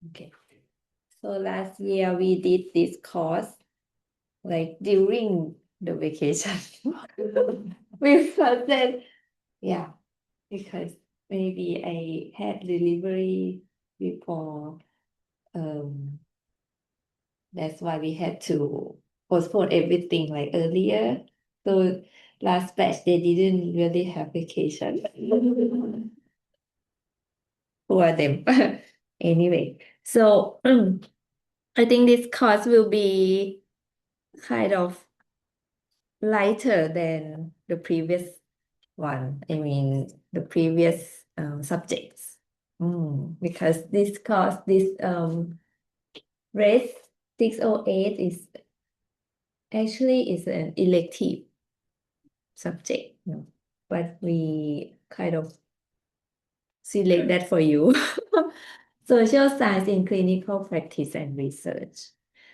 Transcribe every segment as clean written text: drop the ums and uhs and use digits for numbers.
Okay. So last year we did this course like during the vacation. Because then, yeah, because maybe I had delivery before. That's why we had to postpone everything like earlier. So last batch they didn't really have vacation. For them. Anyway, so I think this course will be kind of lighter than the previous one. I mean, the previous subjects. Because this course, this race 608 is actually is an elective subject, but we kind of select that for you. Social science in clinical practice and research.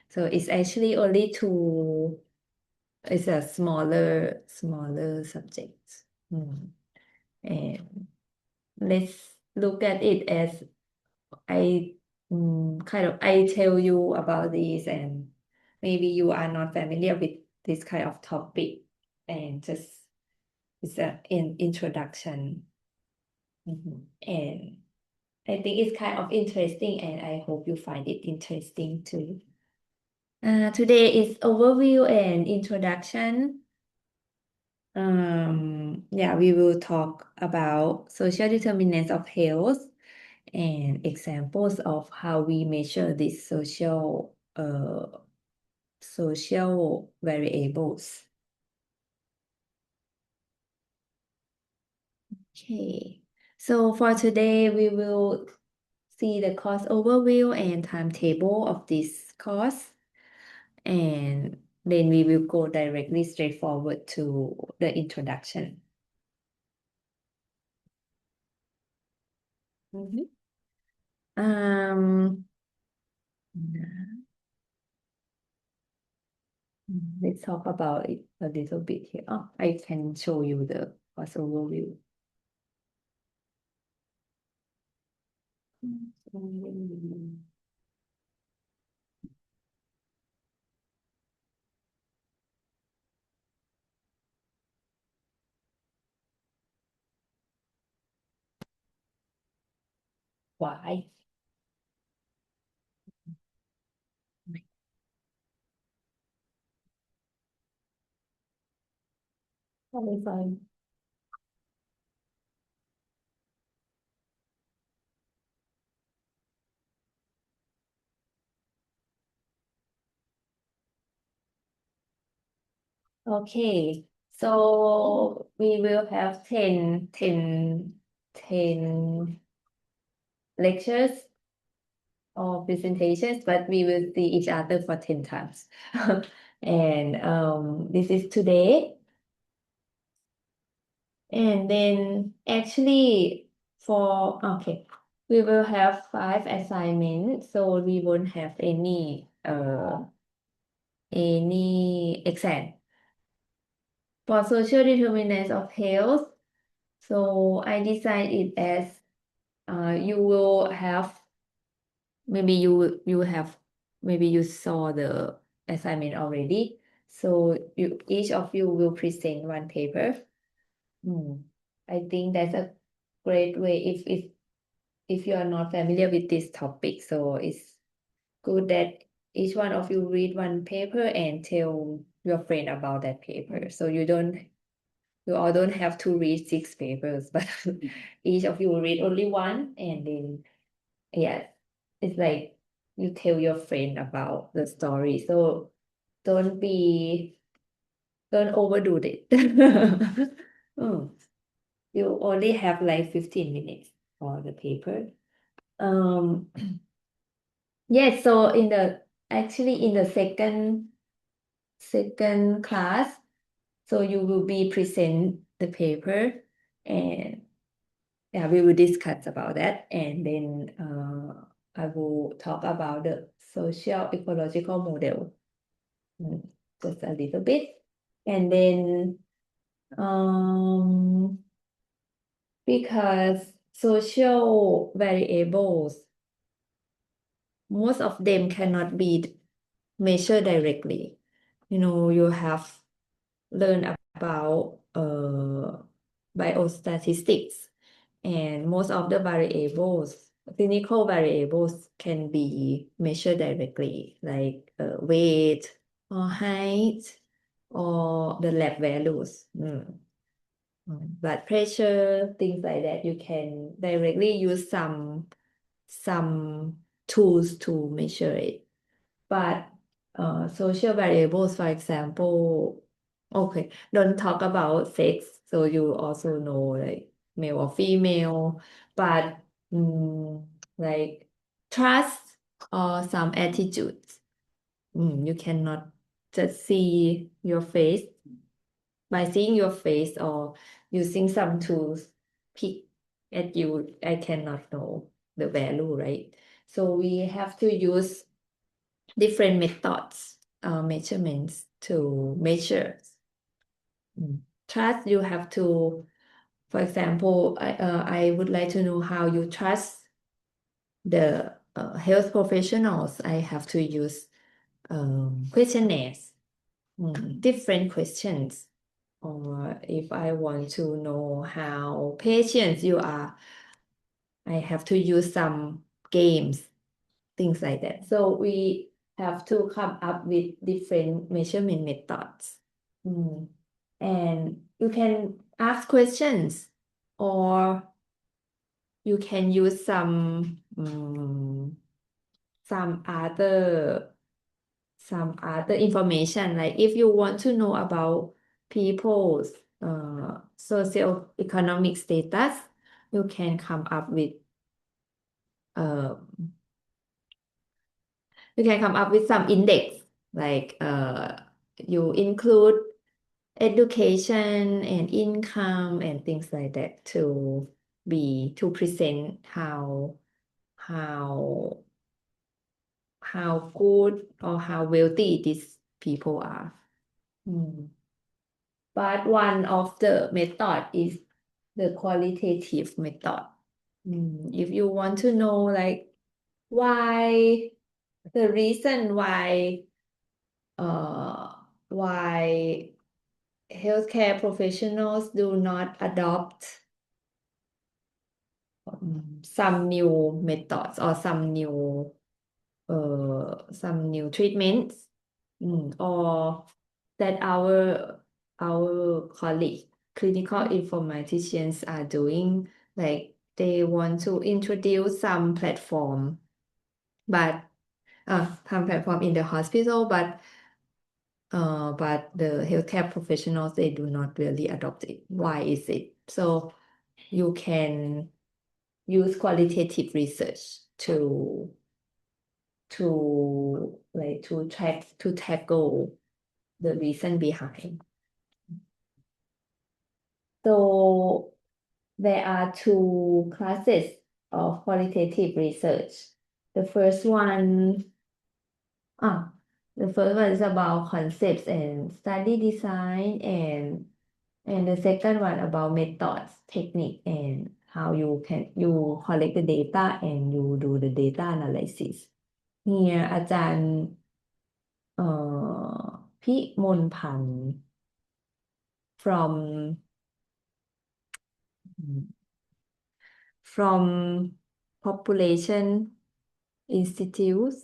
So it's actually only two, it's a smaller subject. And let's look at it as I tell you about this, and maybe you are not familiar with this kind of topic, and just it's an introduction. And I think it's kind of interesting, and I hope you find it interesting too. Today is overview and introduction. We will talk about social determinants of health and examples of how we measure these social variables. Okay, so for today we will see the course overview and timetable of this course, and then we will go directly straight forward to the introduction. Um, let's talk about it a little bit here. Oh, I can show you the course overview. Why? Probably fine. Okay, so we will have 10 lectures or presentations, but we will see each other for 10 times. And this is today. And then actually we will have 5 assignments, so we won't have any exam. For social determinants of health, so I designed it as you will have, maybe you saw the assignment already. So each of you will present one paper. I think that's a great way if you are not familiar with this topic. So it's good that each one of you read one paper and tell your friend about that paper. So you all don't have to read 6 papers, but each of you will read only one, and then it's like you tell your friend about the story. So don't overdo it. You only have like 15 minutes for the paper. Yes, so in the second class, so you will be present the paper, and we will discuss about that, and then I will talk about the social ecological model, just a little bit, and then because social variables most of them cannot be measured directly. You have learned about biostatistics, and most of the variables, clinical variables, can be measured directly, like weight or height or the lab values. Blood pressure, things like that. You can directly use some tools to measure it. But social variables, for example, okay, don't talk about sex, so you also know like male or female, but like trust or some attitudes. You cannot just see your face. By seeing your face or using some tools pick at you, I cannot know the value, right? So we have to use different methods, measurements to measure. Trust, you have to, for example, I would like to know how you trust the health professionals. I have to use questionnaires, different questions. Or if I want to know how patient you are, I have to use some games, things like that. So we have to come up with different measurement methods. And you can ask questions, or you can use some other information. Like if you want to know about people's socioeconomic status, you can come up with uh, some index, like you include education and income and things like that to present how how good or how wealthy these people are. But one of the method is the qualitative method. If you want to know like why the reason why healthcare professionals do not adopt some new methods or some new treatments, or that our colleagues, clinical informaticians, are doing, like they want to introduce some platform, but some platform in the hospital, but the healthcare professionals, they do not really adopt it. Why is it? So you can use qualitative research to tackle the reason behind. So there are two classes of qualitative research. The first one is about concepts and study design, and the second one about methods, technique, and how you collect the data and you do the data analysis. เนี่ยอาจารย์เอ่อพิมลพันธ์ from Population Institute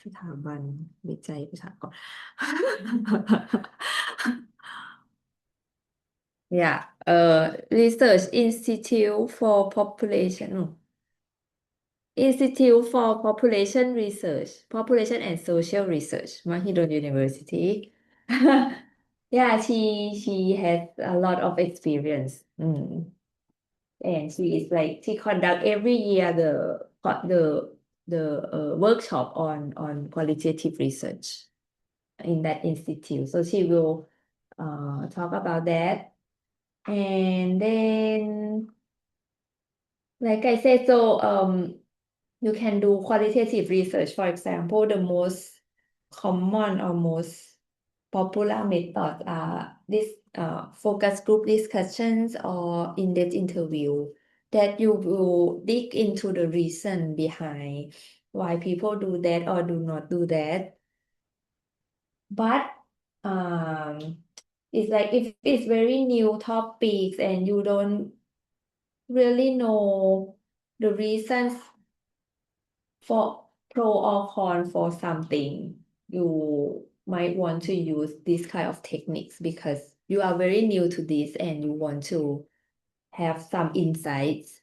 สถาบันวิจัยประชากร yeah Research Institute for Population Institute for Population Research, Population and Social Research, Mahidol University. Yeah, she has a lot of experience. And she is like she conduct every year the workshop on qualitative research in that institute. So she will talk about that. And then, like I said, so you can do qualitative research. For example, the most common or most popular methods are this focus group discussions or in-depth interview, that you will dig into the reason behind why people do that or do not do that. But it's like if it's very new topics and you don't really know the reasons for pro or con for something, you might want to use this kind of techniques because you are very new to this and you want to have some insights,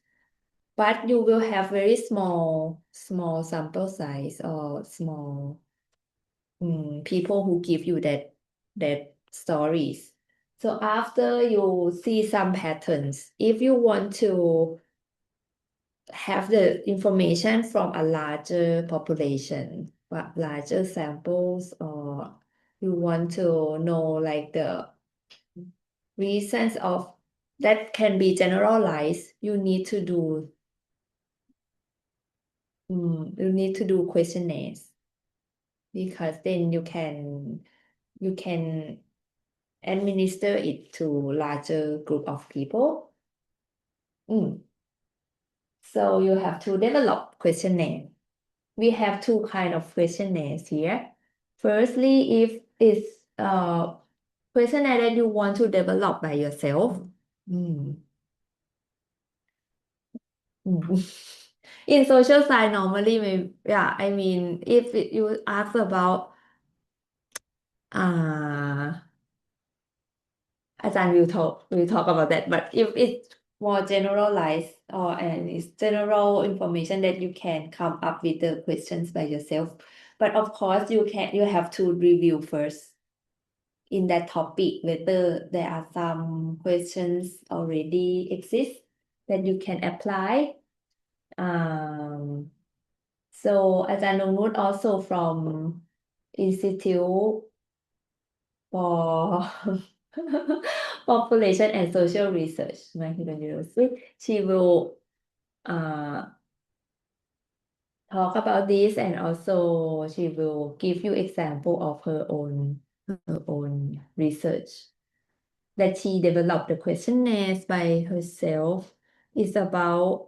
but you will have very small sample size or small people who give you that stories. So after you see some patterns, if you want to have the information from a larger population, larger samples, or you want to know like the reasons of that can be generalized, you need to do questionnaires because then you can administer it to larger group of people. So you have to develop questionnaire. We have two kind of questionnaires here. Firstly, if it's a questionnaire that you want to develop by yourself. In social science, normally, I mean, if you ask about อาจารย์ will talk about that, but if it's more generalized and it's general information that you can come up with the questions by yourself, but of course you have to review first in that topic whether there are some questions already exist that you can apply. So อาจารย์นงนุช also from Institute for Population and Social Research, Mahidol University. She will talk about this and also she will give you example of her own research that she developed the questionnaires by herself. It's about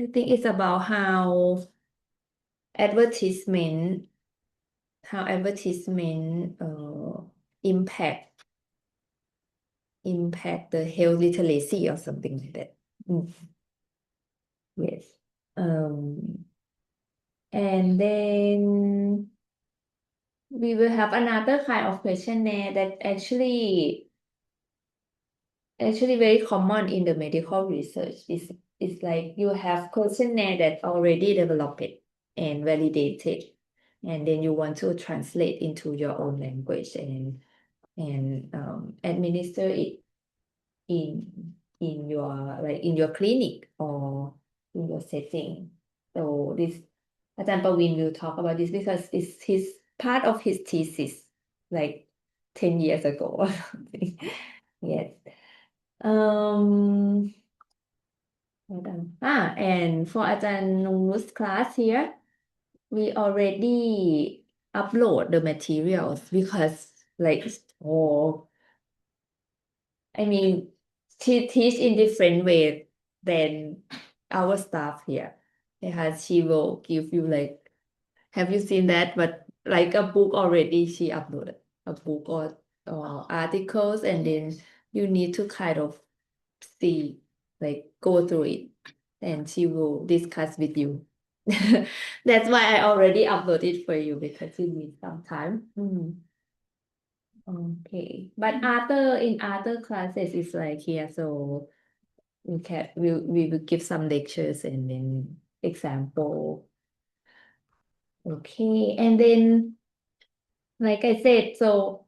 I think it's about how advertisement impact the health literacy or something like that. Yes. And then we will have another kind of questionnaire that actually very common in the medical research. It's like you have questionnaire that already developed and validated, and then you want to translate into your own language and administer it in your clinic or in your setting. So this Ajahn Pawin will talk about this because it's his part of his thesis like 10 years ago or something. Yes. And for Ajahn Nungnu's class here, we already upload the materials because I mean, she teach in different way than our staff here. Because she will give you have you seen that? But like a book already, she uploaded a book or articles, and then you need to kind of see, go through it, and she will discuss with you. That's why I already uploaded for you because you need some time. Okay, but in other classes it's like here, so we will give some lectures and then example. Okay, and then like I said, so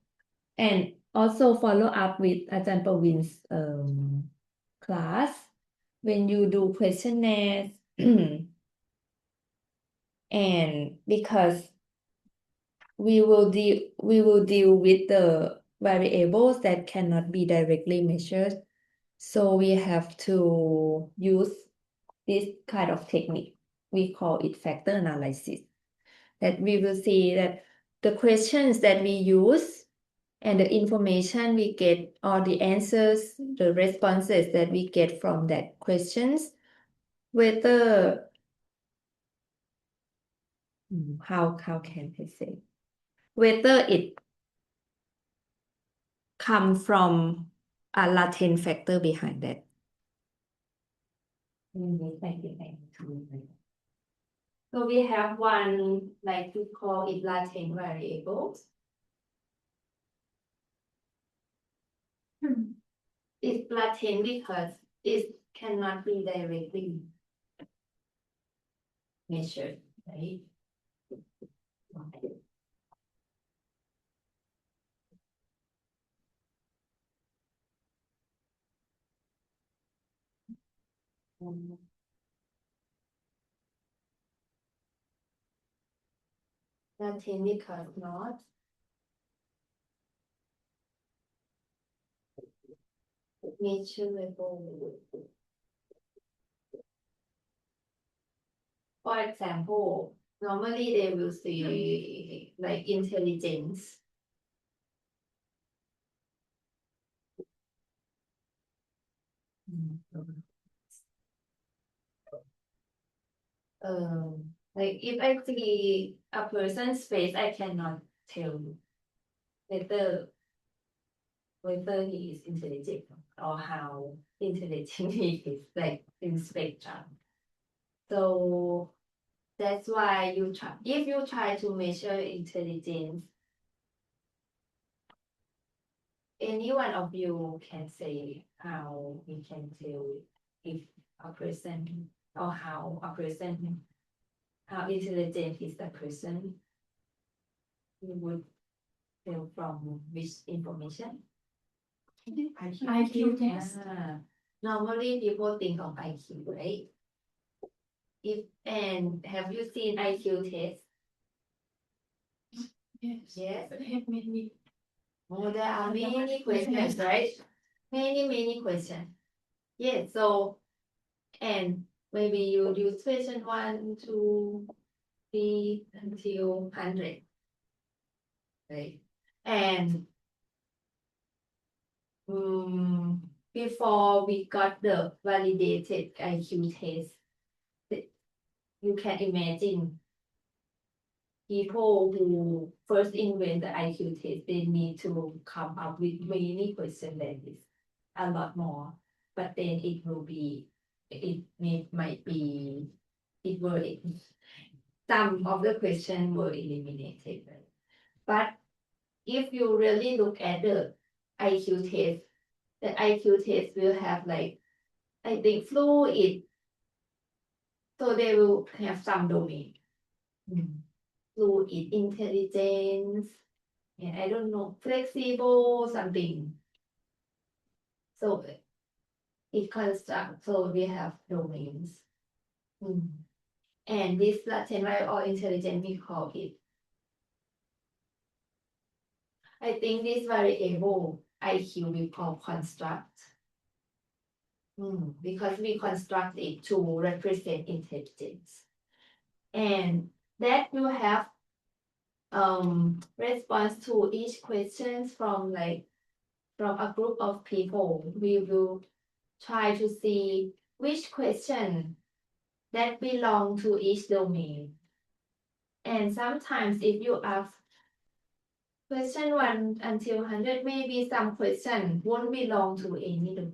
and also follow up with Ajahn Pawin's class when you do questionnaires and because we will deal with the variables that cannot be directly measured, so we have to use this kind of technique. We call it factor analysis. That we will see that the questions that we use and the information we get or the answers, the responses that we get from that questions whether how can I say whether it come from a latent factor behind that so we have one like we call it latent variables it's latent because it cannot be directly measured right latent because not measurable for example normally they will say like intelligence like if I see a person's face I cannot tell whether he is intelligent or how intelligent he is like in spectrum so that's why you try if you try to measure intelligence any one of you can say how we can tell if a person or how a person how intelligent is the person you would tell from which information IQ test normally people think of IQ right if and have you seen IQ test yes But have many. oh there are many questions right many questions yes so and maybe you use question 1 2 3 until 100 right and before we got the validated IQ test you can imagine people who first invent the IQ test they need to come up with many questions like this a lot more but then might be it were some of the questions were eliminated right? But if you really look at the IQ test the IQ test will have like I think fluid so they will have some domain fluid intelligence and I don't know flexible something so it constructs so we have domains and this latent variable or intelligence we call it I think this variable IQ we call construct because we construct it to represent intelligence and that you have response to each questions from a group of people we will try to see which question that belong to each domain and sometimes if you ask question 1 until 100 maybe some question won't belong to any domain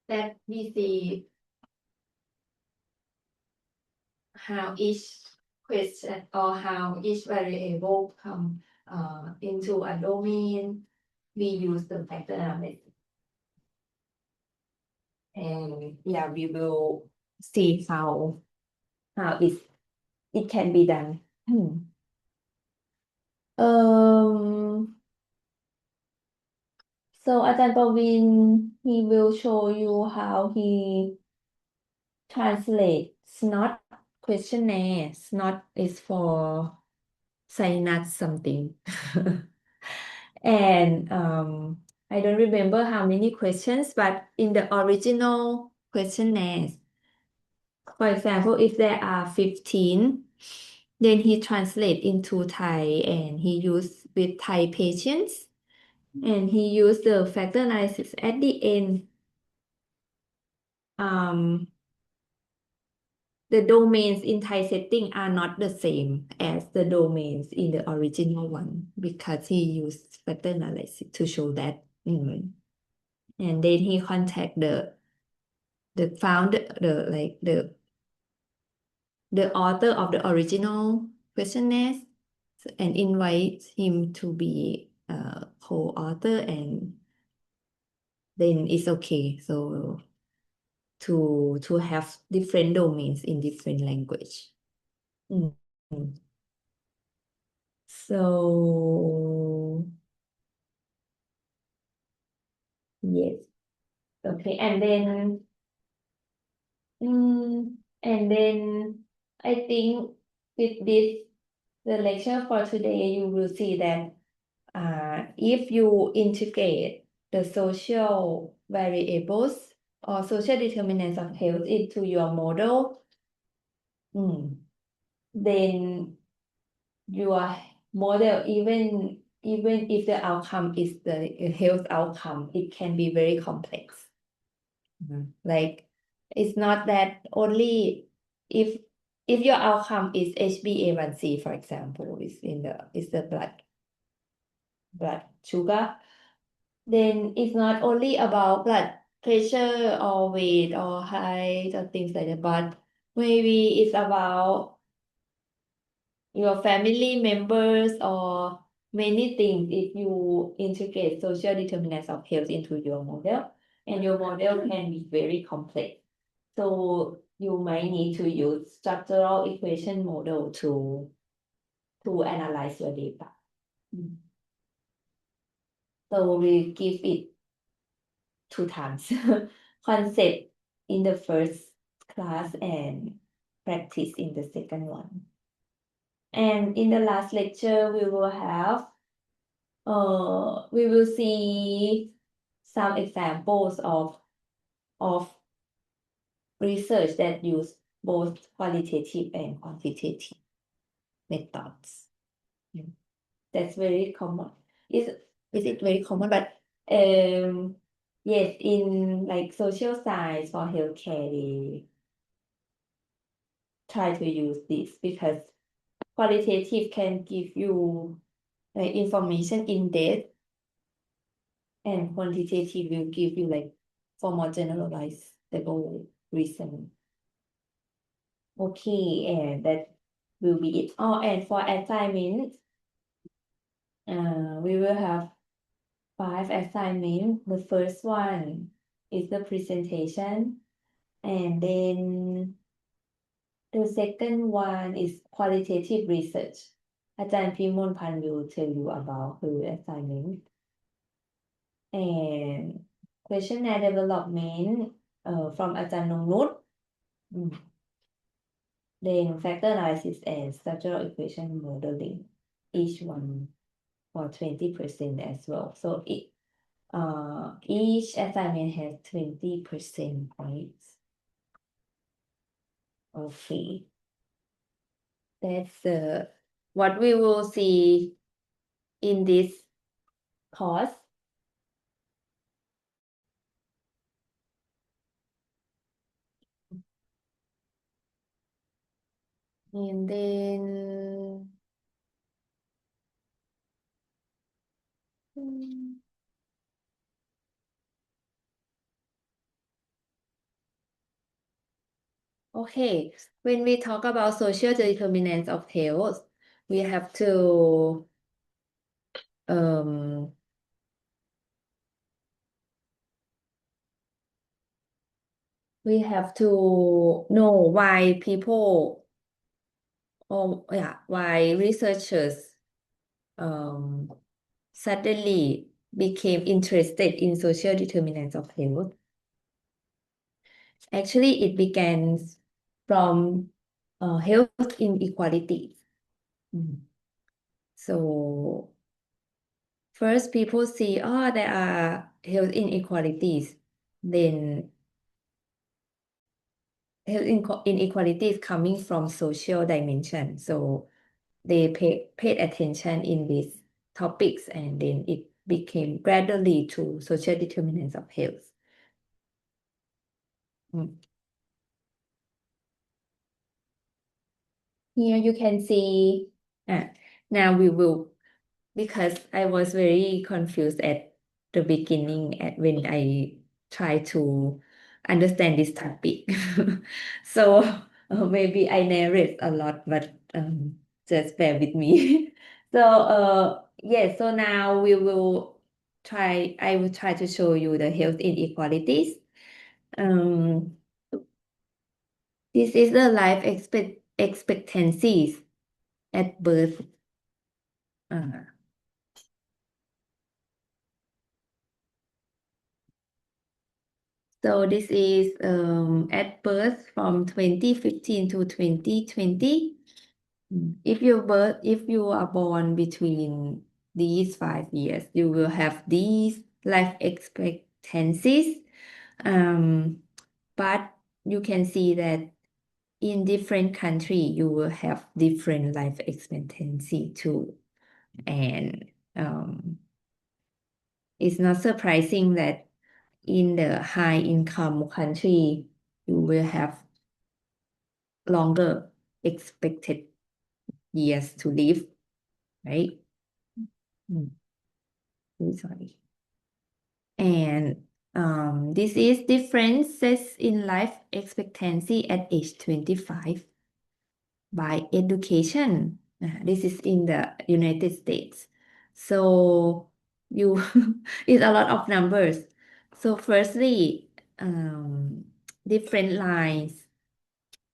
that we see how each question or how each variable come into a domain we use the factor analysis and yeah we will see how it can be done so อาจารย์ประวิน he will show you how he translate SNOT questionnaire SNOT is for sinus something and I don't remember how many questions but in the original questionnaire for example if there are 15 then he translate into Thai and he use with Thai patients and he used the factor analysis at the end um, the domains in Thai setting are not the same as the domains in the original one because he used factor analysis to show that. And then he contact the founder, the author of the original questionnaire and invite him to be a co-author, and then it's okay. So to have different domains in different language. Mm. So yes, okay, and then I think with this the lecture for today, you will see that if you integrate the social variables or social determinants of health into your model, then your model, even if the outcome is the health outcome, it can be very complex. Like it's not that only if your outcome is HbA1c, for example, is the blood sugar, then it's not only about blood pressure or weight or height or things like that, but maybe it's about your family members or many things if you integrate social determinants of health into your model, and your model can be very complex. So you might need to use structural equation model to analyze your data. So we give it 2 times concept in the first class and practice in the second one. And in the last lecture, we will see some examples of research that use both qualitative and quantitative methods. That's very common. Is it very common? But yes, in like social science for healthcare, they try to use this because qualitative can give you like information in depth, and quantitative will give you like for more generalized reason. Okay, and that will be it. Oh, and for assignments, we will have 5 assignments. The first one is the presentation, and then the second one is qualitative research. อาจารย์พิมลพันธ์ will tell you about her assignment. And questionnaire development from อาจารย์นงนุช Then factor analysis and structural equation modeling, each one for 20% as well. So each assignment has 20% points. Okay. That's what we will see in this course. And then okay, when we talk about social determinants of health, we have to know why people why researchers suddenly became interested in social determinants of health. Actually, it began from health inequalities. So first people see, there are health inequalities. Then health inequalities coming from social dimension. So they paid attention in these topics, and then it became gradually to social determinants of health. Mm. Here you can see, now we will, because I was very confused at the beginning at when I try to understand this topic. So maybe I narrate a lot, but just bear with me. So yes, so now I will try to show you the health inequalities. Um, this is the life expectancies at birth. Uh, so this is at birth from 2015 to 2020. If you are born between these 5 years, you will have these life expectancies. But you can see that in different country, you will have different life expectancy too. And it's not surprising that in the high income country, you will have longer expected years to live, right? Mm, really sorry. And this is differences in life expectancy at age 25 by education. This is in the United States. So you it's a lot of numbers. So firstly, different lines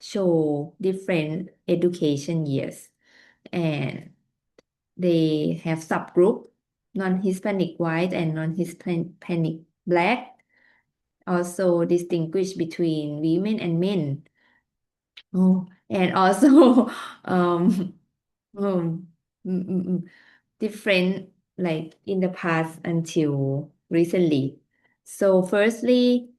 show different education years, and they have subgroup non-Hispanic white and non-Hispanic black. Also distinguish between women and men. Oh, and also um, um, mm, mm, mm, different like in the past until recently. So firstly,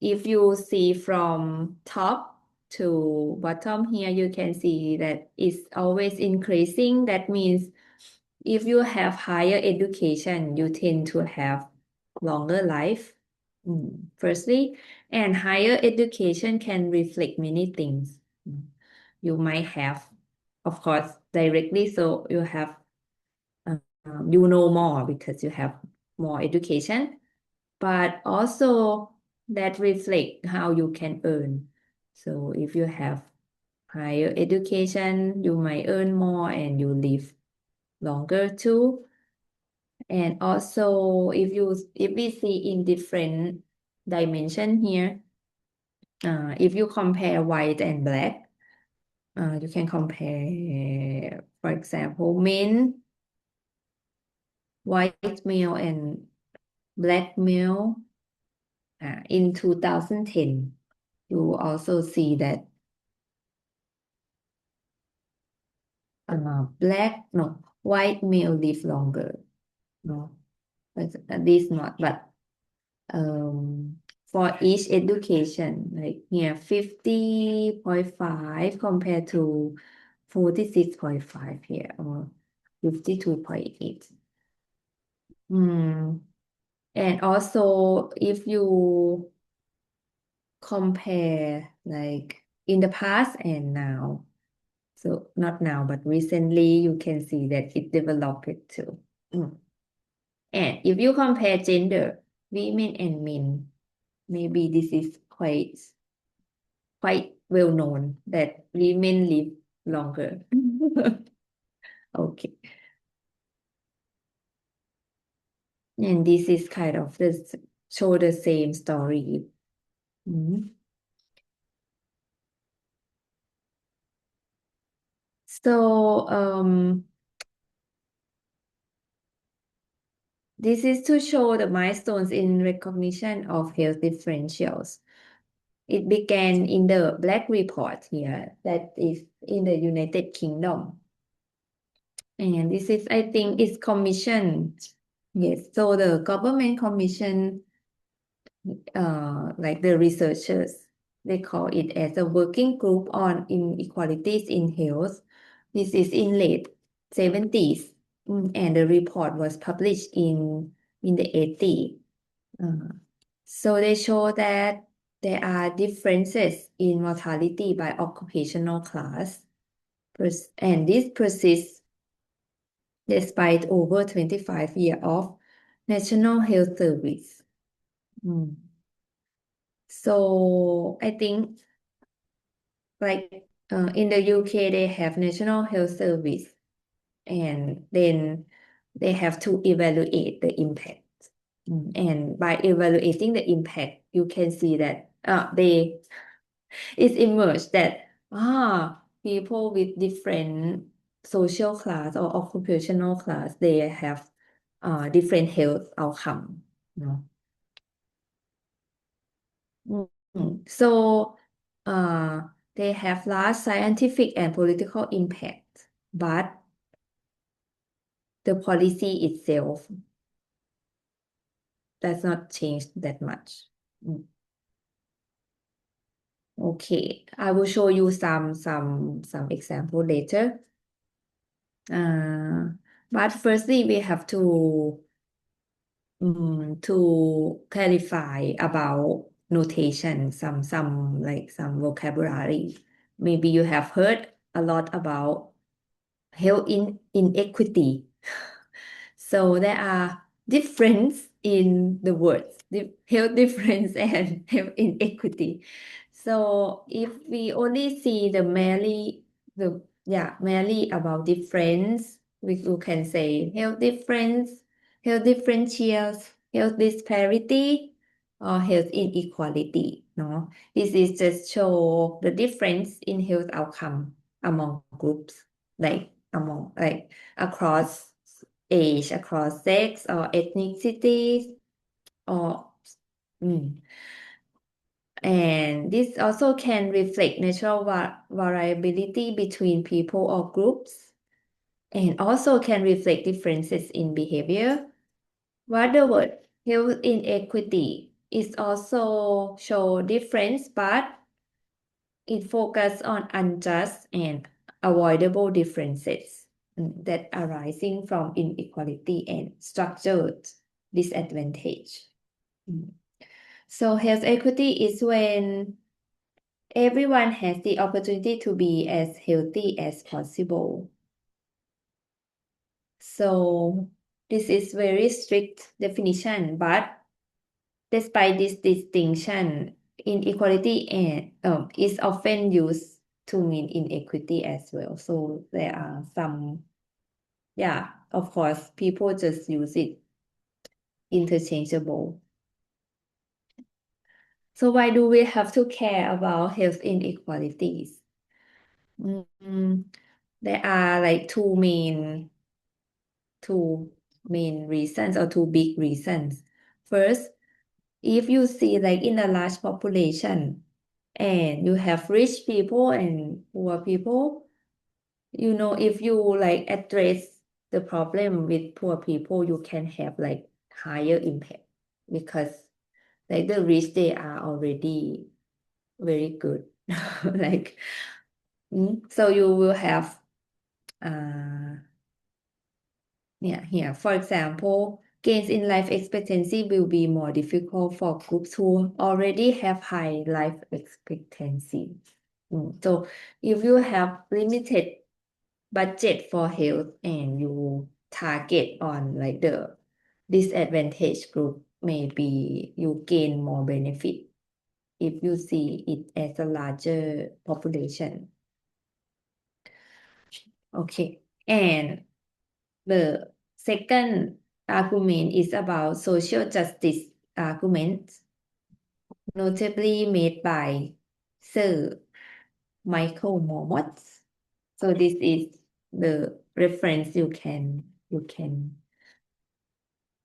if you see from top to bottom here, you can see that it's always increasing. That means if you have higher education, you tend to have longer life. Firstly, and higher education can reflect many things. You might have, of course, directly, so you have you know more because you have more education, but also that reflect how you can earn. So if you have higher education, you might earn more and you live longer too. And also if we see in different dimension here, if you compare white and black, you can compare, for example, men, white male and black male in 2010. You also see that white male live longer. No, but this not, but for each education, like here 50.5 compared to 46.5 here, or 52.8. And also if you compare like in the past and now, so not now, but recently, you can see that it developed too. And if you compare gender, women and men, maybe this is quite well known that women live longer. Okay. And this is kind of show the same story. So this is to show the milestones in recognition of health differentials. It began in the Black Report here, that is in the United Kingdom. And this is, I think, is commissioned. Yes, so the government commission, like the researchers, they call it as a working group on inequalities in health. This is in late 70s, and the report was published in the 80s. So they show that there are differences in mortality by occupational class, and this persists despite over 25 years of National Health Service. So I think like in the UK they have National Health Service and then they have to evaluate the impact. And by evaluating the impact, you can see that it's emerged that people with different social class or occupational class, they have different health outcome. No? So they have large scientific and political impact, but the policy itself does not change that much. Okay, I will show you some example later. But firstly, we have to clarify about notation, some like some vocabulary. Maybe you have heard a lot about health inequity. So there are difference in the words, health difference and health inequity. So if we only see merely about difference, we can say health difference, health differentials, health disparity, or health inequality. No, this is just show the difference in health outcome among groups, like across age, across sex or ethnicities, or and this also can reflect natural variability between people or groups, and also can reflect differences in behavior. What the word health inequity is also show difference, but it focus on unjust and avoidable differences that arising from inequality and structured disadvantage. So health equity is when everyone has the opportunity to be as healthy as possible. So this is very strict definition, but despite this distinction, inequality is often used to mean inequity as well. So there are some, of course, people just use it interchangeable. So why do we have to care about health inequalities? There are like two main reasons or two big reasons. First, if you see like in a large population and you have rich people and poor people, if you like address the problem with poor people, you can have like higher impact because like the rich, they are already very good. Like, so you will have here, for example, gains in life expectancy will be more difficult for groups who already have high life expectancy. So if you have limited budget for health and you target on like the disadvantaged group, maybe you gain more benefit if you see it as a larger population. Okay, and the second argument is about social justice arguments, notably made by Sir Michael Mormont. So this is the reference you can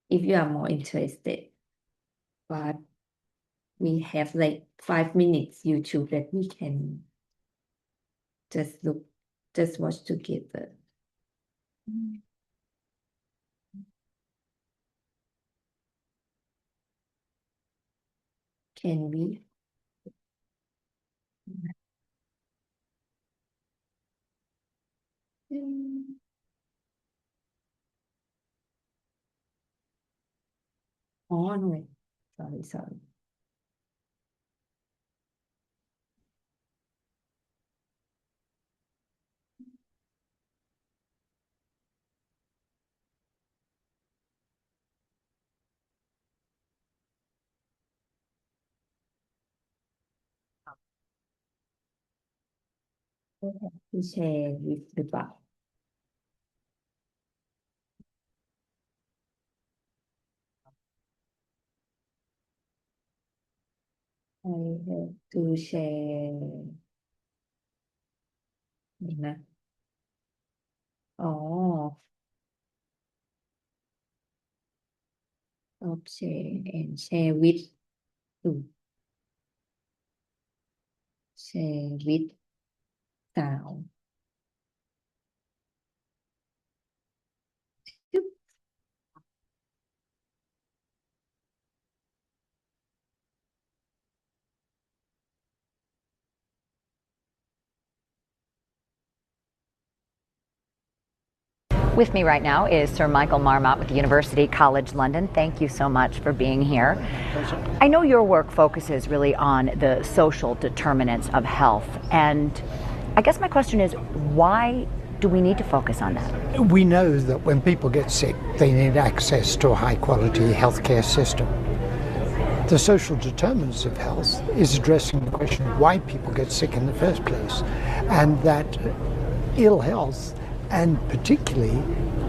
if you are more interested. But we have like 5 minutes YouTube that we can just watch together. Can we? Oh no, sorry. ที่แชร์วิดหรือเปล่า I have to share นี่นะอ๋อ of share and share with อืม share with สาว With me right now is Sir Michael Marmot with the University College London. Thank you so much for being here. I know your work focuses really on the social determinants of health, and I guess my question is, why do we need to focus on that? We know that when people get sick, they need access to a high-quality healthcare system. The social determinants of health is addressing the question of why people get sick in the first place, and that ill health and particularly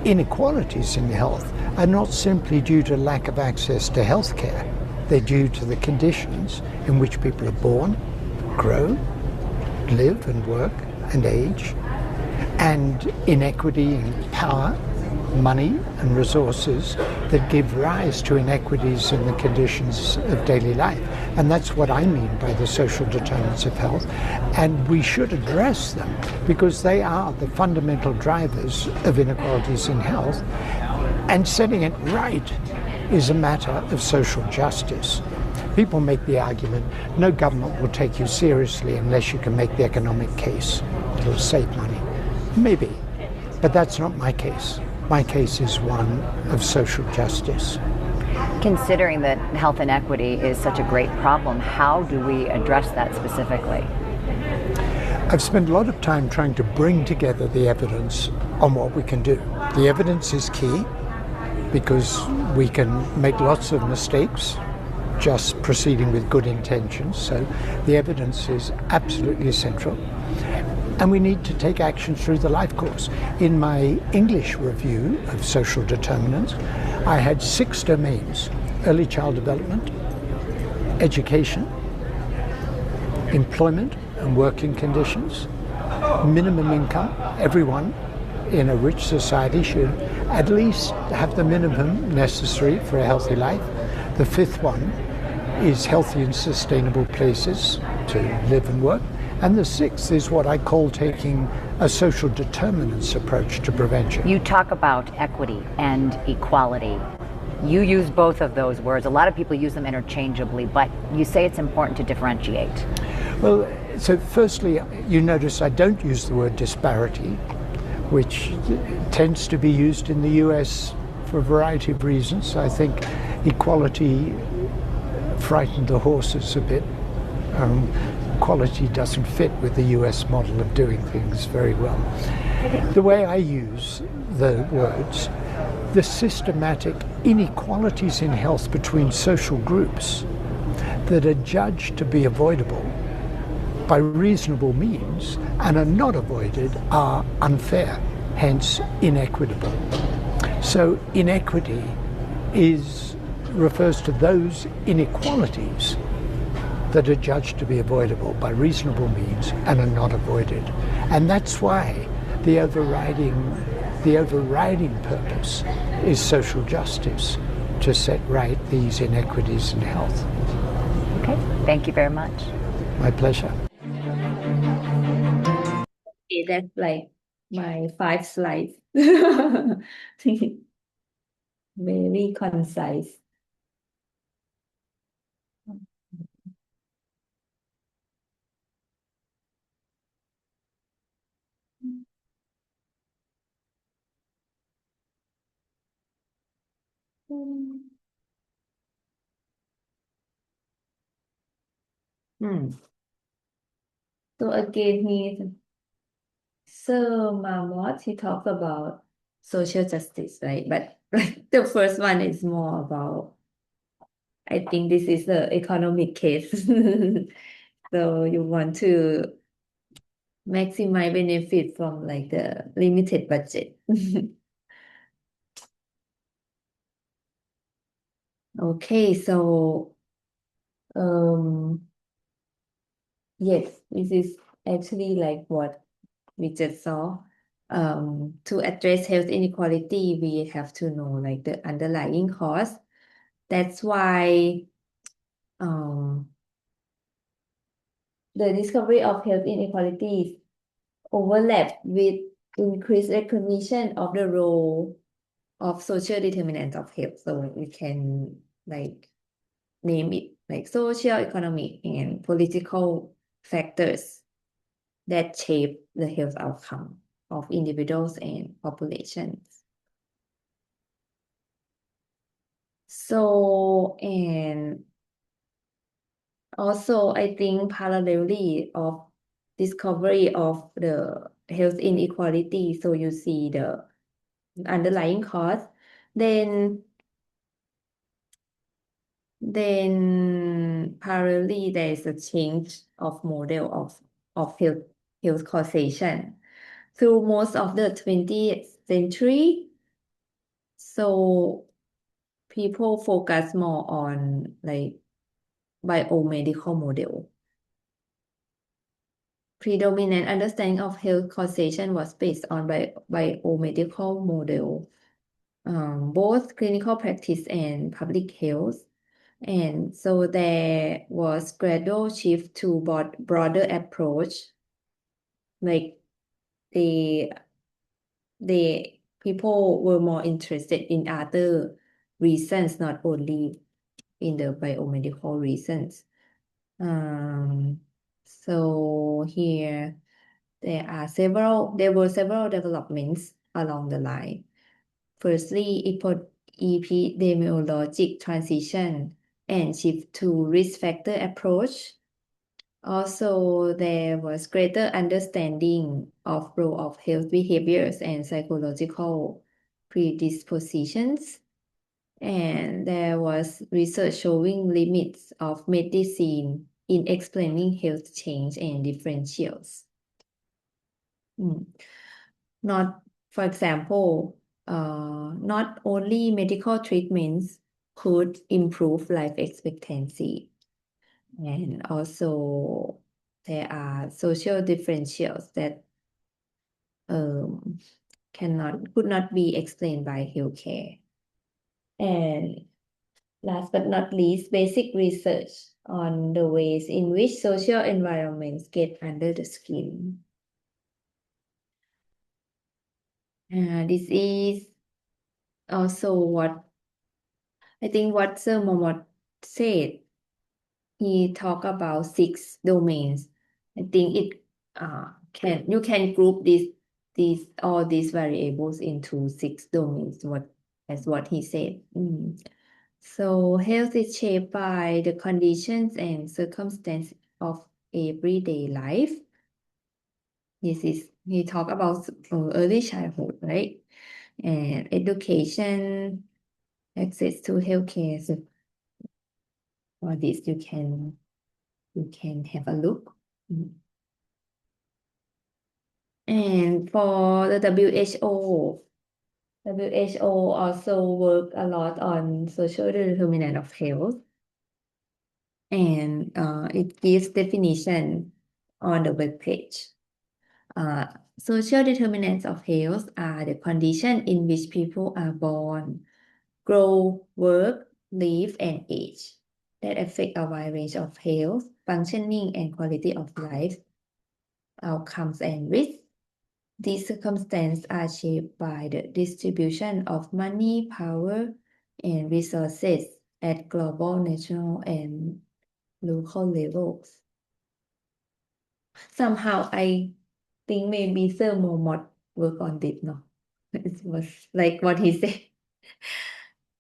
inequalities in health are not simply due to lack of access to healthcare. They're due to the conditions in which people are born, grow, live and work and age, and inequity in power, money and resources that give rise to inequities in the conditions of daily life. And that's what I mean by the social determinants of health. And we should address them because they are the fundamental drivers of inequalities in health. And setting it right is a matter of social justice. People make the argument, no government will take you seriously unless you can make the economic case. It'll save money. Maybe, but that's not my case. My case is one of social justice. Considering that health inequity is such a great problem, how do we address that specifically? I've spent a lot of time trying to bring together the evidence on what we can do. The evidence is key because we can make lots of mistakes just proceeding with good intentions. So the evidence is absolutely essential. And we need to take action through the life course. In my English review of social determinants, I had 6 domains: early child development, education, employment and working conditions, minimum income. Everyone in a rich society should at least have the minimum necessary for a healthy life. The 5th one is healthy and sustainable places to live and work. And the 6th is what I call taking a social determinants approach to prevention. You talk about equity and equality. You use both of those words. A lot of people use them interchangeably, but you say it's important to differentiate. Well, so firstly, you notice I don't use the word disparity, which tends to be used in the US for a variety of reasons. I think equality frightened the horses a bit. Equality doesn't fit with the US model of doing things very well. The way I use the words, the systematic inequalities in health between social groups that are judged to be avoidable by reasonable means and are not avoided are unfair, hence inequitable. So inequity refers to those inequalities that are judged to be avoidable by reasonable means and are not avoided. And that's why the overriding purpose is social justice, to set right these inequities in health. Okay, thank you very much. My pleasure. Okay, that's like my 5 slides. Very concise. So again, Sir Marmot, he talks about social justice, right? But the first one is more about, I think this is the economic case. So you want to maximize benefit from like the limited budget. Okay, so yes, this is actually like what we just saw. To address health inequality, we have to know like the underlying cause. That's why the discovery of health inequalities overlap with increased recognition of the role of social determinants of health. So we can like name it like social, economic, and political factors that shape the health outcome of individuals and populations. So, and also I think parallelly of discovery of the health inequality, so you see the underlying cause, then parallelly there is a change of model of health causation through most of the 20th century. So people focus more on like biomedical model. Predominant understanding of health causation was based on biomedical model, both clinical practice and public health. And so there was gradual shift to broader approach, like the people were more interested in other reasons, not only in the biomedical reasons. So here there were several developments along the line. Firstly, epidemiologic transition and shift to risk factor approach. Also, there was greater understanding of role of health behaviors and psychological predispositions. And there was research showing limits of medicine in explaining health change and differentials. Not, for example, not only medical treatments could improve life expectancy, and also there are social differentials that could not be explained by healthcare. And last but not least, basic research on the ways in which social environments get under the skin. This is also what I think what Sir Momot said. He talked about 6 domains. I think you can group all these variables into 6 domains. That's what he said. So health is shaped by the conditions and circumstances of everyday life. He talked about early childhood, right? And education, access to healthcare. So for this, you can have a look. And for the WHO also work a lot on social determinant of health, and it gives definition on the web page. Social determinants of health are the condition in which people are born, grow, work, live, and age that affect a wide range of health, functioning, and quality of life, outcomes, and risks. These circumstances are shaped by the distribution of money, power, and resources at global, national, and local levels. Somehow, I think maybe Sir Momot work on this, no? It was like what he said.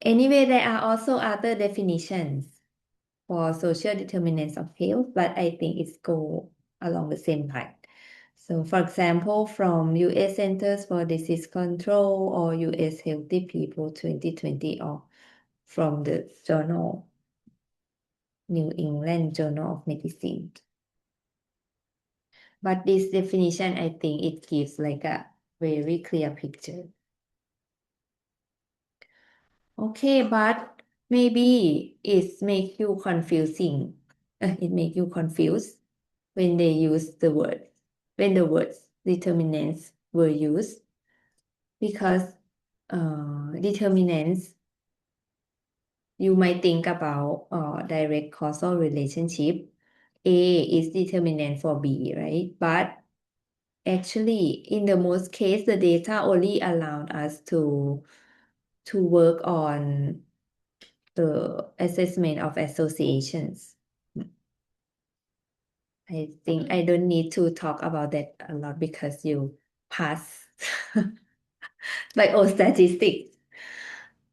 Anyway, there are also other definitions for social determinants of health, but I think it's go along the same line. So, for example, from U.S. Centers for Disease Control or U.S. Healthy People 2020, or from the journal New England Journal of Medicine. but this definition, I think it gives like a very clear picture. Okay, but maybe it make you confusing. It make you confused when they use the word, when the words determinants were used, because determinants, you might think about direct causal relationship. A is determinant for B, right? But actually, in the most case, the data only allowed us to work on the assessment of associations. I think I don't need to talk about that a lot because you pass biostatistics.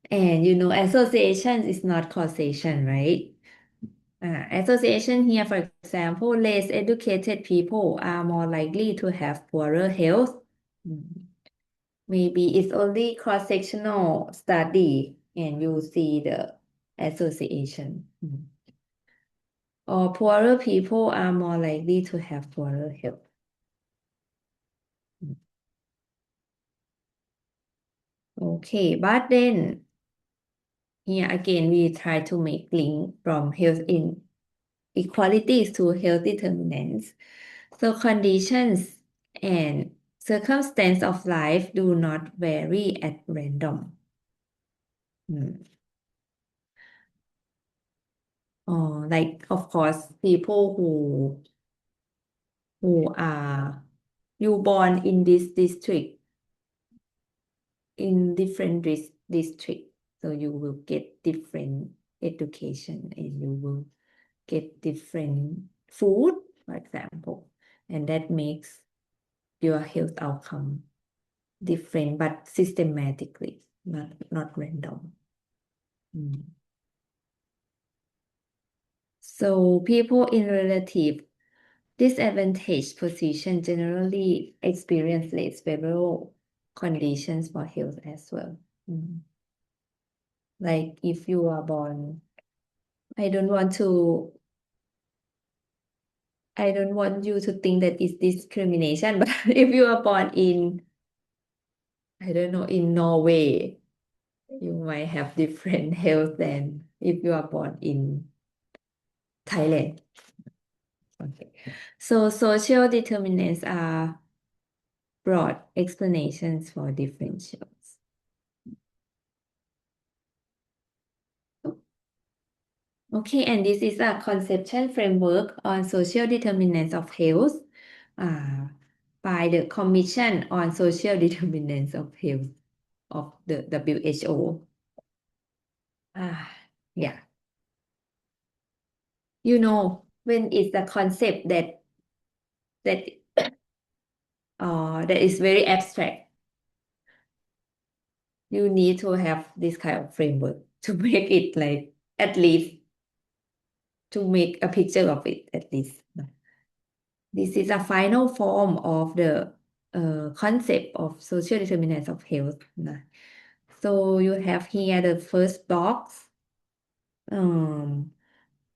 And you know, associations is not causation, right? Association here, for example, less educated people are more likely to have poorer health. Maybe it's only cross-sectional study and you see the association. Or poorer people are more likely to have poorer health. Okay, but then here again we try to make link from health inequalities to health determinants. So conditions and circumstance of life do not vary at random. Like of course people who are you born in this district in different district, so you will get different education and you will get different food, for example, and that makes your health outcome different but systematically, not random. So people in relative disadvantaged position generally experience less favorable conditions for health as well. Like if you are born, I don't want you to think that it's discrimination, but if you are born in, I don't know, in Norway, you might have different health than if you are born in Thailand. Okay. So social determinants are broad explanations for differentials. Okay, and this is a conceptual framework on social determinants of health by the Commission on Social Determinants of Health of the WHO. Yeah. You know, when it's a concept that is very abstract, you need to have this kind of framework to make it like at least to make a picture of it at least. This is a final form of the concept of social determinants of health. So you have here the first box.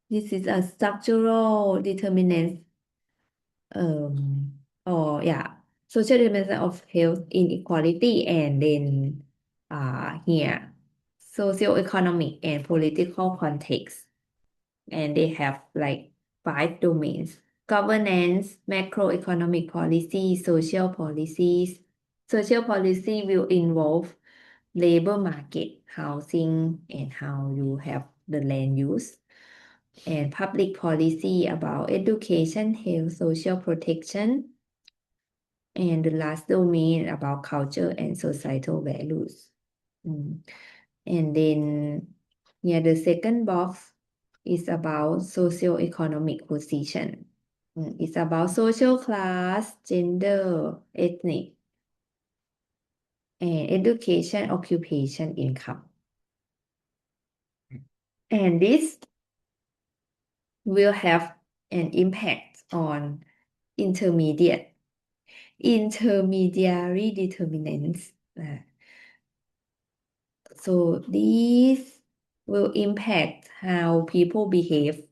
This is a structural determinant. Social determinants of health inequality, and then here socioeconomic and political context, and they have like 5 domains: governance, macroeconomic policy, social policies. Social policy will involve labor market, housing, and how you have the land use, and public policy about education, health, social protection, and the last domain about culture and societal values. And then here the second box is about socio-economic position. It's about social class, gender, ethnic, and education, occupation, income. And this will have an impact on intermediary determinants. So these will impact how people behave,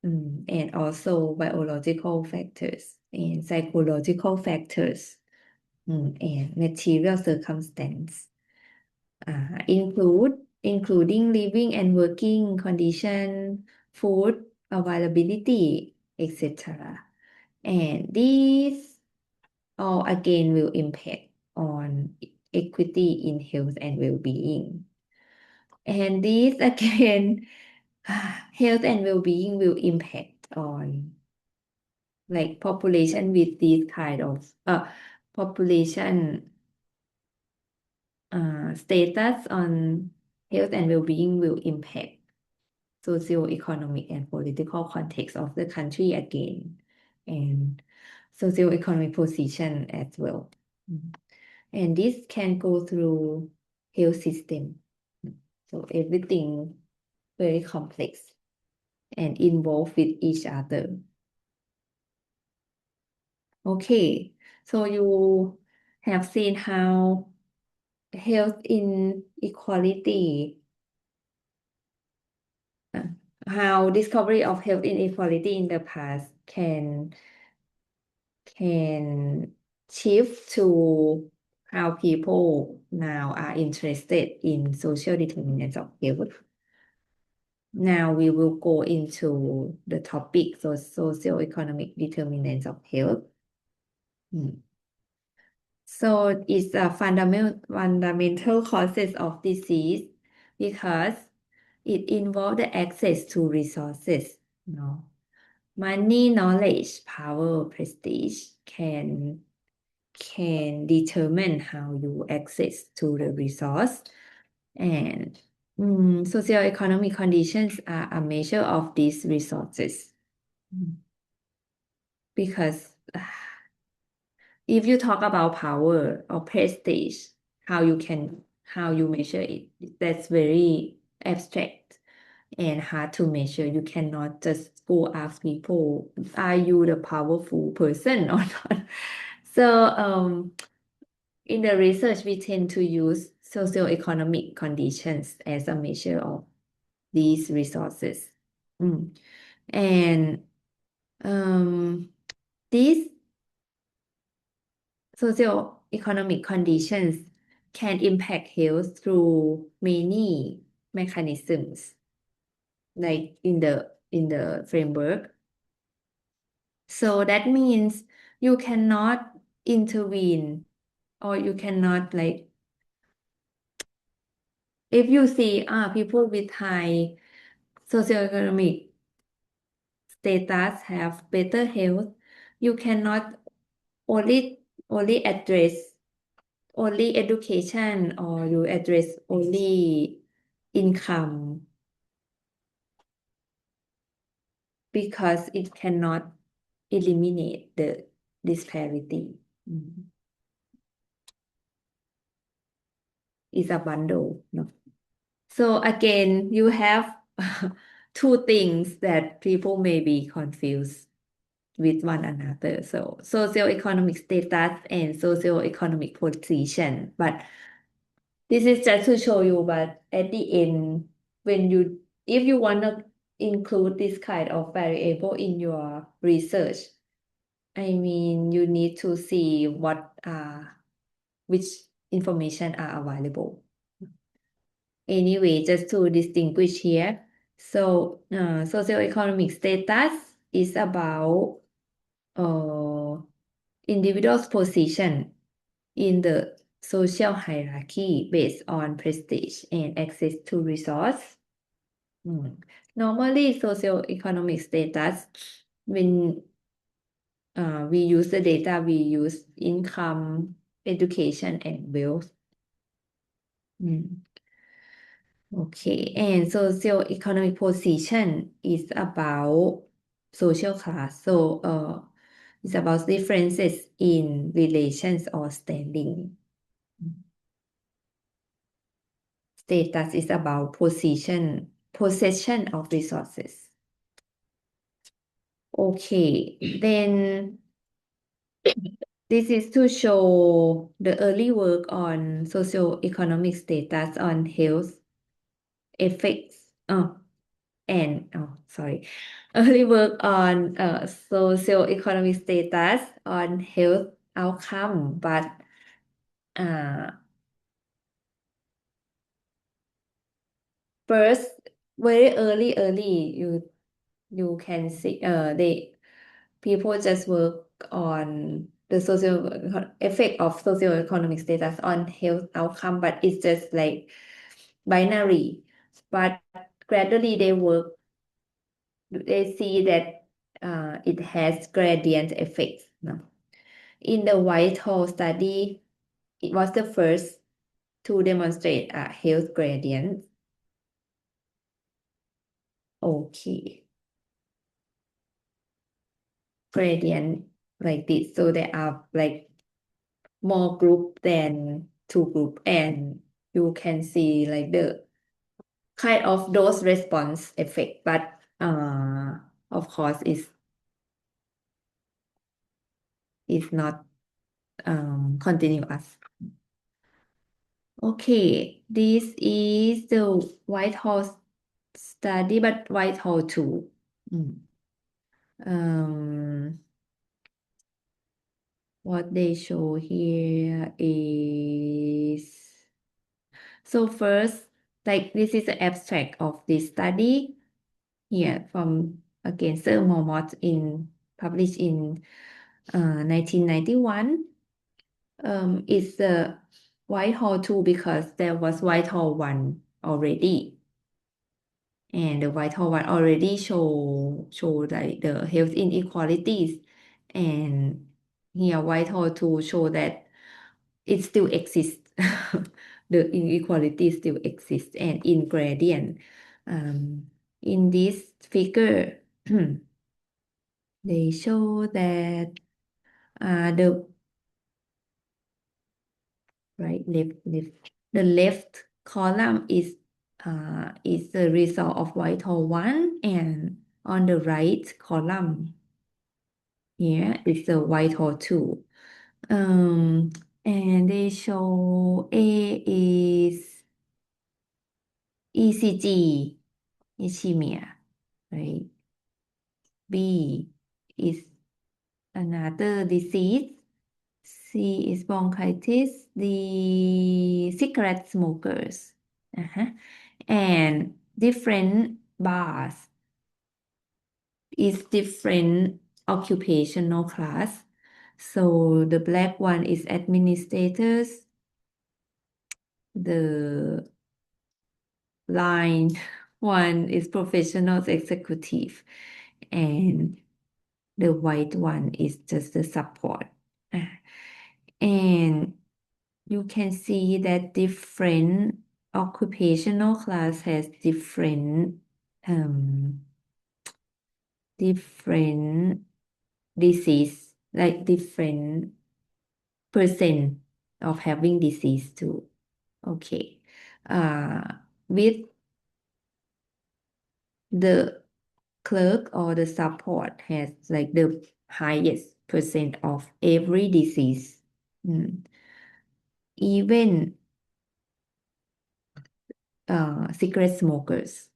and also biological factors. and psychological factors and material circumstance including living and working condition, food availability, etc. And these all again will impact on equity in health and well-being. And these again, health and well-being will impact on like population with these kind of population status on health and well-being will impact socio-economic and political context of the country again, and socio-economic position as well. And this can go through health system. So everything very complex and involved with each other. Okay, so you have seen how health inequality, how discovery of health inequality in the past can shift to how people now are interested in social determinants of health. Now we will go into the topic, so socio-economic determinants of health. So it's a fundamental causes of disease because it involves the access to resources. Money, knowledge, power, prestige can determine how you access to the resource, and socioeconomic conditions are a measure of these resources. Because if you talk about power or prestige, how you measure it, that's very abstract and hard to measure. You cannot just go ask people, are you the powerful person or not? So in the research, we tend to use socioeconomic conditions as a measure of these resources. And these socioeconomic conditions can impact health through many mechanisms, like in the framework. So that means you cannot intervene, or you cannot like, if you see people with high socioeconomic status have better health, you cannot only address only education, or you address only income, because it cannot eliminate the disparity. It's a bundle. So again, you have two things that people may be confused with one another. So socioeconomic status and socioeconomic position. But this is just to show you, but at the end, if you want to include this kind of variable in your research, I mean, you need to see which information are available. Anyway, just to distinguish here, so socioeconomic status is about individual's position in the social hierarchy based on prestige and access to resource. Normally, socioeconomic status, when we use the data, we use income, education, and wealth. Okay, and socioeconomic position is about social class. So it's about differences in relations or standing. Status is about possession of resources. Okay, then this is to show the early work on socioeconomic status on health effects and oh sorry early work on socio-economic status on health outcome but uh, first very early you can see they people just work on the social effect of socioeconomic status on health outcome, but it's just like binary. But gradually they see that it has gradient effects. No? In the Whitehall study, it was the first to demonstrate a health gradient. Okay. Gradient like this. So there are like more group than two group, and you can see like the kind of dose response effect, but of course is not continuous. Okay, this is the Whitehall study, but Whitehall 2. What they show here is, so first, like this is the abstract of this study here from again Sir Mormont published in 1991. It's the Whitehall 2 because there was Whitehall 1 already. And the Whitehall 1 already show like the health inequalities. And here Whitehall 2 show that it still exists. The inequality still exists and in gradient. In this figure, they show that the left column is the result of Whitehall 1, and on the right column here is the Whitehall 2. And they show A is ECG, ischemia, right? B is another disease. C is bronchitis, the cigarette smokers. And different bars is different occupational class. So the black one is administrators, the line one is professionals executive, and the white one is just the support. And you can see that different occupational class has different disease, like different percent of having disease too. Okay. With the clerk or the support has like the highest percent of every disease. Even cigarette smokers.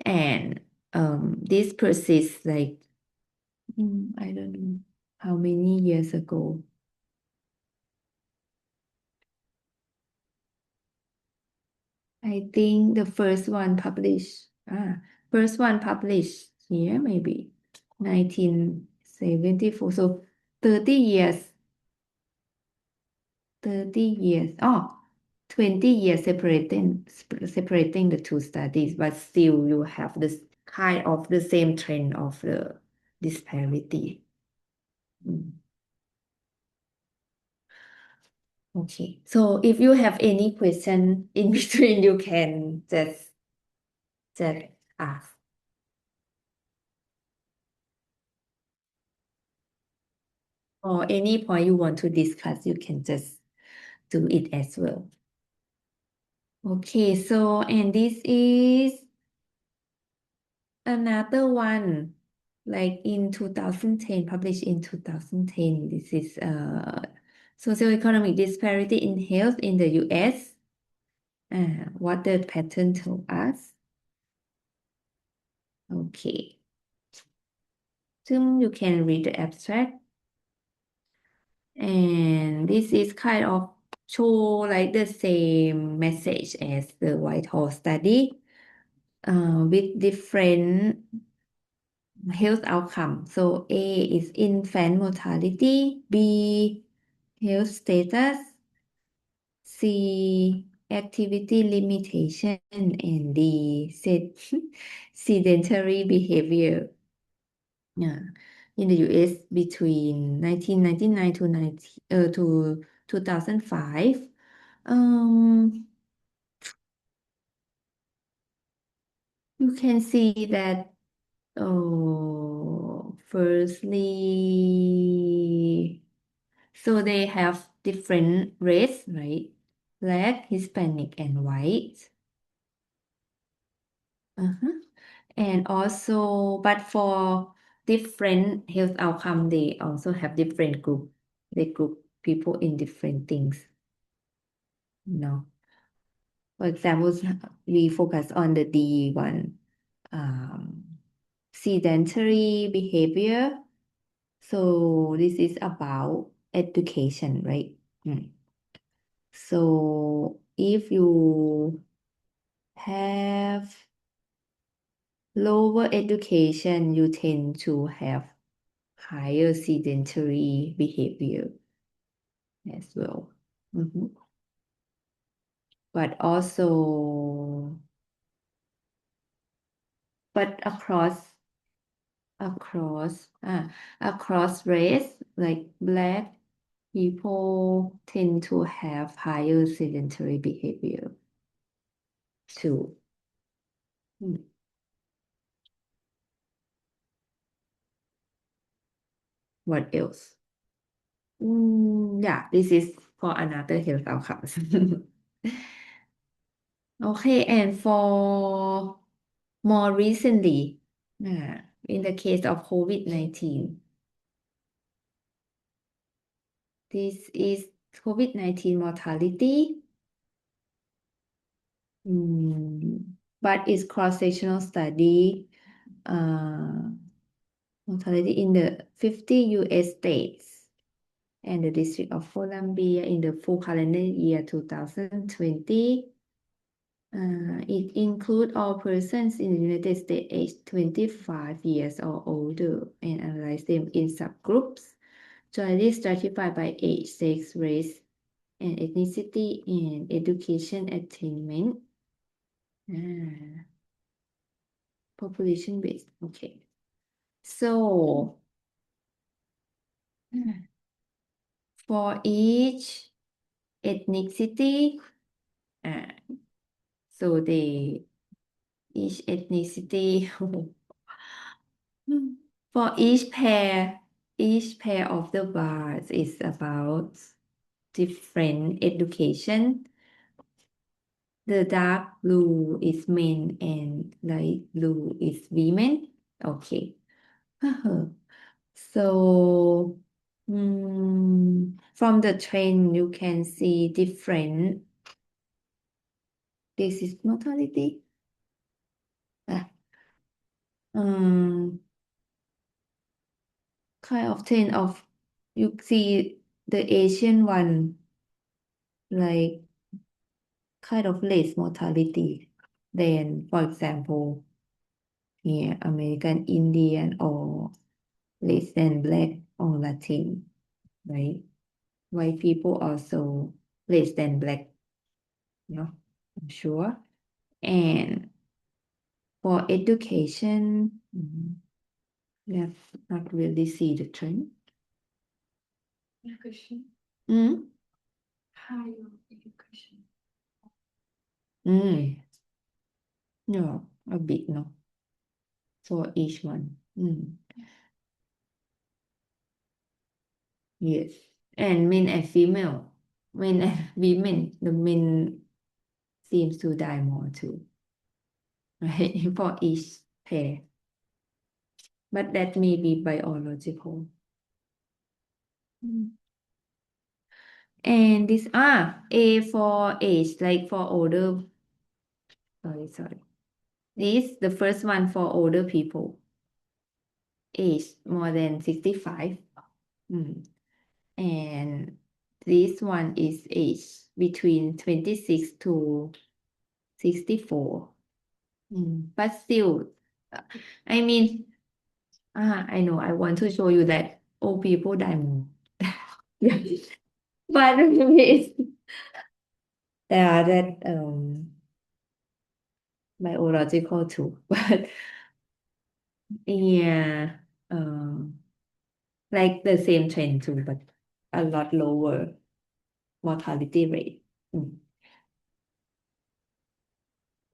And this persists like I don't know how many years ago. I think the first one published here maybe 1974. So 30 years. 20 years separating the two studies, but still you have this kind of the same trend of the disparity. Okay, so if you have any question in between, you can just ask. Or any point you want to discuss, you can just do it as well. Okay, so and this is another one, like in 2010, published in 2010. This is socioeconomic disparity in health in the US. what the pattern tell us. Okay. So you can read the abstract. And this is kind of show like the same message as the Whitehall study with different health outcome. So A is infant mortality, B health status, C activity limitation, and D sedentary behavior. Yeah. In the US between 1999 to 2005. You can see that firstly, so they have different race, right? Black, Hispanic, and white. And also, but for different health outcome, they also have different group. They group people in different things. No. For example, we focus on the D one, sedentary behavior. So this is about education, right? So if you have lower education, you tend to have higher sedentary behavior as well. But also, but across race, like black people tend to have higher sedentary behavior too. What else? Yeah, this is for another health outcomes. Okay, and for more recently, in the case of COVID-19, this is COVID-19 mortality, but it's cross-sectional study, mortality in the 50 US states and the District of Columbia in the full calendar year 2020. It includes all persons in the United States aged 25 years or older and analyze them in subgroups, jointly stratified by age, sex, race, and ethnicity and education attainment. Population based. Okay. So for each ethnicity, so each ethnicity for each pair of the bars is about different education. The dark blue is men and light blue is women. Okay. So from the trend you can see different. This is mortality. Kind of trend of you see the Asian one like kind of less mortality than, for example, here American Indian or less than Black or Latin, right? White people also less than Black, I'm sure. And for education, let's not really see the trend. Education. Higher education. Yeah, a bit, no, for each one. Yes, and men and female, men and women, the men seems to die more too, right? For each pair, but that may be biological. And this A for age, like for older. Sorry. This the first one for older people, age more than 65. And this one is age between 26 to 64. But still, I mean, I know I want to show you that old people die more. Yeah. But maybe there are that biological too. But yeah, like the same trend too, but a lot lower mortality rate.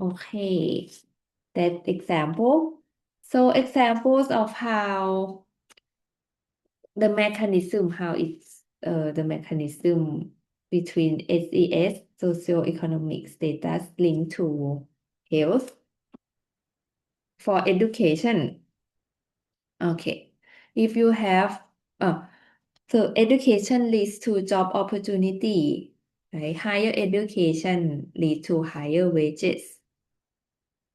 Okay, that example. So examples of how the mechanism, how it's the mechanism between SES, socioeconomic status linked to health for education. Okay, if you have so education leads to job opportunity, right? Higher education lead to higher wages.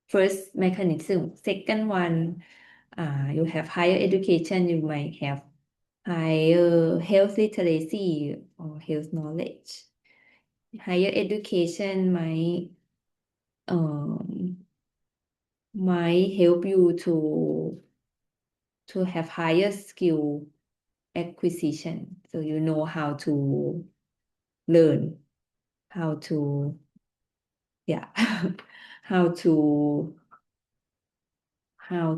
First mechanism. Second one, you have higher education, you might have higher health literacy or health knowledge. Higher education might help you to have higher skill acquisition. So you know how to learn, how to how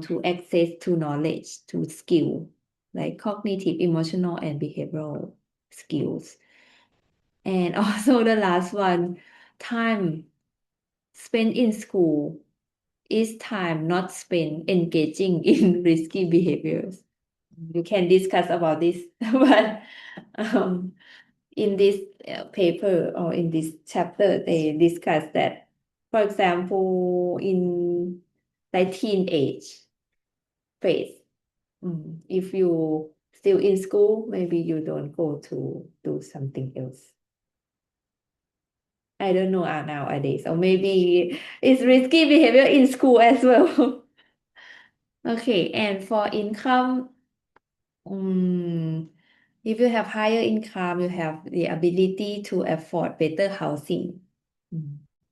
to access to knowledge, to skill, like cognitive, emotional, and behavioral skills. And also the last one, time spent in school is time not spent engaging in risky behaviors. You can discuss about this, but in this paper or in this chapter, they discuss that, for example, in like teenage phase, if you still in school, maybe you don't go to do something else. I don't know nowadays, or maybe it's risky behavior in school as well. Okay, and for income, if you have higher income, you have the ability to afford better housing,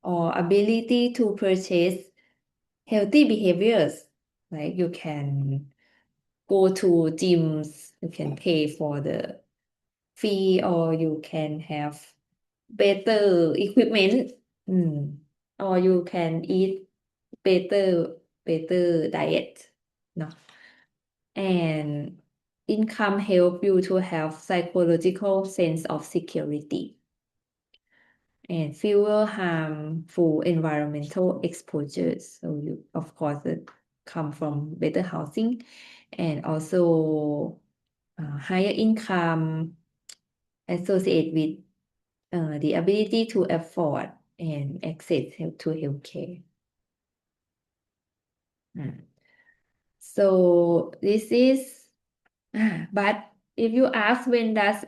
or ability to purchase healthy behaviors, like you can go to gyms, you can pay for the fee, or you can have better equipment, or you can eat better diet, no? And income help you to have psychological sense of security and fewer harmful environmental exposures. So you, of course, it come from better housing, and also higher income associated with the ability to afford and access to healthcare. So this is, but if you ask when does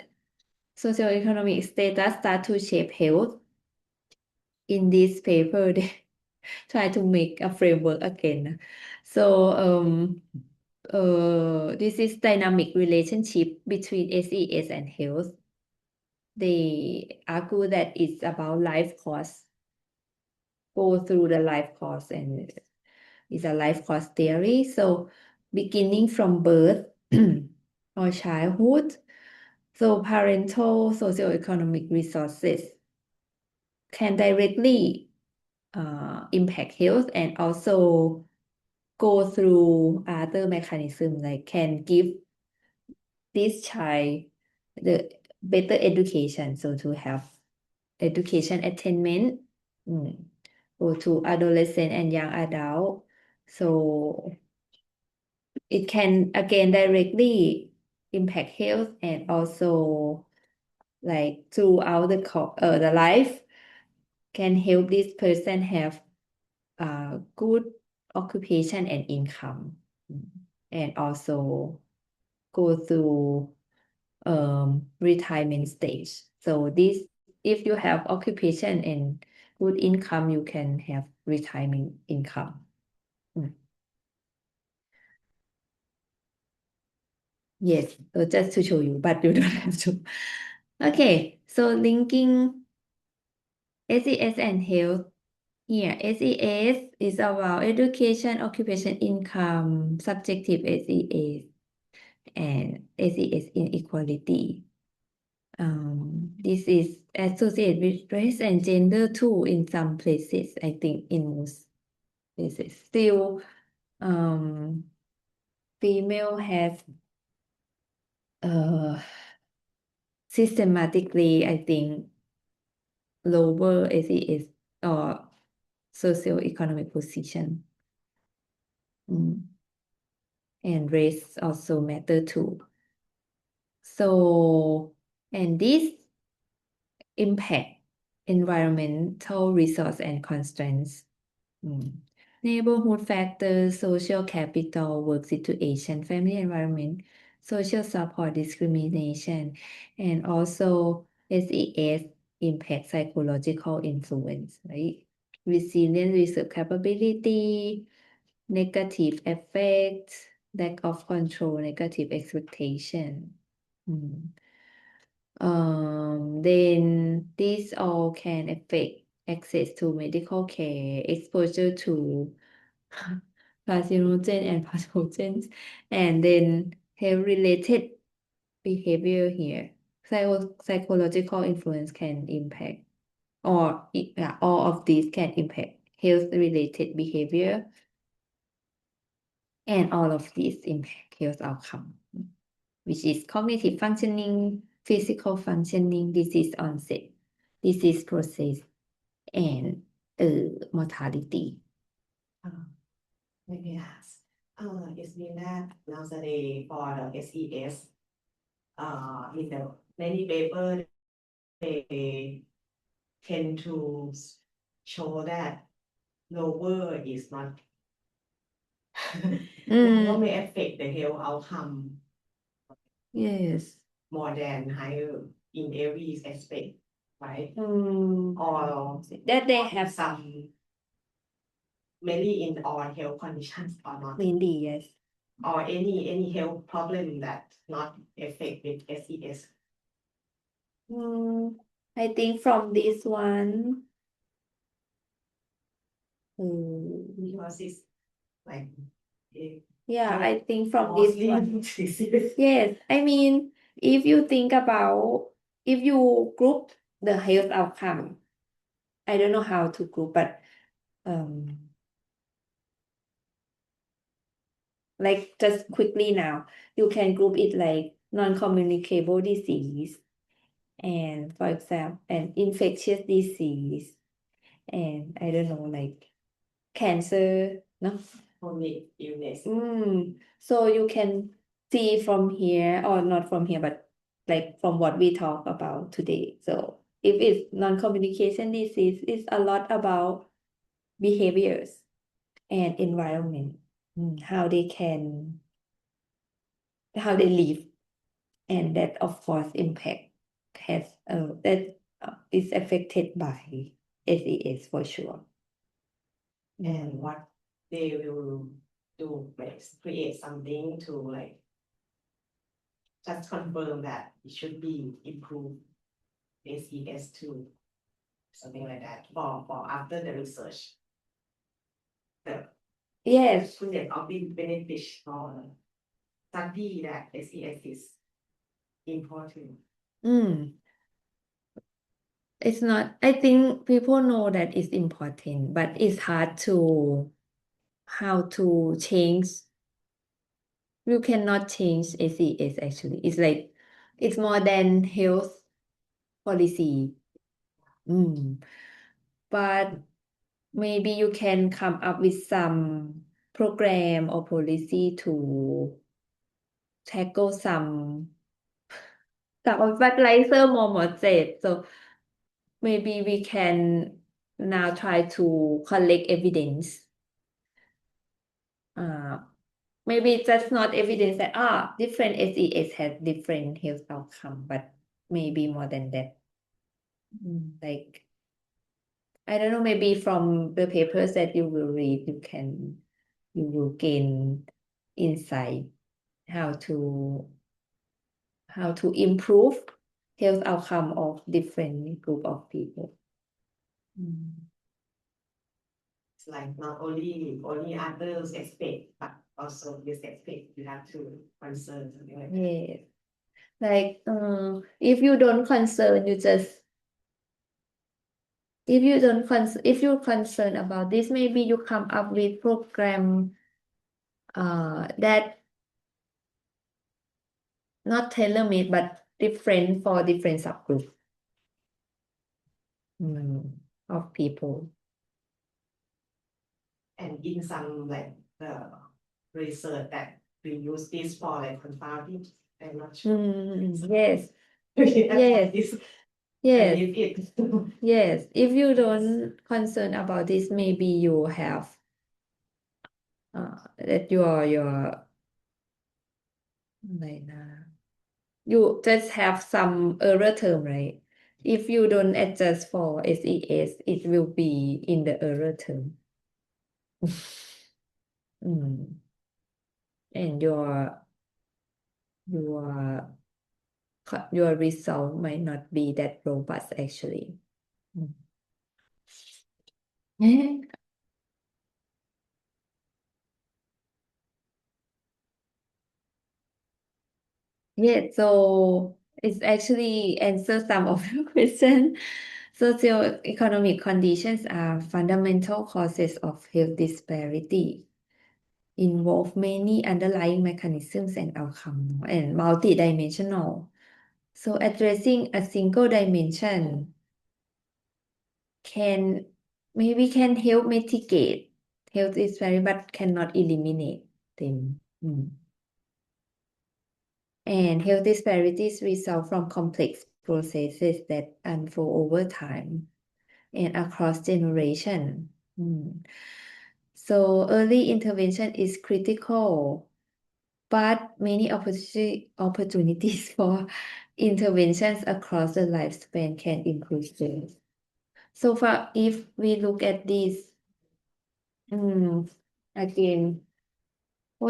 socioeconomic status start to shape health, in this paper they try to make a framework again. So this is dynamic relationship between SES and health. They argue that it's about life course, go through the life course, and it's a life course theory. So beginning from birth or childhood, so parental socioeconomic resources can directly impact health, and also go through other mechanisms, like can give this child the better education, so to have education attainment, go to adolescent and young adult. So it can again directly impact health, and also like throughout the life can help this person have good occupation and income, and also go through retirement stage. So this, if you have occupation and good income, you can have retirement income. Yes, so just to show you, but you don't have to. Okay, so linking SES and health. Here, SES is about education, occupation, income, subjective SES, and SES inequality. This is associated with race and gender too in some places, I think in most places. Still, female has systematically, I think, lower SES or socio-economic position. And race also matter too. So, and this impact environmental resource and constraints. Neighborhood factors, social capital, work situation, family environment, social support, discrimination, and also SES impact psychological influence, right? Resilience, reserve capability, negative effects, lack of control, negative expectation. Then these all can affect access to medical care, exposure to carcinogen and pathogens, and then health-related behavior here. Psychological influence can impact, or all of these can impact health-related behavior, and all of these impact health outcome, which is cognitive functioning, physical functioning, disease onset, disease process, and mortality. Let me ask, is mean that nowadays for the SES, in the many paper they tend to show that lower is not lower may affect the health outcome Yes. more than higher in every aspect, right? Or Or that they have some mainly in all health conditions or not, mainly, yes. or any health problem that not affect with SES. I think from this one, Because it's like yeah, I think from this mostly one. disease. Yes, I mean, if you think about, if you group the health outcome, I don't know how to group, but like just quickly now, you can group it like non-communicable disease, and for example, an infectious disease, and I don't know, like cancer, no? Chronic illness. So you can see from here, or not from here, but like from what we talk about today. So if it's non-communication disease, it's a lot about behaviors and environment, how they live, and that of course impact has that is affected by SES for sure. And what they will do, like create something to like just confirm that it should be improved SES too, something like that for after the research. Yes. Student of the benefit for study that SES is important. It's not, I think people know that it's important, but it's hard to how to change. You cannot change SES actually. It's like it's more than health policy. But maybe you can come up with some program or policy to tackle some fertilizer more moderate. So maybe we can now try to collect evidence. Maybe that's not evidence that different SES has different health outcome, but maybe more than that. like I don't know, maybe from the papers that you will read, you will gain insight how to improve health outcome of different group of people. It's like not only others expect, but also this expect you have to concern something like that. Yes. Like if you don't concern, if you're concerned about this, maybe you come up with program that not tailor-made but different for different subgroup of people. And in some like the research that we use this for like confounding, I'm not sure. Yes. Yes. Yes. Yes. Yes. Yes. If you don't concern about this, maybe you have that your you just have some error term, right? If you don't adjust for SES, it will be in the error term. And your result might not be that robust actually. Yeah, so it's actually answer some of your question. Socioeconomic conditions are fundamental causes of health disparity, involve many underlying mechanisms and outcomes, and multidimensional. So addressing a single dimension can help mitigate health disparity, but cannot eliminate them. And health disparities result from complex processes that unfold over time and across generation. So early intervention is critical, but many opportunities for interventions across the lifespan can improve this. So far, if we look at this, again,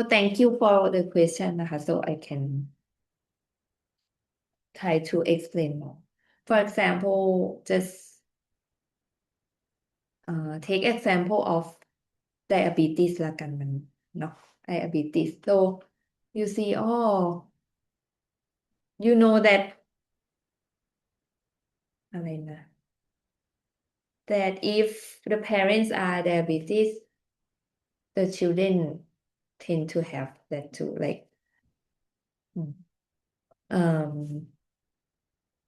thank you for the question, so I can try to explain more. For example, just take example of diabetes ละกันมันเนาะ diabetes. So you see, you know that อะไรนะ that if the parents are diabetes, the children tend to have that too. Like,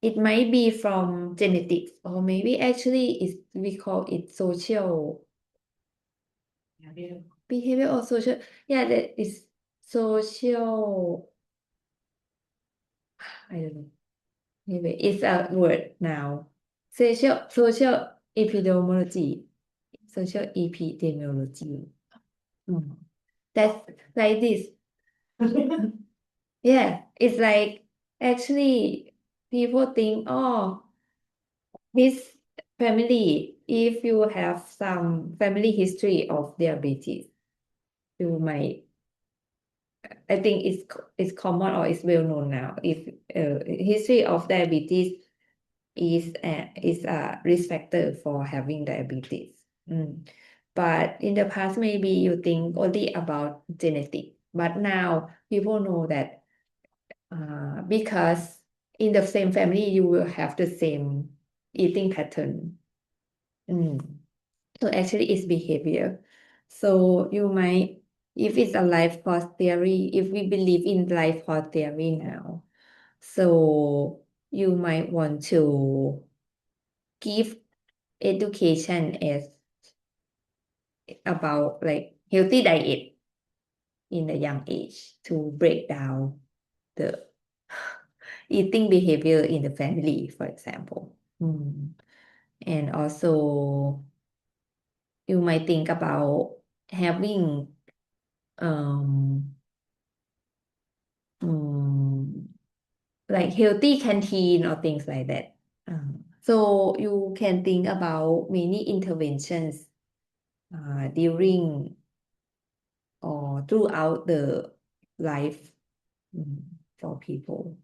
it might be from genetics, or maybe actually we call it social behavior or social. Yeah, that is social. I don't know. Anyway, it's a word now. Social epidemiology. Social epidemiology. That's like this. Yeah, it's like actually people think, this family, if you have some family history of diabetes, you might, I think it's common or it's well known now. If history of diabetes is a risk factor for having diabetes. But in the past, maybe you think only about genetic, but now people know that because in the same family you will have the same eating pattern. So actually it's behavior. So you might, if it's a life course theory, if we believe in life course theory now, so you might want to give education as about like healthy diet in a young age to break down the eating behavior in the family, for example. And also you might think about having like healthy canteen or things like that. So you can think about many interventions during or throughout the life for people.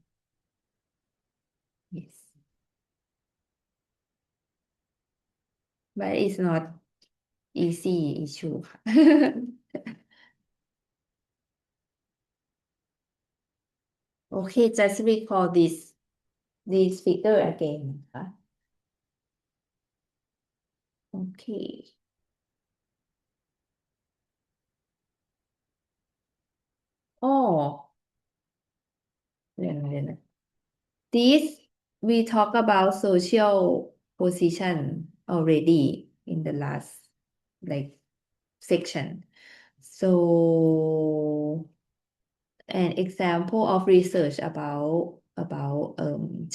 Yes. But it's not easy issue ค่ะ Okay, just recall this figure again นะคะ Okay. Oh, เดี๋ยวนะ This we talk about social position already in the last like section. So an example of research about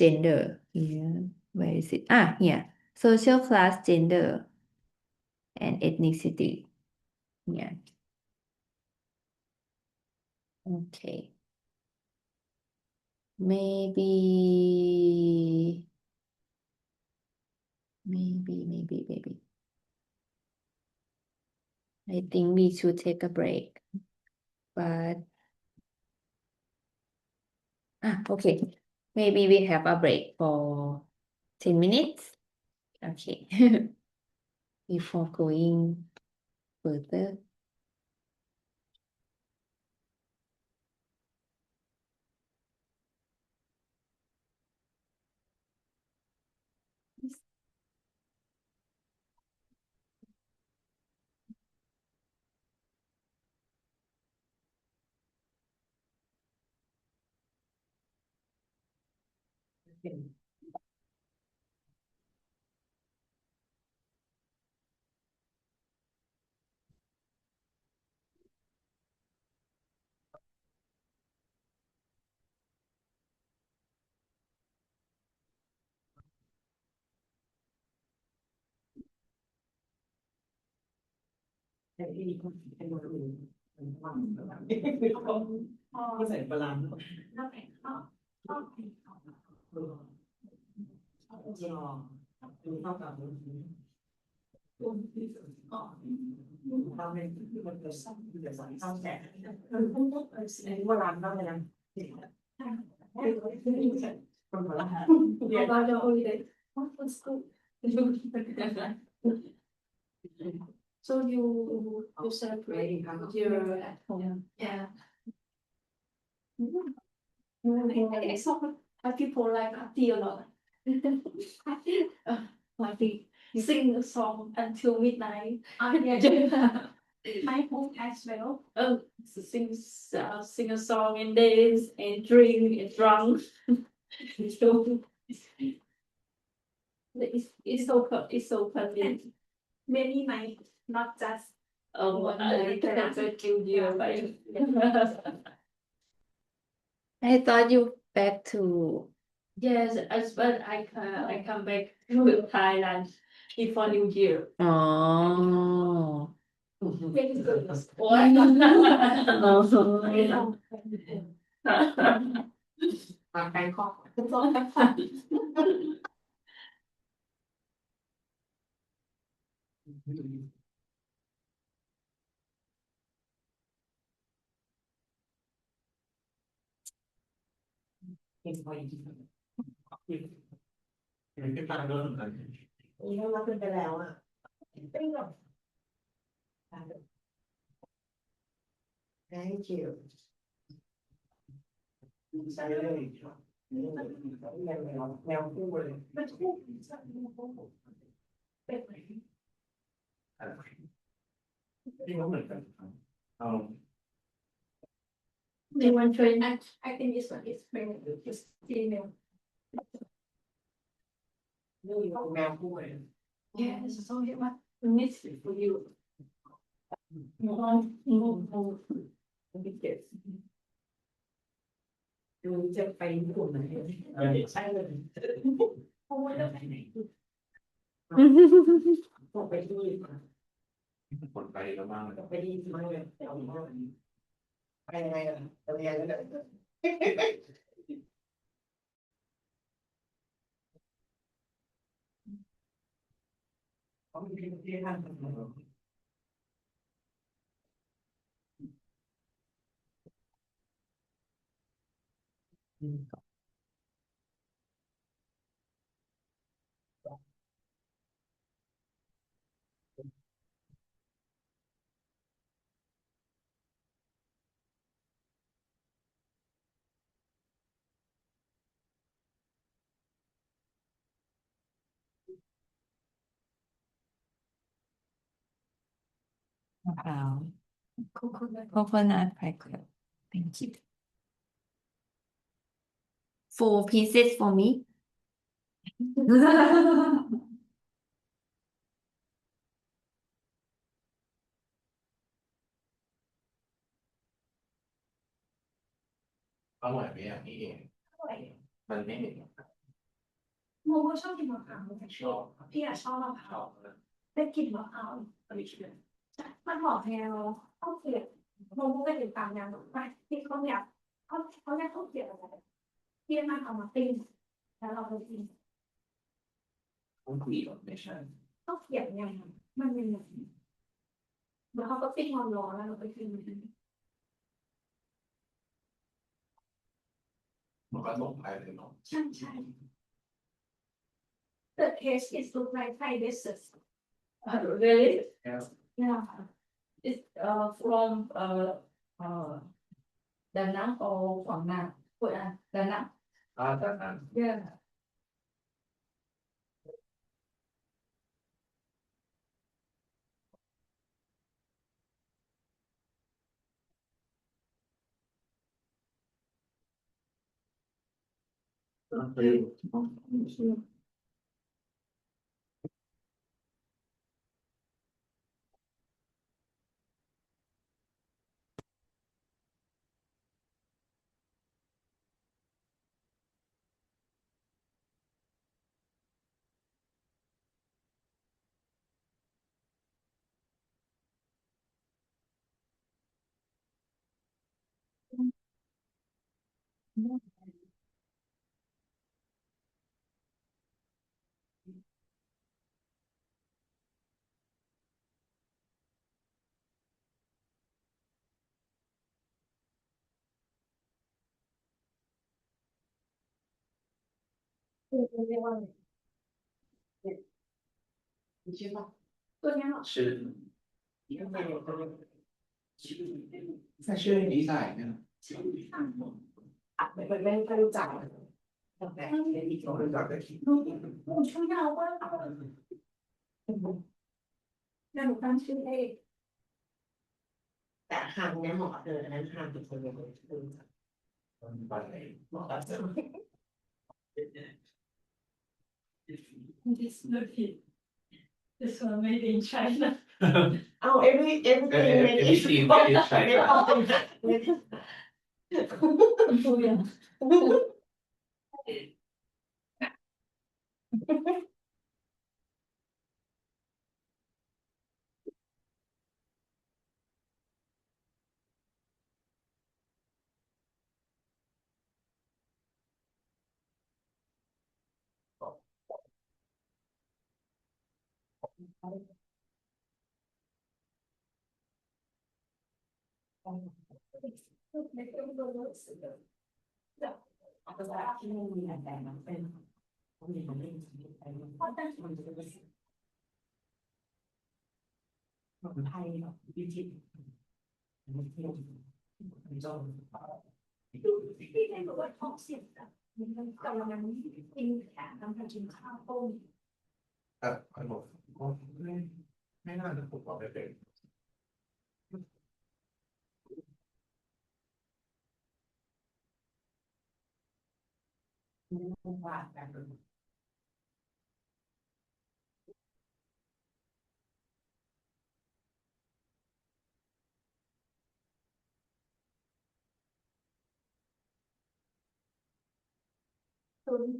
gender. Yeah, where is it? Here. Social class, gender, and ethnicity. Yeah. Okay. Maybe. I think we should take a break. But okay. Maybe we have a break for 10 minutes. Okay. Before going further. Okay. แต่ที่นี่ก็เป็นคนอื่นเป็นฝรั่งก็ใส่ปลาร้าจอดูเข้ากับทำให้มันเกิดสั้นเกิดสันข้าวแฉะอันนี้ว่าร้านบ้างเลยนะคนหัวละเรียนบ้านเราโอ้ยเลย So you celebrate your at home. Yeah. I saw people like party a lot. Party. Sing a song until midnight. Yeah. My home as well. Sing a song and dance and drink and drunk. So it's so funny. Many nights, not just one night. I thought you back to Yes, but I come back to Thailand before New Year. oh Very good. oh ทางไกลข้อ เป็นพออีกทีเป็นตาโดนกันนี่เราขึ้นไปแล้วอ่ะไม่หรอก Thank you ใช่เลยแนวคู่เลยที่เขาเหมือนกันเอา They want train. I think this one is female. It's female. นี่แนวคู่เลย Yes, so it was miss it for you. More. ไม่เก็บดูจะไปญี่ปุ่นไหนใช่เลย Oh, what the heck? ต้องไปที่ คนไปแล้วบ้าง ต้องไปที่มากเลยเอามากไปยังไงอ่ะจะเรียนแล้วเนี่ย มะพร้าว coconut cracker thank you Four pieces for me อร่อยไหมอย่างนี้เองมันไม่เหม็น โมก็ชอบกินมะพร้าวพี่อะชอบมะพร้าวได้กลิ่นมะพร้าวมันหอมแนวข้าวเกรี๊ยวโมก็ติดตามแนวไปที่เขาอยากเขาเรียกข้าวเกรี๊ยวอะไรที่มันเอามาปิ้งแล้วเราไปกิน ต้องคุยก่อนไม่ใช่ ข้าวเกรี๊ยวยังมันยังไงแล้วเขาก็ปิ้งร้อนๆแล้วเราไปกิน มันก็ส่งไปเลยเนาะ ใช่ใช่ The taste is look like Thai dishes. Really Yeah. It's from Đà Nẵng or Quảng Nam Đà Nẵng จากนั้น yeah ตัวนี้เหรอ ชื่อชื่อนี้ใส่เนี่ย ไม่รู้จักแต่ในที่เรารู้จักแต่ที่ หนูชื่อยาวมากเดี๋ยวหนูตั้งชื่อเอง แต่ห่างเนี่ยหมออันนั้นห่างเป็นคนเดียวรู้จัก ไปไหน หมอก็จะ This movie this one made in China เอา everything everything made in China ดูอย่าง ภาษาที่ไม่มีอะไรมันเป็นมันมีมันไม่มีมันจะเป็นไทยวิจิตรมันเที่ยวมันจน พี่ได้บอกว่าท้องเสียแบบมันกำลังกินแขกกำลังกินข้าวต้ม แต่ขนมก็ไม่น่าจะถูกเอาไปเป็น ว่าแบบ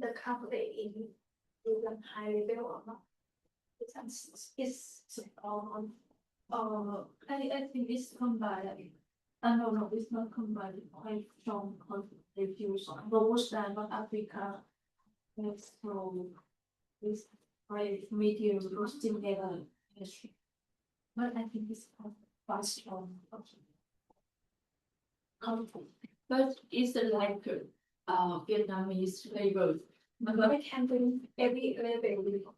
the cafe is a high level of it's I think it's combined. No, it's not combined. Quite strong contribution. Most than Africa. Yes, so this I meet you still never. But I think it's fast on. But it's like Vietnamese flavor. But I can bring every level.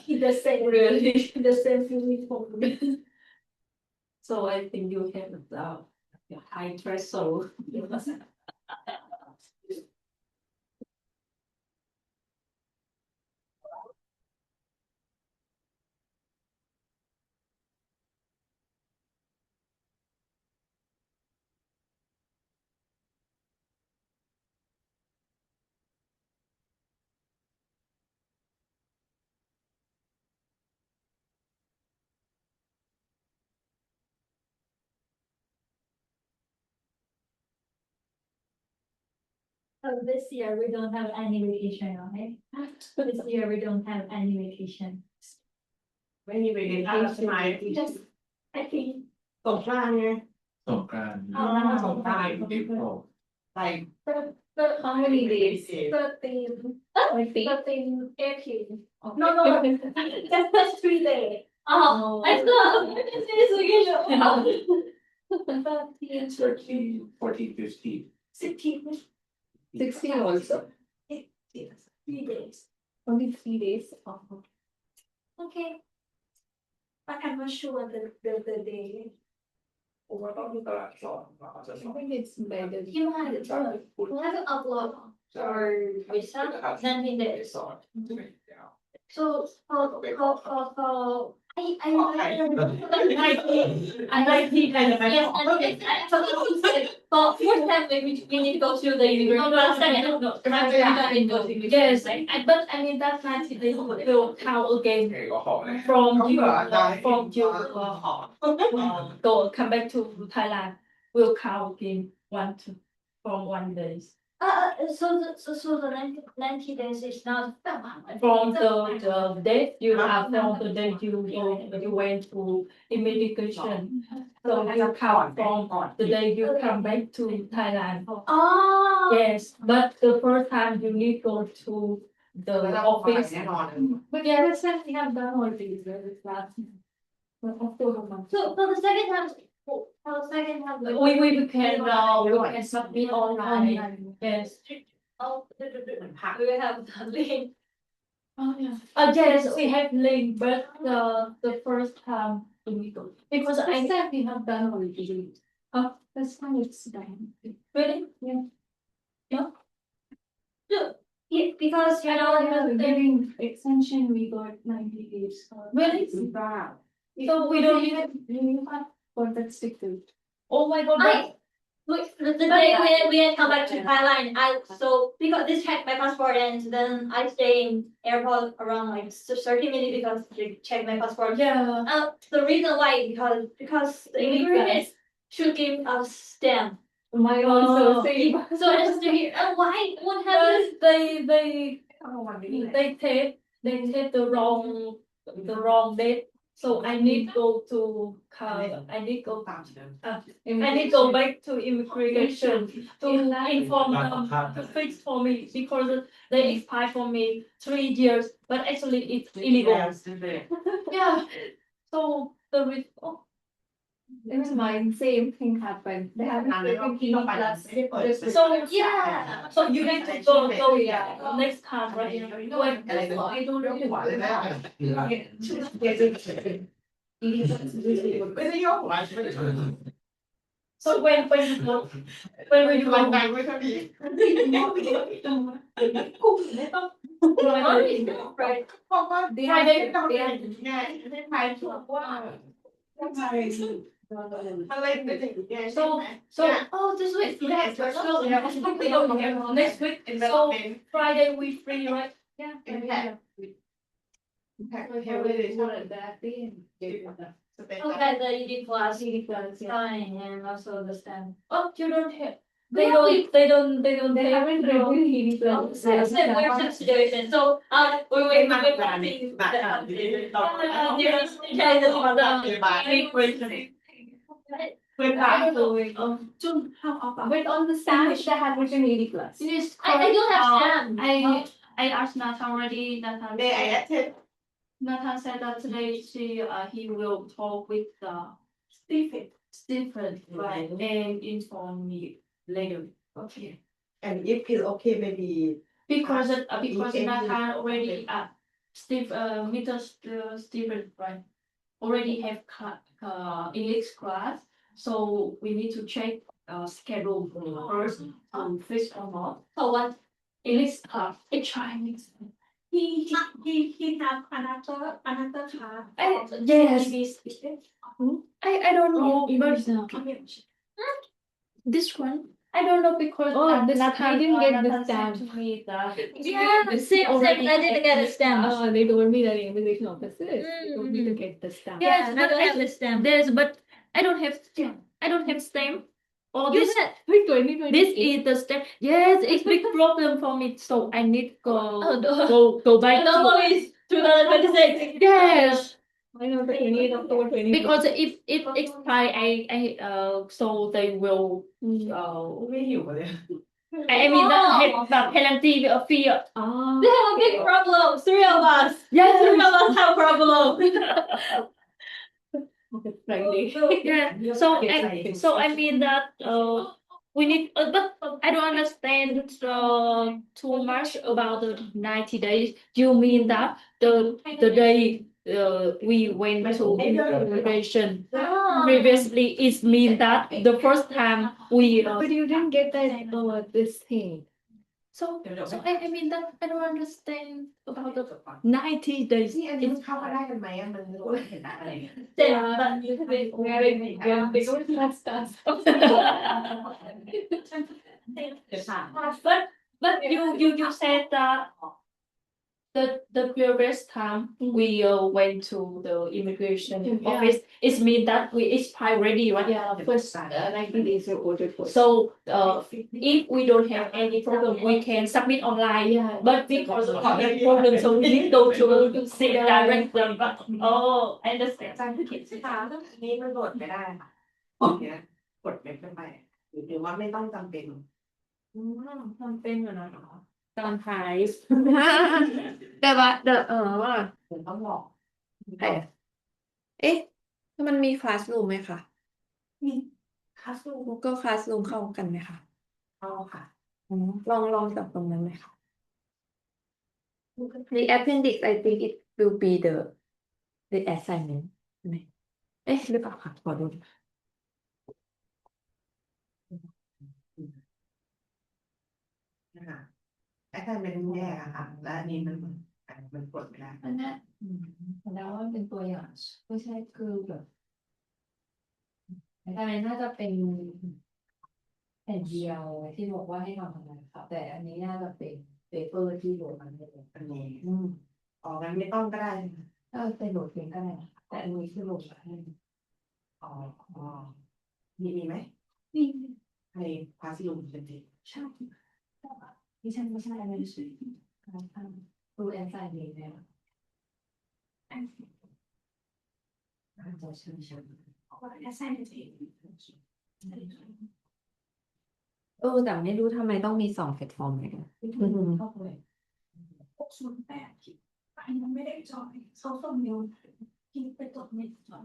The same really, the same feeling for me. So I think you have the high threshold. This year we don't have any vacation, right? This year we don't have any vacation. ไม่มีเวลาใช่ไหม Just, I think. สงกรานต์ไง สงกรานต์ สงกรานต์ April like How many days? 13. 13 April. No, just 3 days. Oh, I thought this vacation. 13, 13 14 15 16. 16 also. 3 days. Only 3 days. Okay. But I'm not sure the day. ผมว่าต้องมีตลาดสอนอาจจะส I อน think it's better. You have to upload or research, then in there. สอน So, I like it. Yes, but first time we need to go to the university. Yes, but I mean that 90 days will count again ก็ขอเลย from you go come back to Thailand will count again from 1 day. So the 90 days is not from the date you have from the date you went to immigration. So you count from the day you come back to Thailand. Oh. Yes, but the first time you need go to the office. แน่นอน But yes, we have done all these very fast. So the second time. We can submit online. Yes. Oh, we have the link. Oh yeah. Yes, we have link, but the first time we go because I said we have done already. Oh, that's why it's done. Really? Yeah. Yeah. Yeah, because you know during extension we got 90 days. Really? So we don't even for that sticker. Oh my god. The day we come back to Thailand, so because this check my passport and then I stay in airport around like 30 minutes because they check my passport. Yeah. The reason why because the immigrants should give us stamp. My own so same. So I just hear why what happened? They take the wrong date. So I need go to I need go back to immigration to inform them to fix for me because they expired for me 3 years, but actually it's illegal. Yeah. So the It's mine. Same thing happened. They have so yeah. So you need to go next time, right? When I don't really want it. ไม่ได้ยกหัวใช่ไหม So when we ลองดังไว้เท่านี้ right. เพราะว่า They ไทย are ได้ต้อง they เรียน are ไงไทยถูกว่าอะไรเป็นอย่างนี้ไงใช่ไหม So this week next week. So Friday we free, right? Yeah. Impact. Impact. Okay, the ED class, fine, and also the STEM. Oh, you don't have. They don't haven't reviewed situation. So we wait. But on the stamp they had written 80 plus. I don't have STEM. I asked Nathan already. Nathan May I attend? Nathan said that today he will talk with Stephen, right, and inform me later. Okay. And if it's okay, maybe Because If Nathan already Mr. Stephen, right, already have English class, so we need to check schedule first to fit or not. So what English class? I try English. he have another class. Yes. I don't know, but this one I don't know because I didn't get the stamp. to me that Yeah, same already I didn't get a stamp. Oh, they told me that immigration officers told me to get the stamp. Yes, I don't have the stamp. There's but I don't have stamp. Or You this said 2020. this is the stamp. Yes, it's big problem for me. So I need Oh, go back the to one is 2026. yes. I know the 28 October 2020. Because if it expire, so they will ไม่หิวเลย I mean that have the penalty fee. Ah, They have a big problem. 3 of us. Yes. 3 of us have problem. Friday. Yeah. So I mean that we need but I don't understand too much about the 90 days. You mean that the day we went to immigration previously it mean that the first time we But you didn't get that this thing. so I mean that I don't understand about the 90 days. นี่อันนี้มันเข้ามาได้กันไหมอะมันรู้ว่าเห็นอะไร They don't have stuff. เดี๋ยวค่ะ But you said that the previous time we went to the immigration office, it means that we expire already, right? Yeah, first 90 days are ordered for. So if we don't have any problem, we can submit online. Yeah. But because of the problem, so we need to go to see direct them. But I understand. อาจารย์ที่เขียนชื่อตามนี้มันกดไม่ได้ค่ะเนี่ยกดไม่ไปหรือว่าไม่ต้องจำเป็น ทำเป็นเหรอตอนท้าย แต่ว่าผมต้องบอก เอ๊ะมันมีคลาสรูมไหมคะ มีคลาสรูม Google Classroom เข้ากันไหมคะ เข้าค่ะ ลองจากตรงนั้นไหมคะ The appendix I think it will be the assignment ใช่ไหมเอ๊ะหรือเปล่าคะขอดู นะคะไอ้ถ้าเป็นแยกอะค่ะและอันนี้มันกดไม่ได้ อันนั้นแล้วว่าเป็นตัวอย่างไม่ใช่คือแบบอะไรน่าจะเป็นแผ่นเดียวที่บอกว่าให้ทำอะไรค่ะแต่อันนี้น่าจะเป็นเปเปอร์ที่โหลดมาให้เลย อันนี้อ๋องั้นไม่ต้องก็ได้ ถ้าเป็นโหลดเพียงก็ได้นะคะแต่อันนี้คือโหลดมาให้ อ๋อมีไหม นี่ ในคลาสรูมเป็นจริง ใช่ไม่ใช่อันนั้นคือการทำดูแอนไซน์เลยแล้วอาจจะใช่ แต่ไม่รู้ทำไมต้องมี2แพลตฟอร์มเลยกัน เข้าไป608อันนี้ไม่ได้จอยเขาส่งเมลที่ไปตรวจเน็ตจอย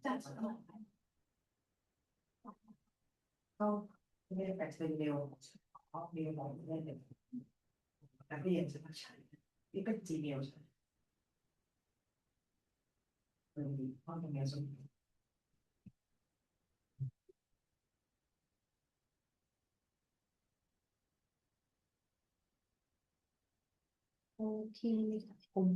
จัด ก็ไม่ได้แปลเป็นเมลเมลบอกไม่ได้เลยนักเรียนจะมาใช้นี่เป็น Gmail ใช่ไหมห้องทำงานส่วน โอเคผม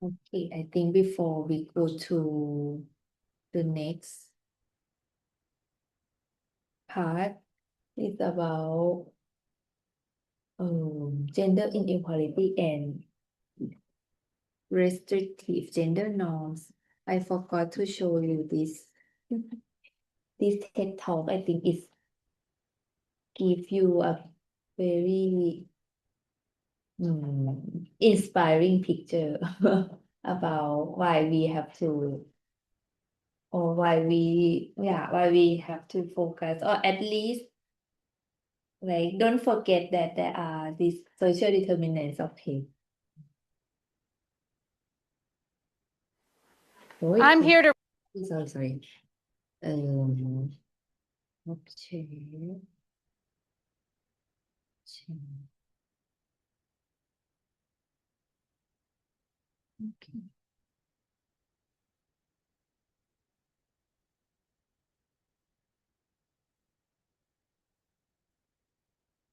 Okay, I think before we go to the next part is about gender inequality and restrictive gender norms. I forgot to show you this. This TED Talk, I think, is give you a very inspiring picture about why we have to, or why we have to focus, or at least like don't forget that there are these social determinants of health. I'm here to sorry. Okay. Okay.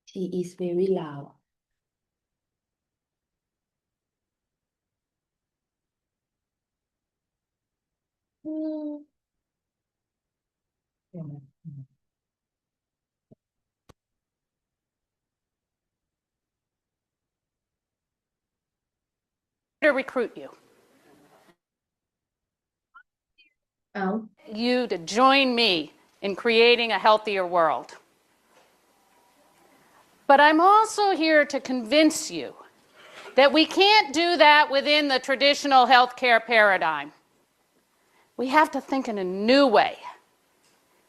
She is very loud. recruit you. Oh. You to join me in creating a healthier world. But I'm also here to convince you that we can't do that within the traditional healthcare paradigm. We have to think in a new way.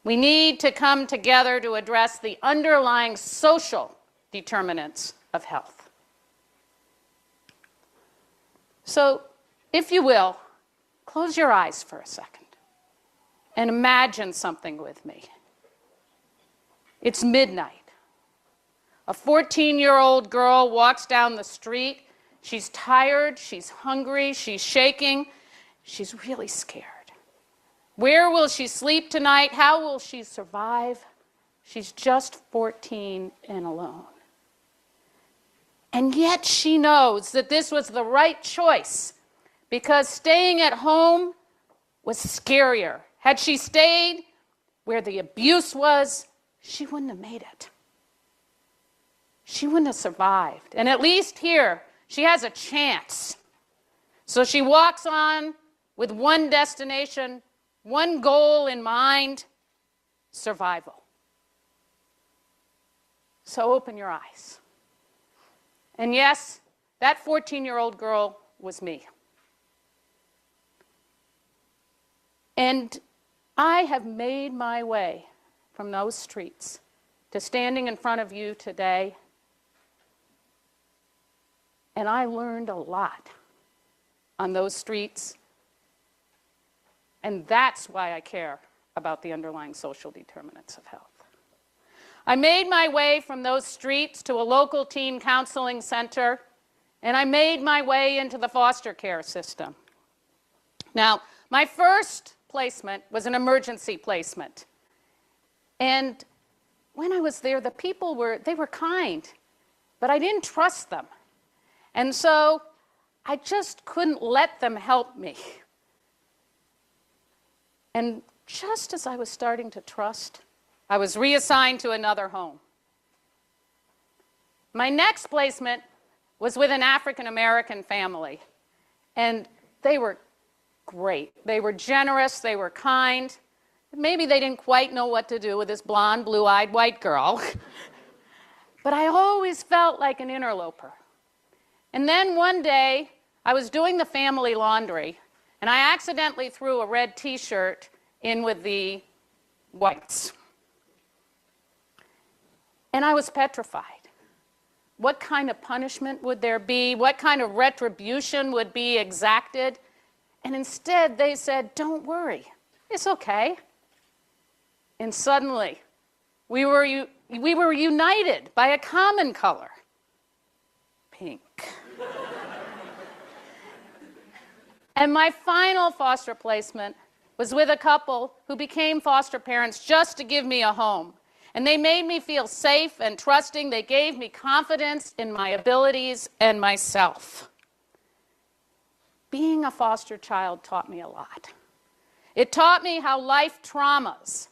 We need to come together to address the underlying social determinants of health. So, if you will, close your eyes for a second and imagine something with me. It's midnight. A 14-year-old girl walks down the street. She's tired, she's hungry, she's shaking, she's really scared. Where will she sleep tonight? How will she survive? She's just 14 and alone. And yet she knows that this was the right choice because staying at home was scarier. Had she stayed where the abuse was, she wouldn't have made it. She wouldn't have survived. And at least here, she has a chance. So she walks on with one destination, one goal in mind: survival. So open your eyes. And yes, that 14-year-old girl was me. And I have made my way from those streets to standing in front of you today. And I learned a lot on those streets. And that's why I care about the underlying social determinants of health. I made my way from those streets to a local teen counseling center, and I made my way into the foster care system. Now, my first placement was an emergency placement. And when I was there, the people were kind, but I didn't trust them. And so I just couldn't let them help me. And just as I was starting to trust, I was reassigned to another home. My next placement was with an African-American family, and they were great. They were generous, they were kind. Maybe they didn't quite know what to do with this blonde, blue-eyed white girl. But I always felt like an interloper. And then one day, I was doing the family laundry, and I accidentally threw a red T-shirt in with the whites. And I was petrified. What kind of punishment would there be? What kind of retribution would be exacted? And instead, they said, "Don't worry, it's okay." And suddenly, we were united by a common color: pink. And my final foster placement was with a couple who became foster parents just to give me a home. And they made me feel safe and trusting. They gave me confidence in my abilities and myself. Being a foster child taught me a lot. It taught me how life traumas,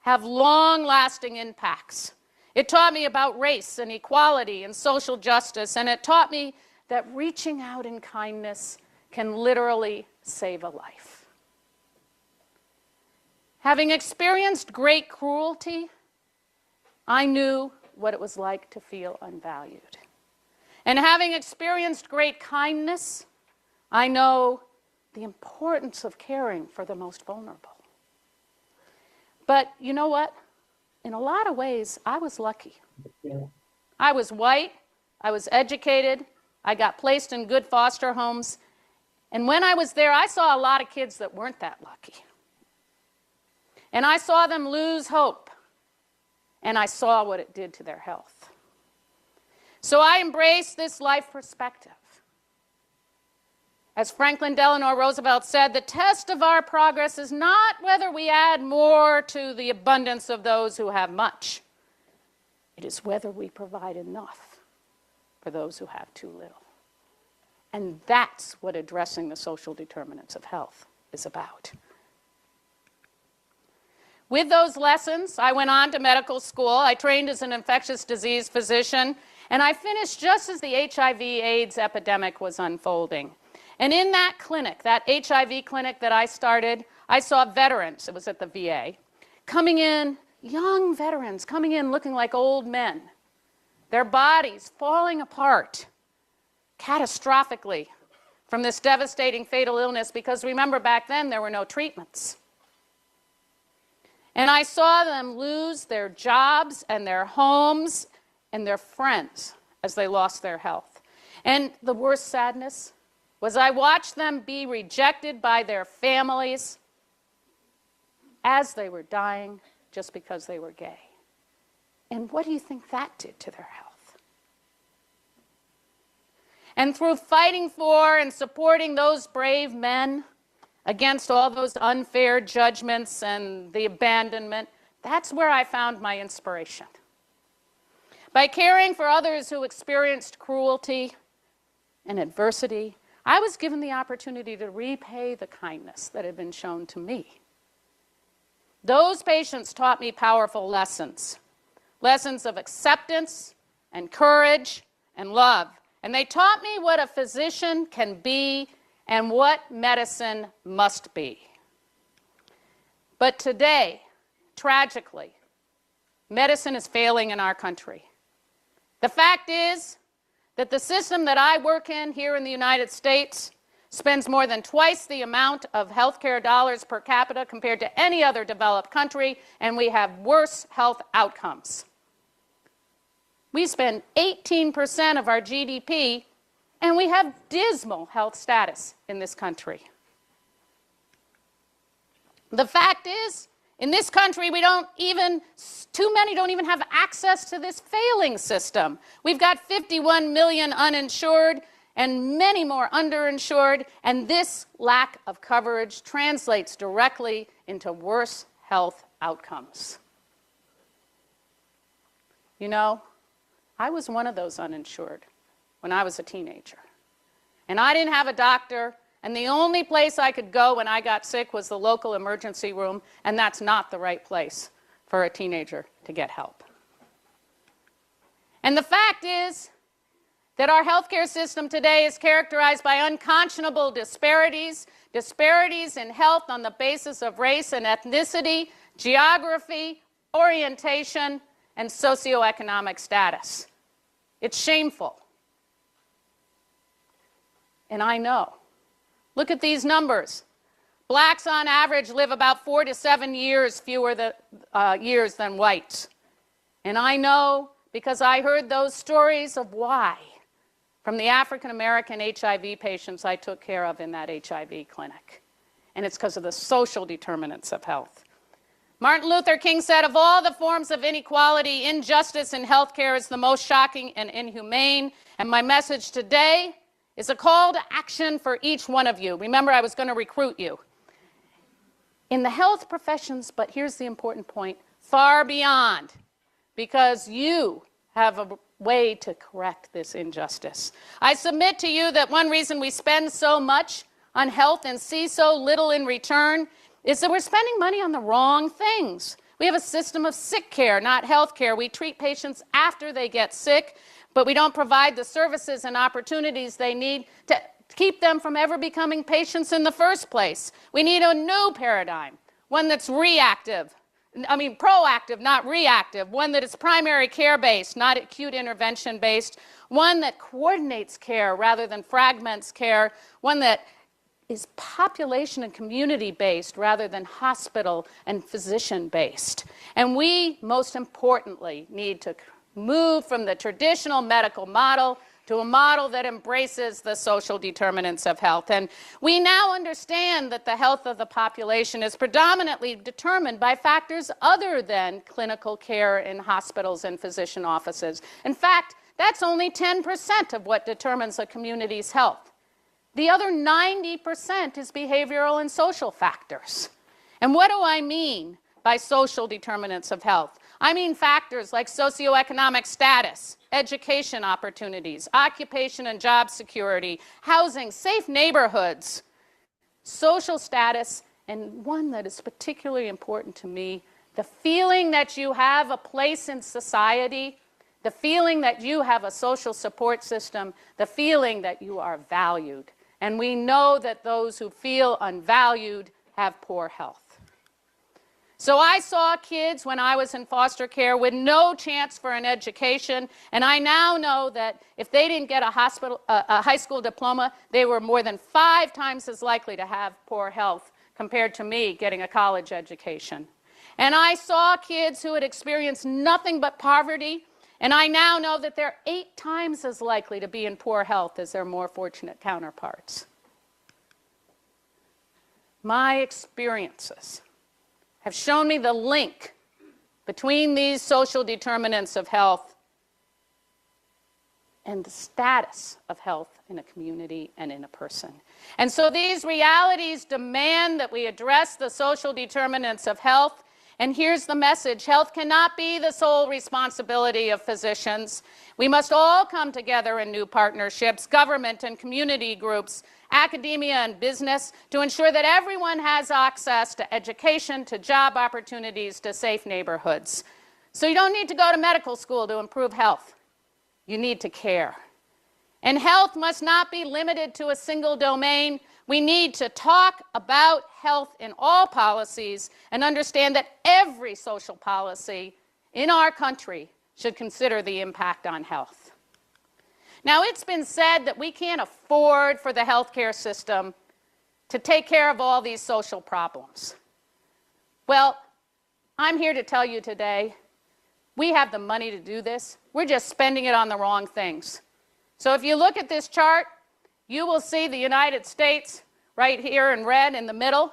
have long-lasting impacts. It taught me about race and equality and social justice, and it taught me that reaching out in kindness can literally save a life. Having experienced great cruelty, I knew what it was like to feel unvalued. And having experienced great kindness, I know the importance of caring for the most vulnerable. But you know what? In a lot of ways, I was lucky. I was white, I was educated, I got placed in good foster homes, and when I was there, I saw a lot of kids that weren't that lucky. And I saw them lose hope, and I saw what it did to their health. So I embraced this life perspective. As Franklin Delano Roosevelt said, the test of our progress is not whether we add more to the abundance of those who have much. It is whether we provide enough for those who have too little. And that's what addressing the social determinants of health is about. With those lessons, I went on to medical school. I trained as an infectious disease physician, and I finished just as the HIV/AIDS epidemic was unfolding. And in that clinic, that HIV clinic that I started, I saw veterans, it was at the VA, coming in, young veterans coming in looking like old men, their bodies falling apart catastrophically from this devastating fatal illness, because remember, back then there were no treatments. And I saw them lose their jobs and their homes and their friends as they lost their health. And the worst sadness was I watched them be rejected by their families as they were dying just because they were gay. And what do you think that did to their health? And through fighting for and supporting those brave men against all those unfair judgments and the abandonment, that's where I found my inspiration. By caring for others who experienced cruelty and adversity, I was given the opportunity to repay the kindness that had been shown to me. Those patients taught me powerful lessons, lessons of acceptance and courage and love. And they taught me what a physician can be and what medicine must be. But today, tragically, medicine is failing in our country. The fact is that the system that I work in here in the United States spends more than twice the amount of healthcare dollars per capita compared to any other developed country, and we have worse health outcomes. We spend 18% of our GDP, and we have dismal health status in this country. The fact is, in this country, too many don't even have access to this failing system. We've got 51 million uninsured and many more underinsured, and this lack of coverage translates directly into worse health outcomes. You know, I was one of those uninsured when I was a teenager. And I didn't have a doctor, and the only place I could go when I got sick was the local emergency room, and that's not the right place for a teenager to get help. And the fact is that our healthcare system today is characterized by unconscionable disparities in health on the basis of race and ethnicity, geography, orientation, and socioeconomic status. It's shameful. And I know. Look at these numbers. Blacks on average live about 4 to 7 years fewer years than whites. And I know because I heard those stories of why from the African American HIV patients I took care of in that HIV clinic. And it's because of the social determinants of health. Martin Luther King said, of all the forms of inequality, injustice in healthcare is the most shocking and inhumane. And my message today is a call to action for each one of you. Remember, I was going to recruit you. In the health professions, but here's the important point, far beyond, because you have a way to correct this injustice. I submit to you that one reason we spend so much on health and see so little in return is that we're spending money on the wrong things. We have a system of sick care, not health care. We treat patients after they get sick, but we don't provide the services and opportunities they need to keep them from ever becoming patients in the first place. We need a new paradigm, one that's proactive, not reactive, one that is primary care based, not acute intervention based, one that coordinates care rather than fragments care, one that is population and community based rather than hospital and physician based. And we, most importantly, need to move from the traditional medical model to a model that embraces the social determinants of health. And we now understand that the health of the population is predominantly determined by factors other than clinical care in hospitals and physician offices. In fact, that's only 10% of what determines a community's health. The other 90% is behavioral and social factors. And what do I mean by social determinants of health? I mean factors like socioeconomic status, education opportunities, occupation and job security, housing, safe neighborhoods, social status, and one that is particularly important to me, the feeling that you have a place in society, the feeling that you have a social support system, the feeling that you are valued. And we know that those who feel unvalued have poor health. So I saw kids when I was in foster care with no chance for an education, and I now know that if they didn't get a high school diploma, they were more than 5 times as likely to have poor health compared to me getting a college education. And I saw kids who had experienced nothing but poverty, and I now know that they're 8 times as likely to be in poor health as their more fortunate counterparts. My experiences have shown me the link between these social determinants of health and the status of health in a community and in a person. And so these realities demand that we address the social determinants of health. And here's the message: health cannot be the sole responsibility of physicians. We must all come together in new partnerships, government and community groups, academia and business, to ensure that everyone has access to education, to job opportunities, to safe neighborhoods. So you don't need to go to medical school to improve health. You need to care. And health must not be limited to a single domain. We need to talk about health in all policies and understand that every social policy in our country should consider the impact on health. Now, it's been said that we can't afford for the healthcare system to take care of all these social problems. Well, I'm here to tell you today, we have the money to do this. We're just spending it on the wrong things. So if you look at this chart, you will see the United States right here in red in the middle.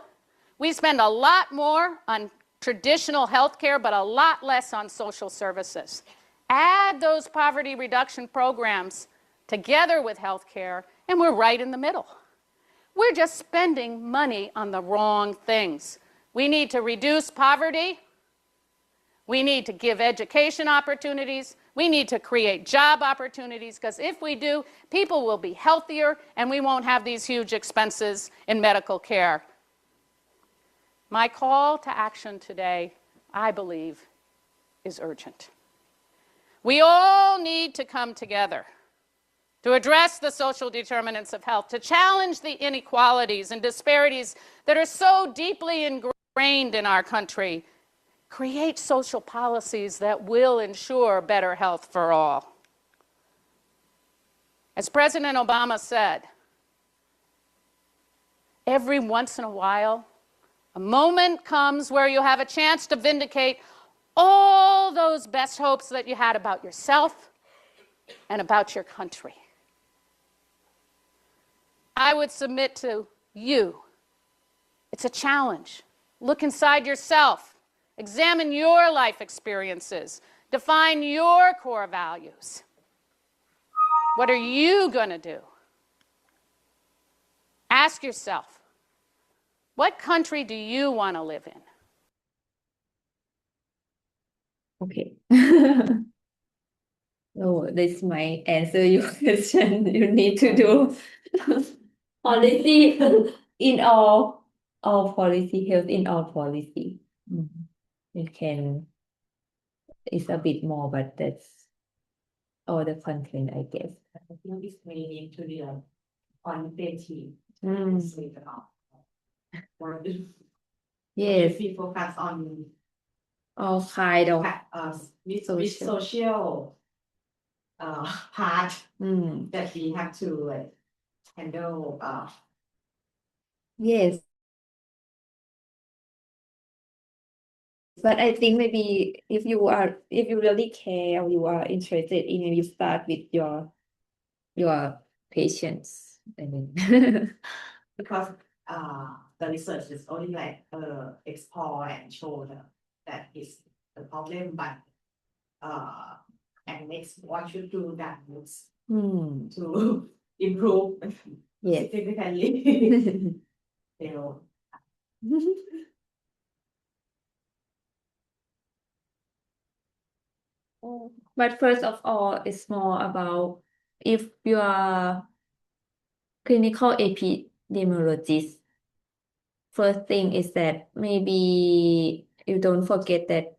We spend a lot more on traditional healthcare, but a lot less on social services. Add those poverty reduction programs together with healthcare, and we're right in the middle. We're just spending money on the wrong things. We need to reduce poverty. We need to give education opportunities. We need to create job opportunities, because if we do, people will be healthier and we won't have these huge expenses in medical care. My call to action today, I believe, is urgent. We all need to come together to address the social determinants of health, to challenge the inequalities and disparities that are so deeply ingrained in our country, create social policies that will ensure better health for all. As President Obama said, every once in a while, a moment comes where you have a chance to vindicate all those best hopes that you had about yourself and about your country. I would submit to you, it's a challenge. Look inside yourself. Examine your life experiences. Define your core values. What are you going to do? Ask yourself, what country do you want to live in? Okay. So this might answer your question. You need to do policy in all policy, health in all policy. it can it's a bit more, but that's all the content, I guess. I think it's mainly to the quantitative. Mm. Speak about what if Yes, we focus on all kind of with social. social part Mm. that we have to like handle Yes. But I think maybe if you really care or you are interested in it, you start with your patients. I mean, because the research is only like explore and show that is the problem, but and next what you do that is hmm. to improve Yes. significantly. You know, But first of all, it's more about if you are clinical epidemiologist, first thing is that maybe you don't forget that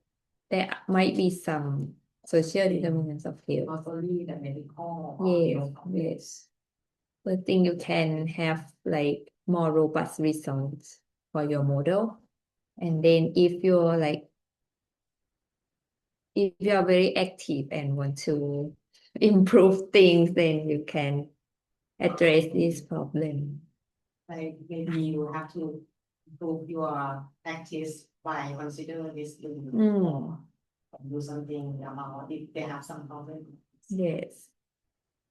there might be some social determinants of health. not only the medical Yes, health yes. First thing you can have like more robust results for your model. And then if you are very active and want to improve things, then you can address this problem. like maybe you have to improve your practice by consider this or do something about if they have some problem. Yes.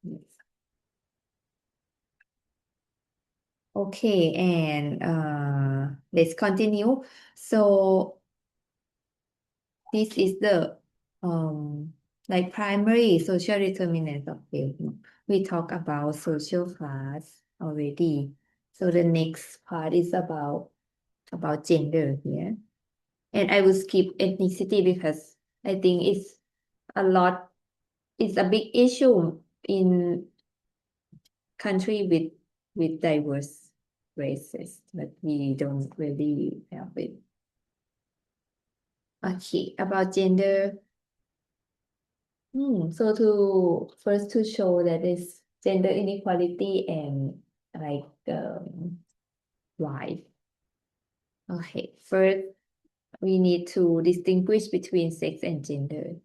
Yes. Okay, and let's continue. So this is the like primary social determinants of health. We talk about social class already. So the next part is about gender here. And I will skip ethnicity because I think it's a big issue in country with diverse races, but we don't really have it. Okay, about gender. So to show that there's gender inequality and like why. Okay, first we need to distinguish between sex and gender.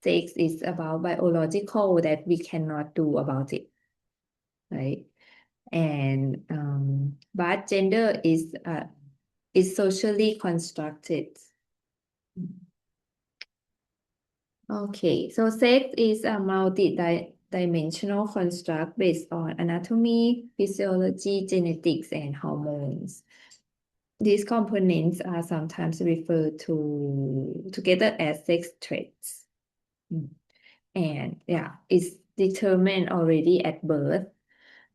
Sex is about biological that we cannot do about it, right? And but gender is socially constructed. Okay, so sex is a multi-dimensional construct based on anatomy, physiology, genetics, and hormones. These components are sometimes referred to together as sex traits. And yeah, it's determined already at birth.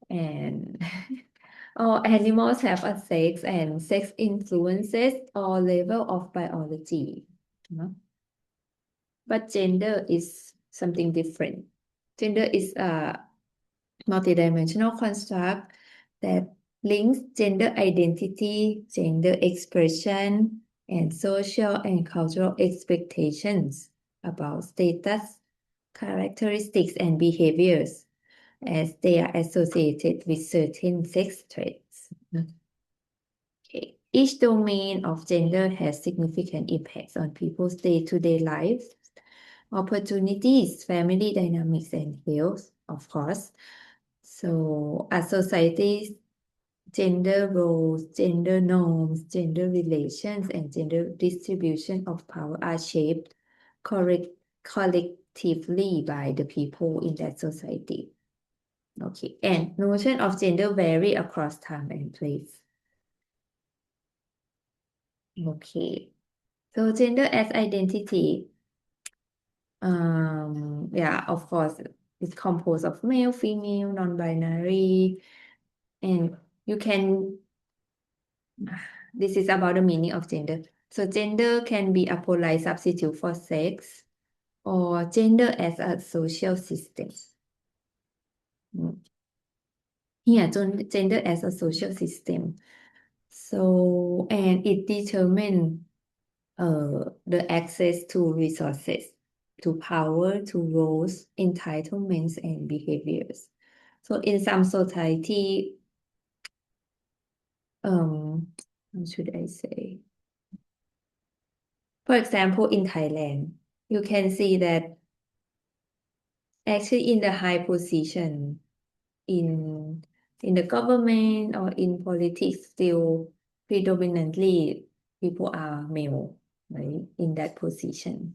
And all animals have a sex, and sex influences all level of biology. But gender is something different. Gender is a multidimensional construct that links gender identity, gender expression, and social and cultural expectations about status, characteristics, and behaviors as they are associated with certain sex traits. Okay. Each domain of gender has significant impacts on people's day-to-day lives, opportunities, family dynamics, and health, of course. So as societies, gender roles, gender norms, gender relations, and gender distribution of power are shaped collectively by the people in that society. Okay, and notion of gender vary across time and place. Okay, so gender as identity. Yeah, of course, it's composed of male, female, non-binary, and you can. This is about the meaning of gender. So gender can be a polite substitute for sex, or gender as a social system. Here, gender as a social system. So, and it determines the access to resources, to power, to roles, entitlements, and behaviors. So in some society, how should I say? For example, in Thailand, you can see that actually in the high position in the government or in politics, still predominantly people are male, right, in that position.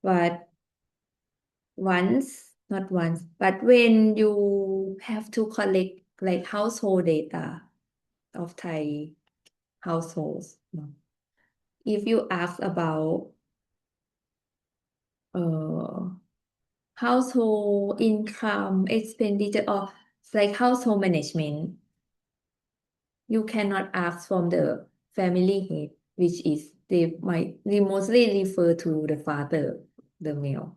But not once, but when you have to collect like household data of Thai households, if you ask about household income, expenditure, or like household management, you cannot ask from the family head, which is they mostly refer to the father, the male.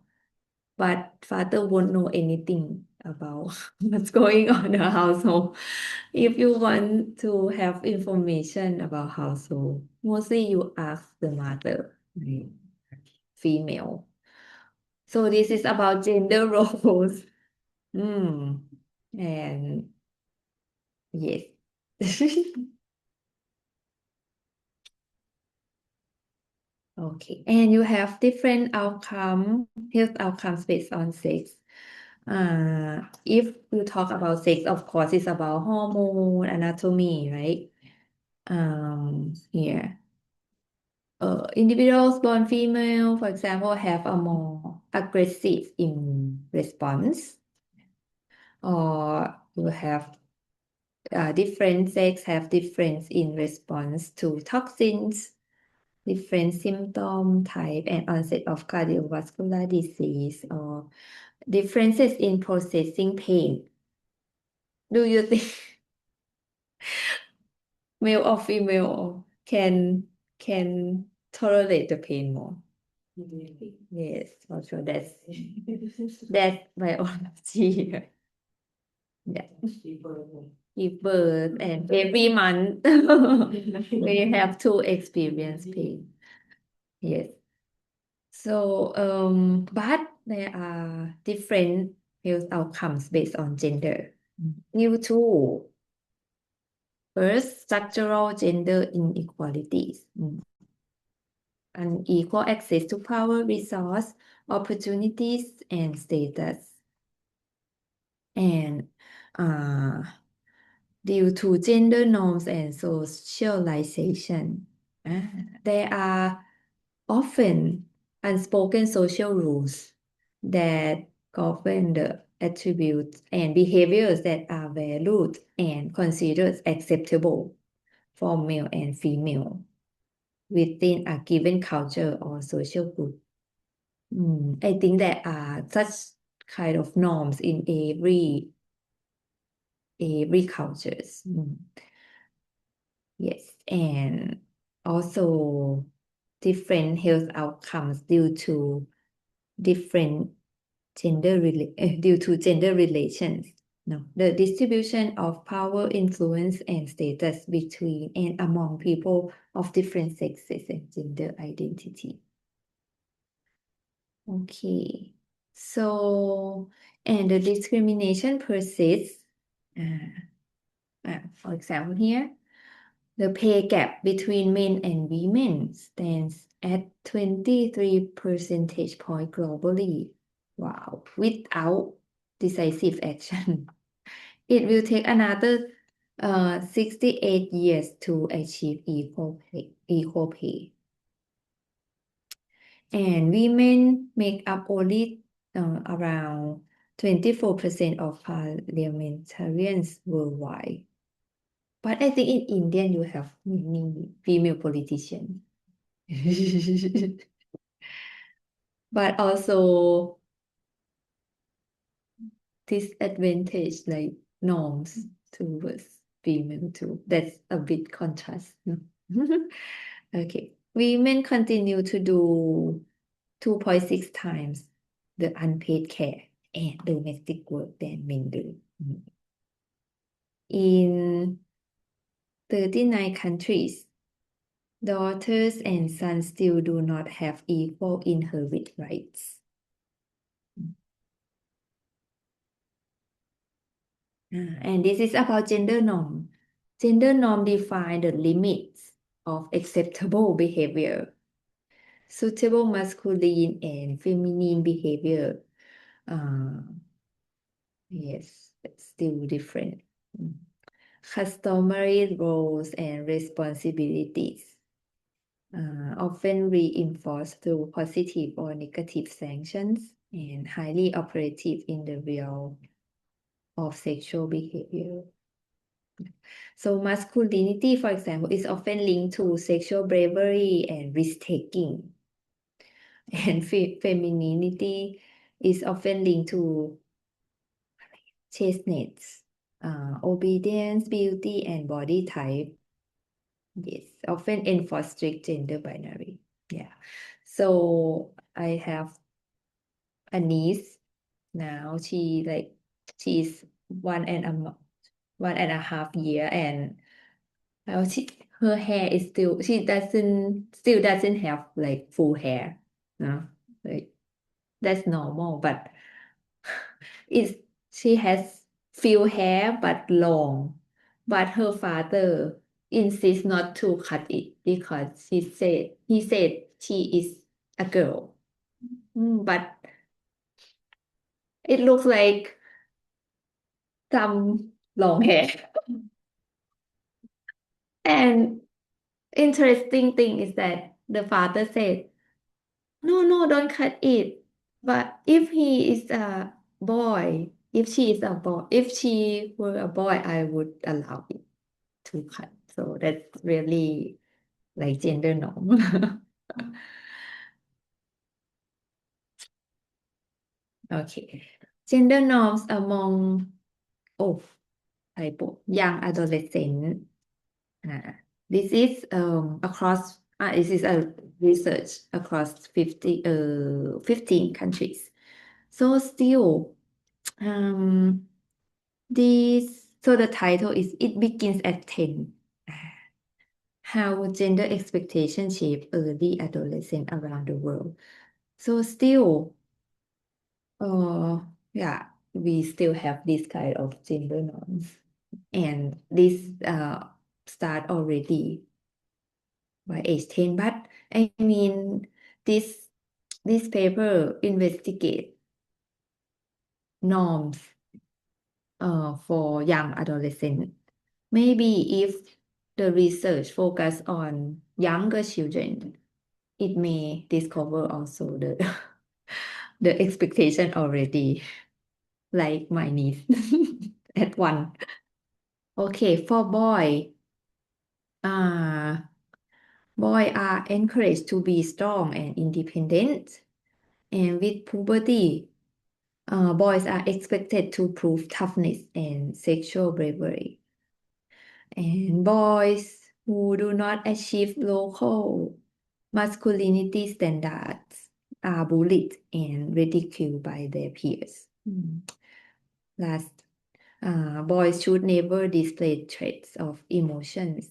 But father won't know anything about what's going on in the household. If you want to have information about household, mostly you ask the mother, right? Female. So this is about gender roles. And yes. Okay, and you have different health outcomes based on sex. If you talk about sex, of course, it's about hormone, anatomy, right? Here, individuals born female, for example, have a more aggressive immune response, or you have different sex have difference in response to toxins, different symptom type and onset of cardiovascular disease, or differences in processing pain. Do you think male or female can tolerate the pain more? Yes, for sure. That's biology. Yeah. Give birth and every month we have to experience pain. Yes. So, but there are different health outcomes based on gender due to first structural gender inequalities, unequal access to power, resource, opportunities, and status, and due to gender norms and socialization. There are often unspoken social rules that govern the attributes and behaviors that are valued and considered acceptable for male and female within a given culture or social group. I think there are such kind of norms in every cultures. Yes, and also different health outcomes due to different due to gender relations. No, the distribution of power, influence, and status between and among people of different sexes and gender identity. Okay, so and the discrimination persists. For example, here, the pay gap between men and women stands at 23 percentage point globally. Wow, without decisive action. It will take another 68 years to achieve equal pay. And women make up only around 24% of parliamentarians worldwide. But I think in India you have many female politicians. But also disadvantage like norms towards female too. That's a bit contrast. No? Okay. Women continue to do 2.6 times the unpaid care and domestic work than men do. In 39 countries, daughters and sons still do not have equal inherit rights. And this is about gender norm. Gender norm define the limits of acceptable behavior. Suitable masculine and feminine behavior. Yes, but still different. Customary roles and responsibilities. Often reinforced through positive or negative sanctions and highly operative in the realm of sexual behavior. So masculinity, for example, is often linked to sexual bravery and risk-taking. And femininity is often linked to chasteness, obedience, beauty, and body type. Yes, often enforce strict gender binary. Yeah. So I have a niece now. She's 1.5 year, and her hair is she doesn't have like full hair. No, like that's normal, but she has few hair but long. But her father insists not to cut it because he said she is a girl. But it looks like some long hair. And interesting thing is that the father said, no, don't cut it. But if he is a boy, if she were a boy, I would allow it to cut. So that's really like gender norm. Okay. Gender norms among young adolescent. This is this is a research across 15 countries. So still, the title is It Begins at 10. How gender expectations shape early adolescent around the world. So still, yeah, we still have this kind of gender norms, and this start already by age 10. But I mean, this paper investigate norms for young adolescent. Maybe if the research focus on younger children, it may discover also the expectation already, like my niece at one. Okay, for boy are encouraged to be strong and independent, and with puberty, boys are expected to prove toughness and sexual bravery. And boys who do not achieve local masculinity standards are bullied and ridiculed by their peers. Last, boys should never display traits of emotions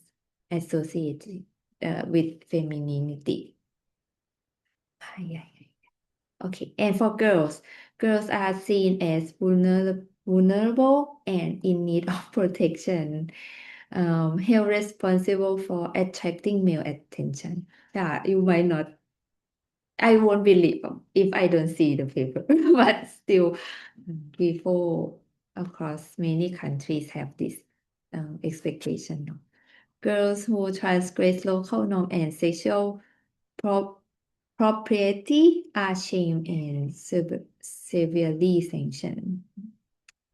associated with femininity. Okay, and for girls are seen as vulnerable and in need of protection, held responsible for attracting male attention. Yeah, you might not. I won't believe if I don't see the paper, but still, people across many countries have this expectation. Girls who transgress local norm and sexual propriety are shamed and severely sanctioned.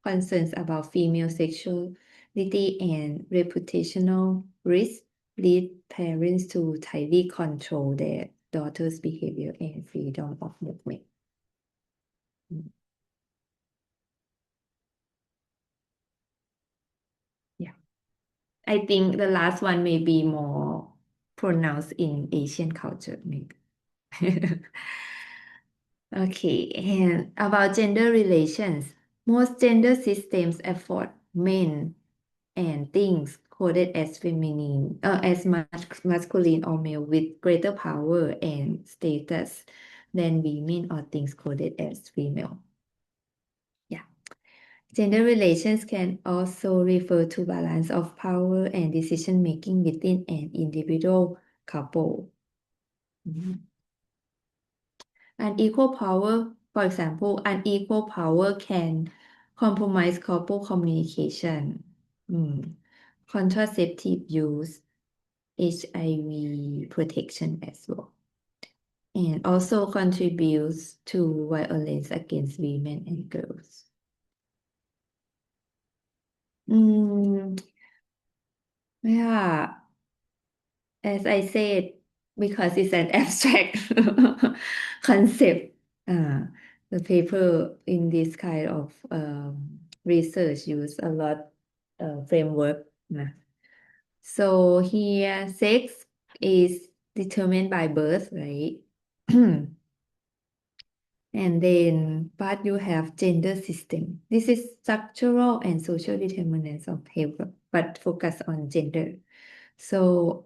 Concerns about female sexuality and reputational risk lead parents to tightly control their daughters' behavior and freedom of movement. Yeah. I think the last one may be more pronounced in Asian culture, maybe. Okay, and about gender relations, most gender systems afford men and things coded as feminine, as masculine or male with greater power and status than women or things coded as female. Yeah. Gender relations can also refer to balance of power and decision making within an individual couple. Unequal power, for example, unequal power can compromise couple communication, contraceptive use, HIV protection as well, and also contributes to violence against women and girls. Yeah, as I said, because it's an abstract concept, the paper in this kind of research use a lot framework. So here, sex is determined by birth, right? And then, but you have gender system. This is structural and social determinants of health, but focus on gender. So,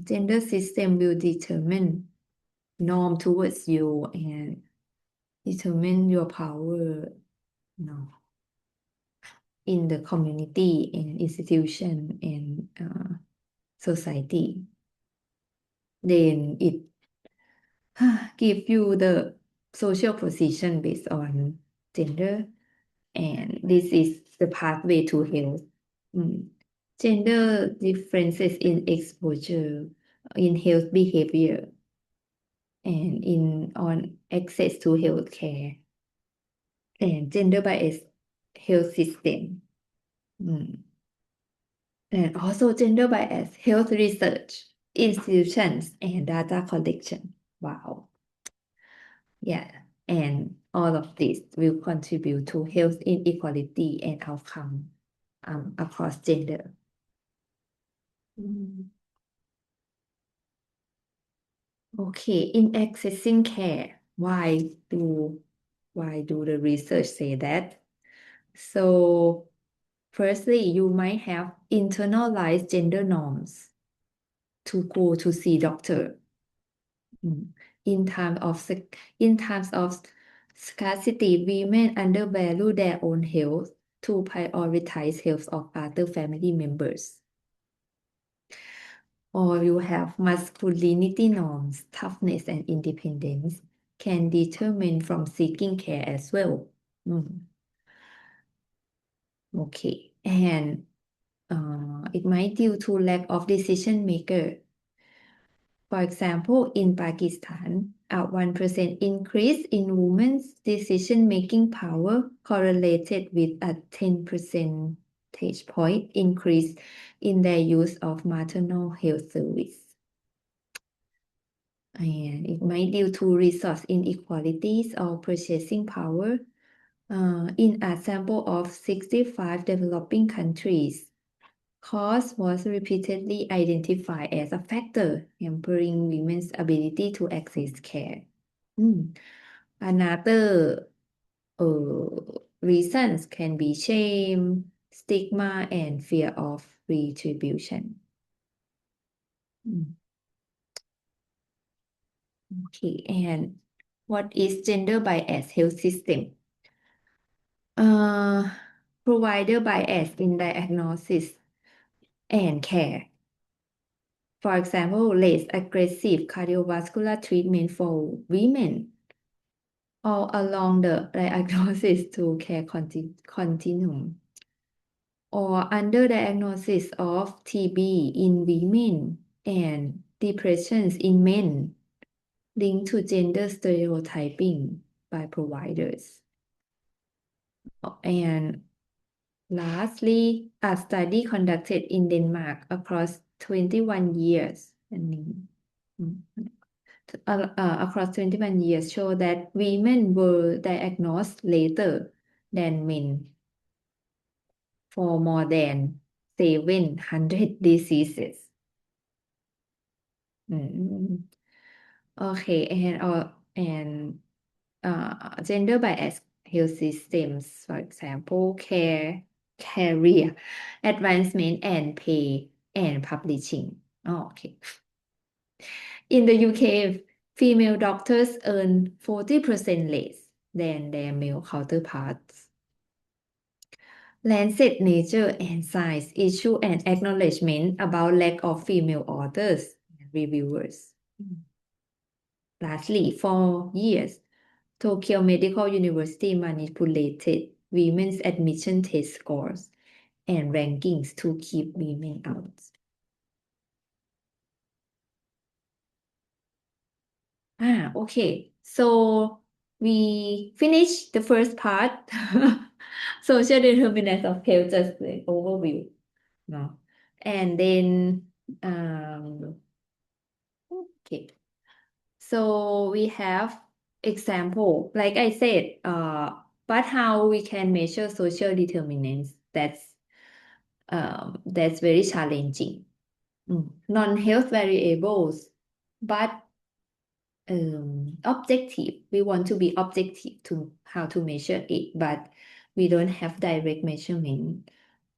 gender system will determine norm towards you and determine your power, in the community and institution and society. Then it give you the social position based on gender, and this is the pathway to health. Gender differences in exposure, in health behavior, and on access to health care, and gender bias health system, and also gender bias health research institutions and data collection. Wow. Yeah, and all of this will contribute to health inequality and outcome across gender. Okay, in accessing care, why do the research say that? So, firstly, you might have internalized gender norms to go to see doctor. In times of scarcity, women undervalue their own health to prioritize health of other family members. Or you have masculinity norms, toughness and independence can determine from seeking care as well. Okay, and it might due to lack of decision maker. For example, in Pakistan, a 1% increase in women's decision-making power correlated with a 10 percentage point increase in their use of maternal health service. And it might due to resource inequalities or purchasing power. In a sample of 65 developing countries, cost was repeatedly identified as a factor hampering women's ability to access care. Another reasons can be shame, stigma, and fear of retribution. Okay, and what is gender bias health system? Provider bias in diagnosis and care. For example, less aggressive cardiovascular treatment for women, all along the diagnosis to care continuum, or underdiagnosis of TB in women and depressions in men linked to gender stereotyping by providers. And lastly, a study conducted in Denmark across 21 years across 21 years show that women were diagnosed later than men for more than 700 diseases. Okay, and gender bias health systems, for example, career advancement and pay and publishing. Oh, okay. In the UK, female doctors earn 40% less than their male counterparts. Lancet Nature and Science issue an acknowledgement about lack of female authors and reviewers. Lastly, for years, Tokyo Medical University manipulated women's admission test scores and rankings to keep women out. Okay. So we finished the first part. Social determinants of health, just the overview. No. And then, okay. So we have example, like I said, but how we can measure social determinants, that's very challenging. Non-health variables, but objective. We want to be objective to how to measure it, but we don't have direct measurement.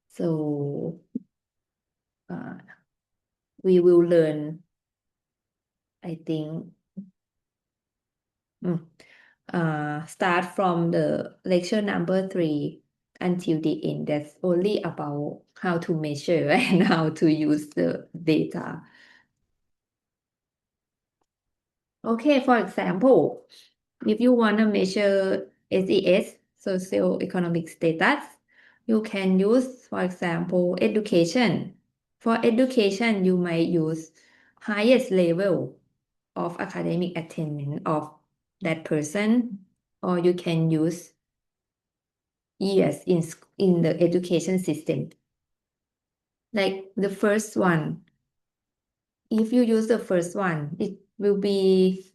So we will learn, I think, start from the lecture number 3 until the end. That's only about how to measure and how to use the data. Okay, for example, if you want to measure SES, socioeconomic status, you can use, for example, education. For education, you might use highest level of academic attainment of that person, or you can use years in the education system. Like the first one, if you use the first one, it will be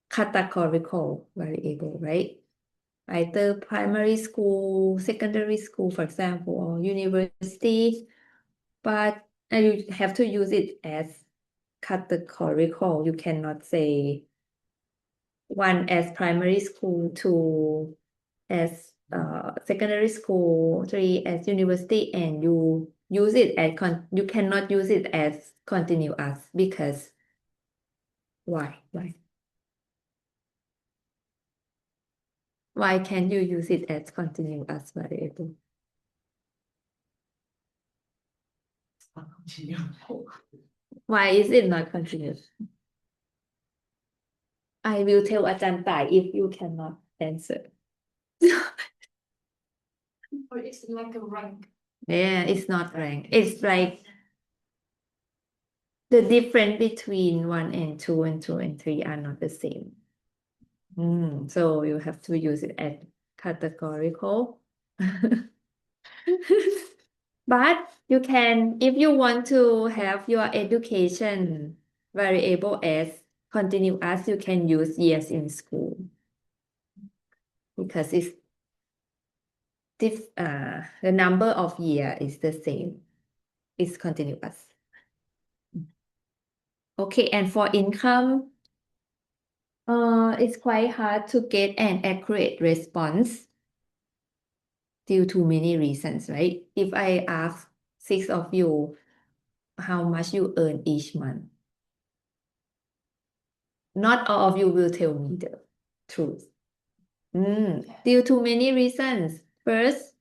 categorical variable, right? Either primary school, secondary school, for example, or university, but you have to use it as categorical. You cannot say one as primary school, two as secondary school, three as university, and you use it as you cannot use it as continuous because why? Why can you use it as continuous variable? Why is it not continuous? I will tell Ajahn Tai if you cannot answer. Or it's like a rank. Yeah, it's not rank. It's like the difference between 1 and 2 and 2 and 3 are not the same. So you have to use it as categorical. But you can, if you want to have your education variable as continuous, you can use years in school because it's the number of year is the same. It's continuous. Okay, and for income, it's quite hard to get an accurate response due to many reasons, right? If I ask 6 of you how much you earn each month, not all of you will tell me the truth. Due to many reasons. First,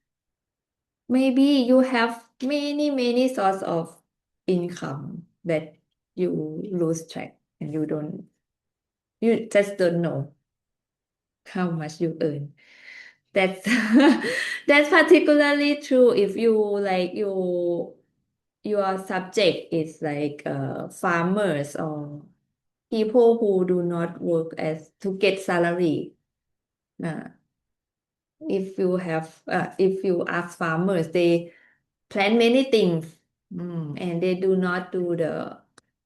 maybe you have many sources of income that you lose track and you just don't know how much you earn. That's that's particularly true if you like your subject is like farmers or people who do not work as to get salary. If you ask farmers, they plant many things, and they do not do the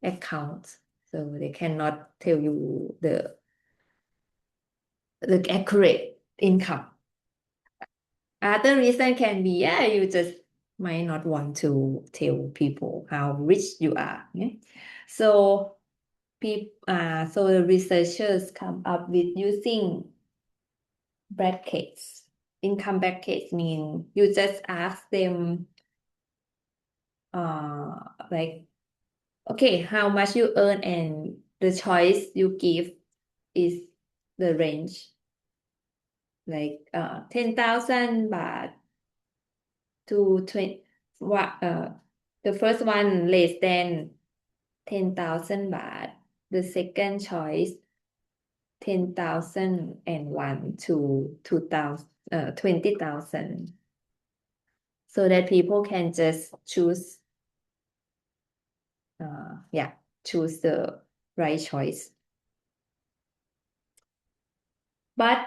accounts, so they cannot tell you the accurate income. Other reason can be, you just might not want to tell people how rich you are. Yeah? So the researchers come up with using brackets. Income brackets mean you just ask them like okay, how much you earn and the choice you give is the range. Like 10,000 baht to 20 the first one less than 10,000 baht. The second choice 10,001 to 20,000. So that people can just choose choose the right choice. But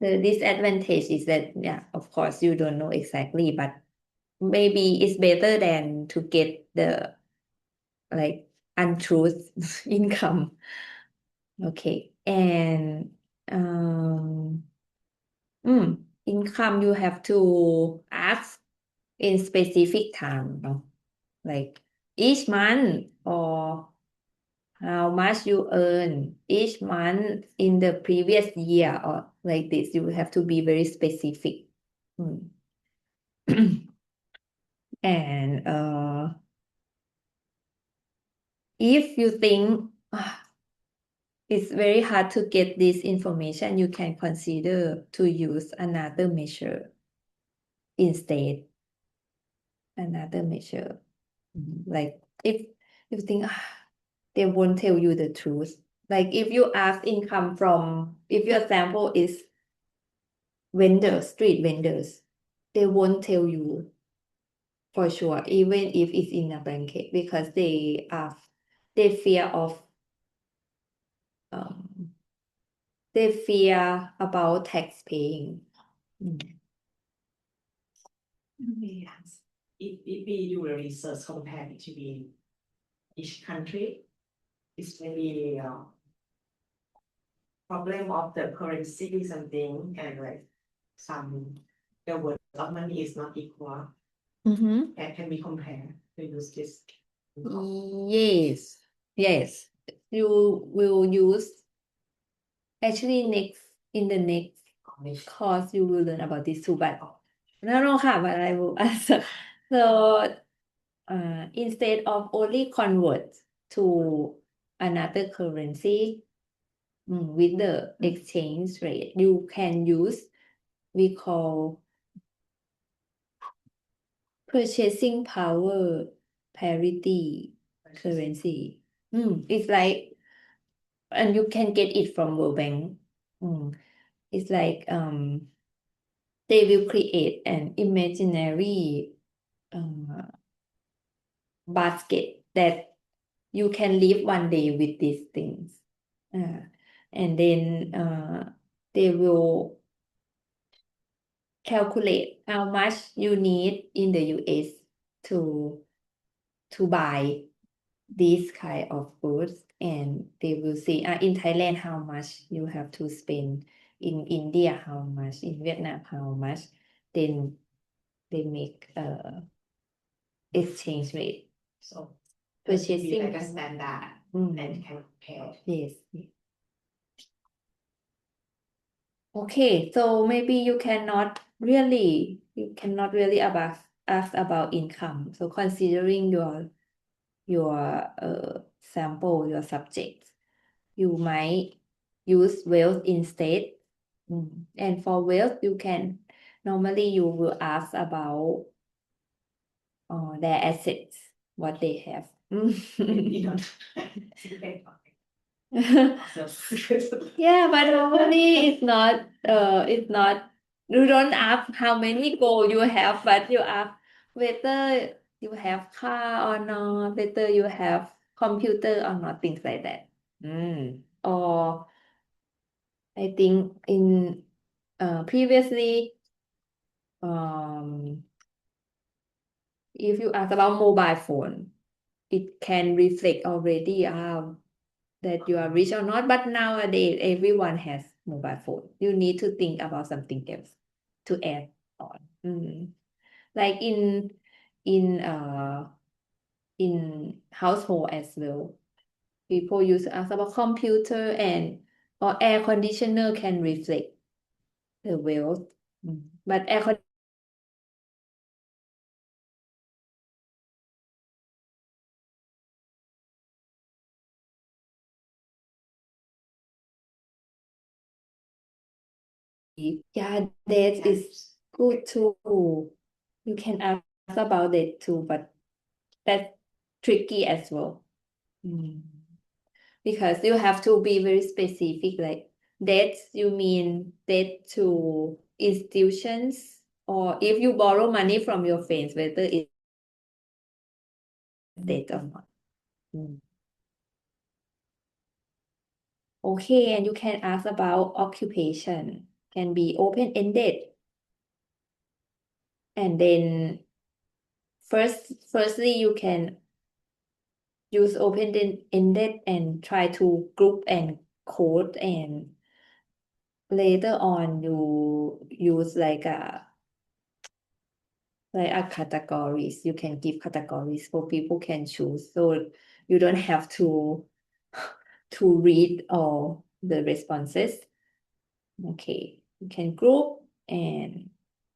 the disadvantage is that of course you don't know exactly, but maybe it's better than to get the like untruth income. Okay, and income you have to ask in specific time, no? Like each month or how much you earn each month in the previous year or like this. You have to be very specific. And if you think it's very hard to get this information, you can consider to use another measure instead. Another measure. Like if you think they won't tell you the truth. Like if you ask income from, if your sample is vendors, street vendors, they won't tell you for sure, even if it's in a blanket, because they fear of they fear about tax paying. Yes. If we do a research compare between each country, it's maybe problem of the currency something and like the worth of money is not equal. And can we compare to use this? Yes. You will use actually in the next course you will learn about this too, but no, but I will answer. So instead of only convert to another currency with the exchange rate, you can use we call purchasing power parity currency. It's like, and you can get it from World Bank. It's like they will create an imaginary basket that you can live one day with these things. And then they will calculate how much you need in the US to buy these kind of goods, and they will say in Thailand how much you have to spend, in India how much, in Vietnam how much, then they make exchange rate. So Purchasing like a standard and can compare. Yes. Okay, so maybe you cannot really ask about income. So considering your sample, your subject, you might use wealth instead. And for wealth, normally you will ask about their assets, what they have. Yeah, but normally it's not you don't ask how many goals you have, but you ask whether you have car or not, whether you have computer or not, things like that. Or I think in previously if you ask about mobile phone, it can reflect already that you are rich or not, but nowadays everyone has mobile phone. You need to think about something else to add on. Like in household as well, people use to ask about computer or air conditioner can reflect the wealth, but air yeah, that is good too. You can ask about that too, but that's tricky as well. Because you have to be very specific, like debt, you mean debt to institutions, or if you borrow money from your friends, whether it's debt or not. Okay, and you can ask about occupation, can be open-ended. And then firstly, you can use open-ended and try to group and code, and later on you use like a categories. You can give categories for people can choose, so you don't have to read all the responses. Okay, you can group, and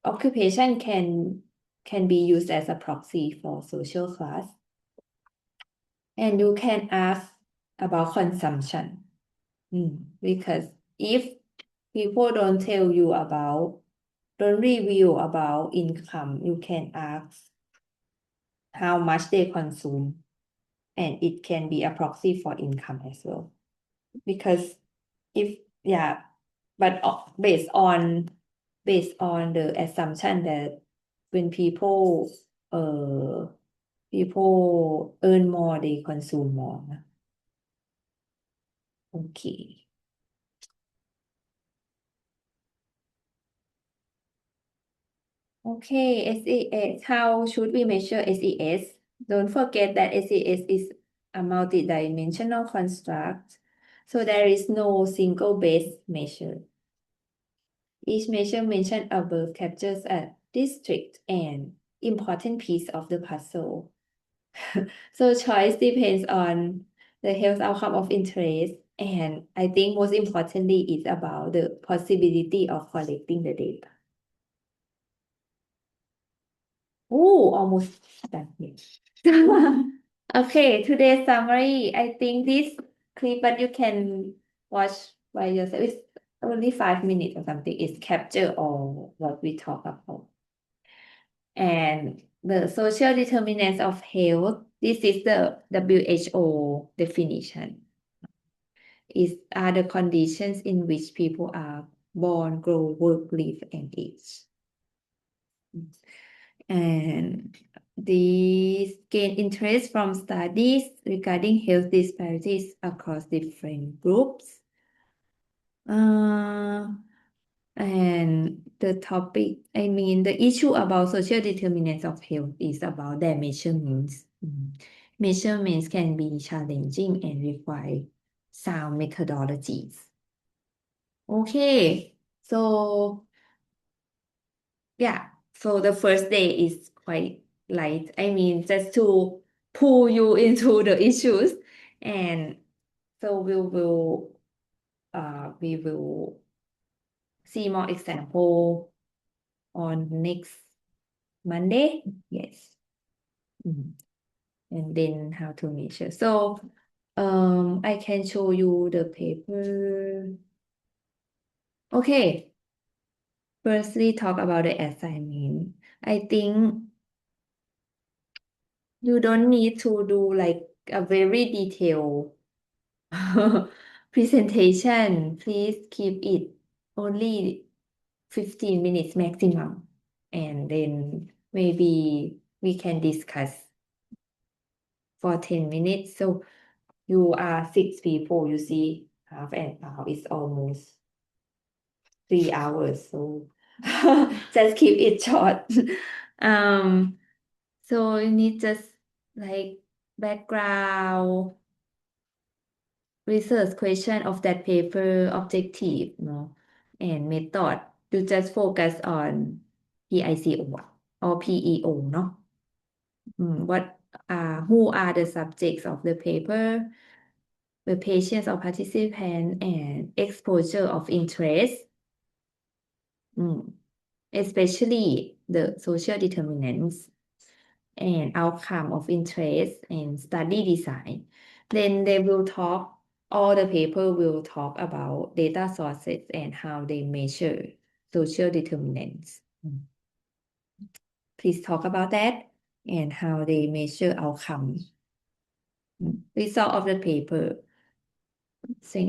occupation can be used as a proxy for social class. And you can ask about consumption, because if people don't review about income, you can ask how much they consume, and it can be a proxy for income as well. Because but based on the assumption that when people earn more, they consume more. Okay. Okay, SES. How should we measure SES? Don't forget that SES is a multidimensional construct, so there is no single base measure. Each measure mentioned above captures a distinct and important piece of the puzzle. So choice depends on the health outcome of interest, and I think most importantly is about the possibility of collecting the data. Oh, almost done here. Okay, today's summary. I think this clip, but you can watch by yourself. It's only 5 minutes or something. It's capture all what we talk about. And the social determinants of health, this is the WHO definition. Are the conditions in which people are born, grow, work, live, and age. And these gain interest from studies regarding health disparities across different groups. And the topic, the issue about social determinants of health is about their measurements. Measurements can be challenging and require sound methodologies. Okay, so so the first day is quite light. Just to pull you into the issues, and so we will see more example on next Monday. Yes. And then how to measure. So I can show you the paper. Okay. Firstly, talk about the assignment. I think you don't need to do like a very detailed presentation. Please keep it only 15 minutes maximum, and then maybe we can discuss for 10 minutes. So you are 6 people, you see, half an hour is almost 3 hours. So just keep it short. So you need just like background research question of that paper, objective, and method. You just focus on PICO or PEO, who are the subjects of the paper, the patients or participants, and exposure of interest, especially the social determinants and outcome of interest and study design. Then all the paper will talk about data sources and how they measure social determinants. Please talk about that and how they measure outcome. Result of the paper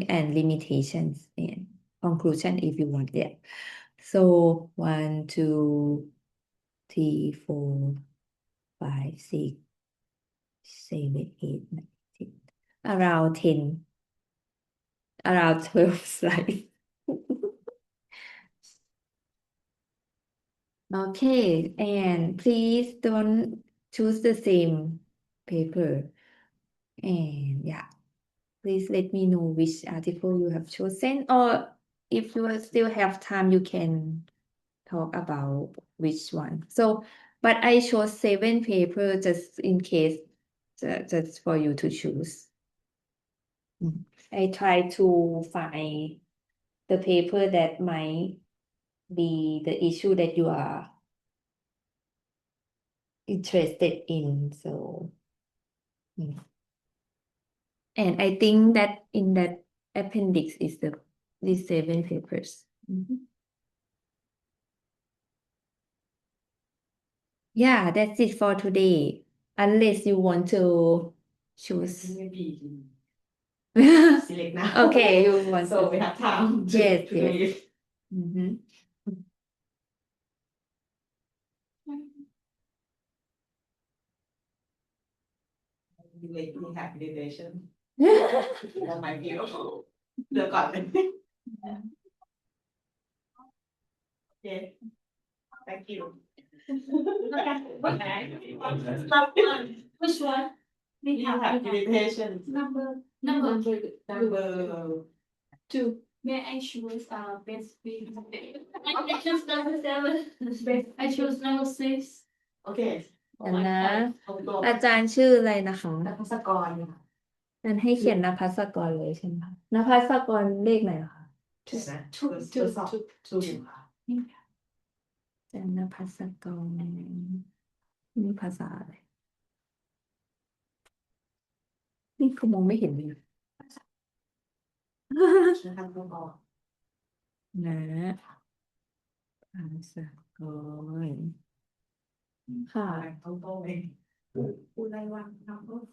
and limitations and conclusion if you want that. So 1, 2, 3, 4, 5, 6, 7, 8, 9, 10. Around 10. Around 12 slides. Okay, and please don't choose the same paper. And yeah, please let me know which article you have chosen, or if you still have time, you can talk about which one. So, but I chose 7 papers just in case, just for you to choose. I try to find the paper that might be the issue that you are interested in. So, and I think that in that appendix is these 7 papers. Yeah, that's it for today. Unless you want to choose. Maybe Okay, select now. you want So to. we have time to, Yes, to yes. read. Mhm. We have relation. That might be เลือกก่อนเลย Okay, thank you. Which one? We have irritation. Number Number 2. May I choose best fit? I choose number 7. I choose number 6. okay. เดี๋ยวนะ เอาตัว อาจารย์ชื่ออะไรนะคะ นักพศกรค่ะ นั่นให้เขียนนภัสกรเลยใช่ไหมคะนภัสกรเลขไหนเหรอคะ นะ two ค่ะ อาจารย์นภัสกรนี่ภาษาอะไร นี่คือมองไม่เห็นเลยนะ นะคะตัวก่อน นะภาษากรค่ะ เอาตัวเอง อุไรวัน number 4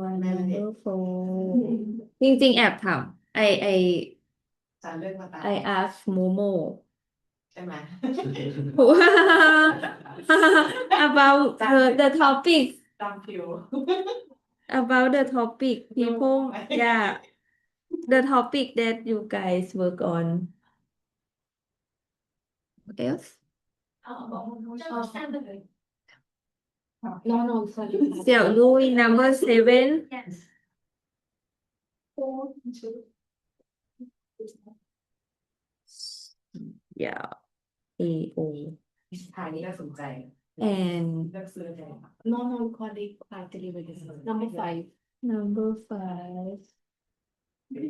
วันnumber 4 จริงๆแอบถามไอ จะเลือกมาตาม I ask Momo ใช่ไหม about the topic ตามคิว about the topic people yeah the topic that you guys work on what else เสี่ยวลุย number 7 yes yeah AO ทางนี้ก็สนใจ and เลือกซื้อเลยค่ะ non-alcoholic delivery number 5 number 5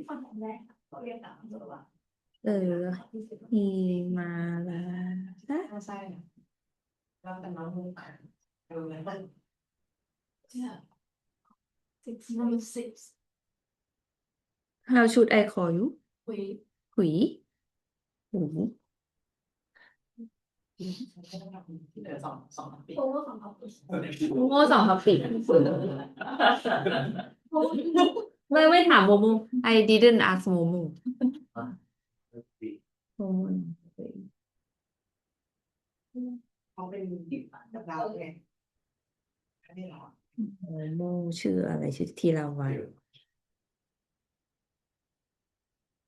ฝั่งแรกเรียนตามตัวว่า ฮิมาลา ใช่แล้วแต่น้องมุกดูเลยมัน number 6 how should I call you หุยหู เหลือสองปี โอเวอร์ของเขา โม่2 topic ไม่ถามโมโม I didn't ask โมโมโมโม เขาเป็นดิบกับเราไงอันนี้เหรอ โมโมชื่ออะไรชื่อธีรวัฒน์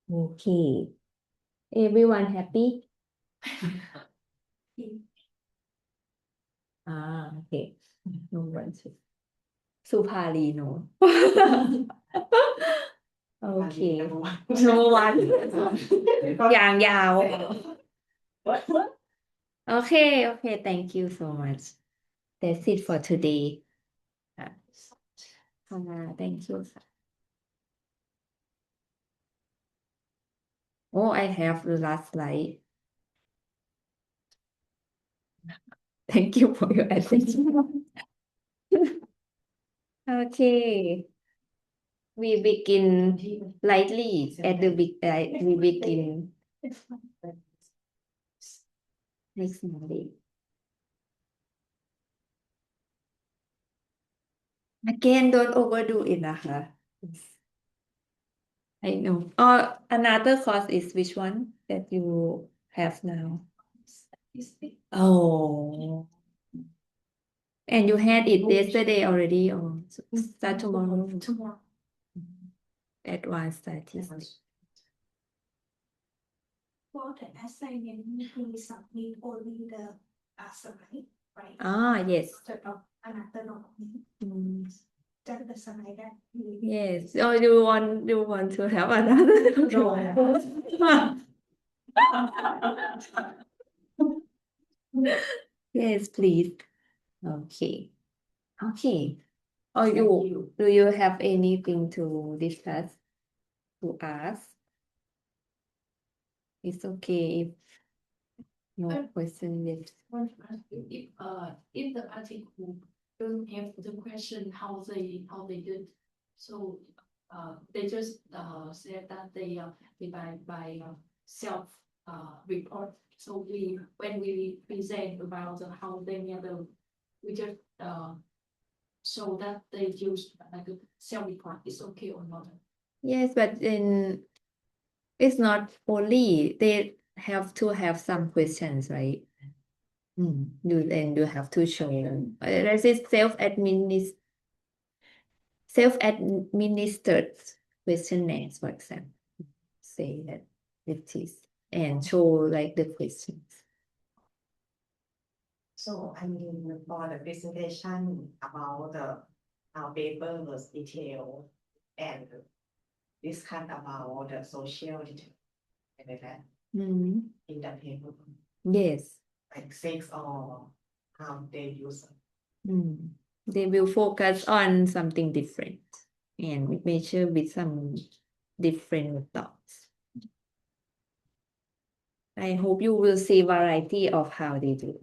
โอเค everyone happy โอเค no one สุภาลีโน โอเค no one อย่างยาว Okay, thank you so much. That's it for today. Thank you. Oh, I have the last slide. Thank you for your attention. Okay. We begin lightly at the we begin next Monday. Again, don't overdo it,นะคะ. I know. Another course is which one that you have now? Oh. And you had it yesterday already, or start tomorrow? Tomorrow. Advanced statistics. For the assignment, we submit only the slide, right? Yes. Instead of another document. Just the slide that we. Yes. Oh, you want to have another? Yes, please. Okay. Do you have anything to discuss to ask? It's okay if no question yet. If the article don't have the question how they did, so they just said that they by self report. So when we present about how they made we just show that they use like a self report. Is okay or not? Yes, but then it's not only they have to have some questions, right? You have to show. This is self-administered questionnaires, for example. Say that it is and show like the questions. So I mean for the presentation about our paper was detailed and discuss about the social like that Mm, in the paper, Yes. like sex or how they use it. They will focus on something different and measure with some different methods. I hope you will see variety of how they do.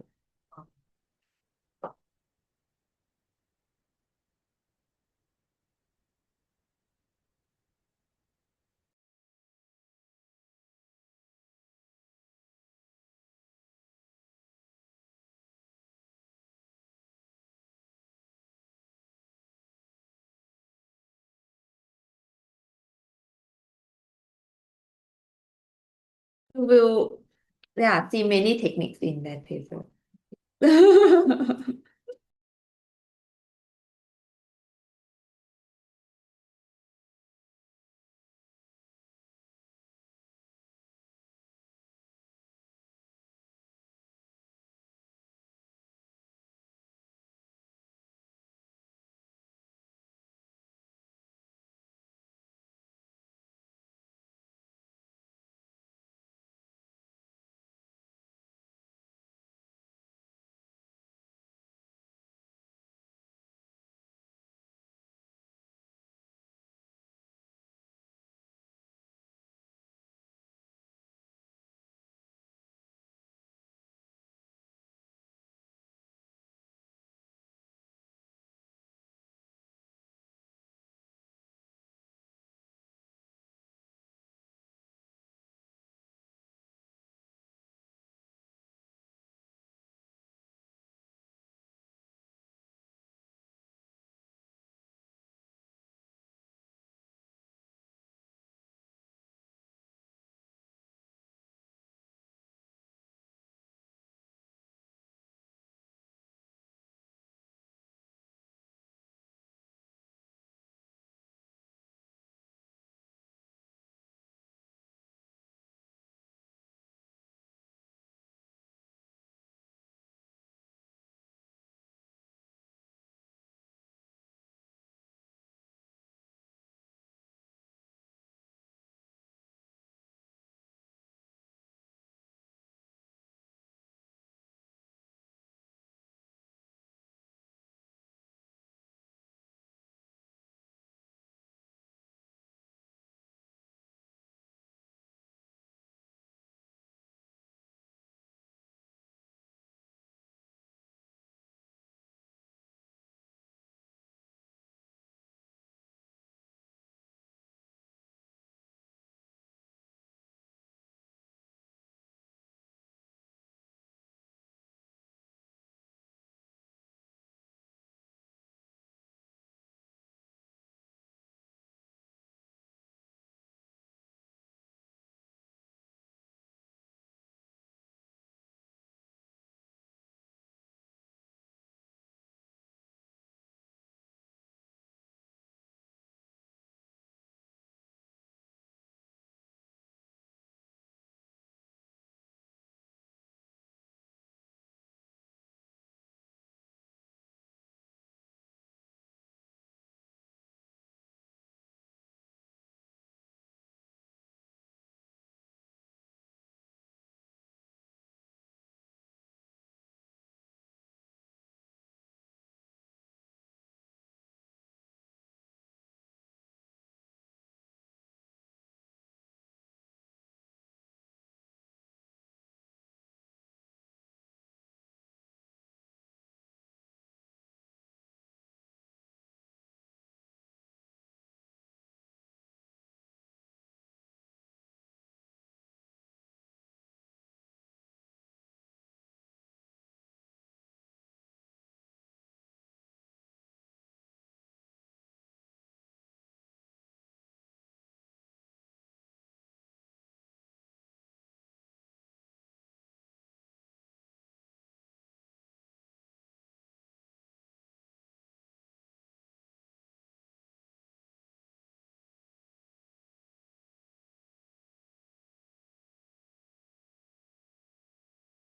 You will see many techniques in that paper.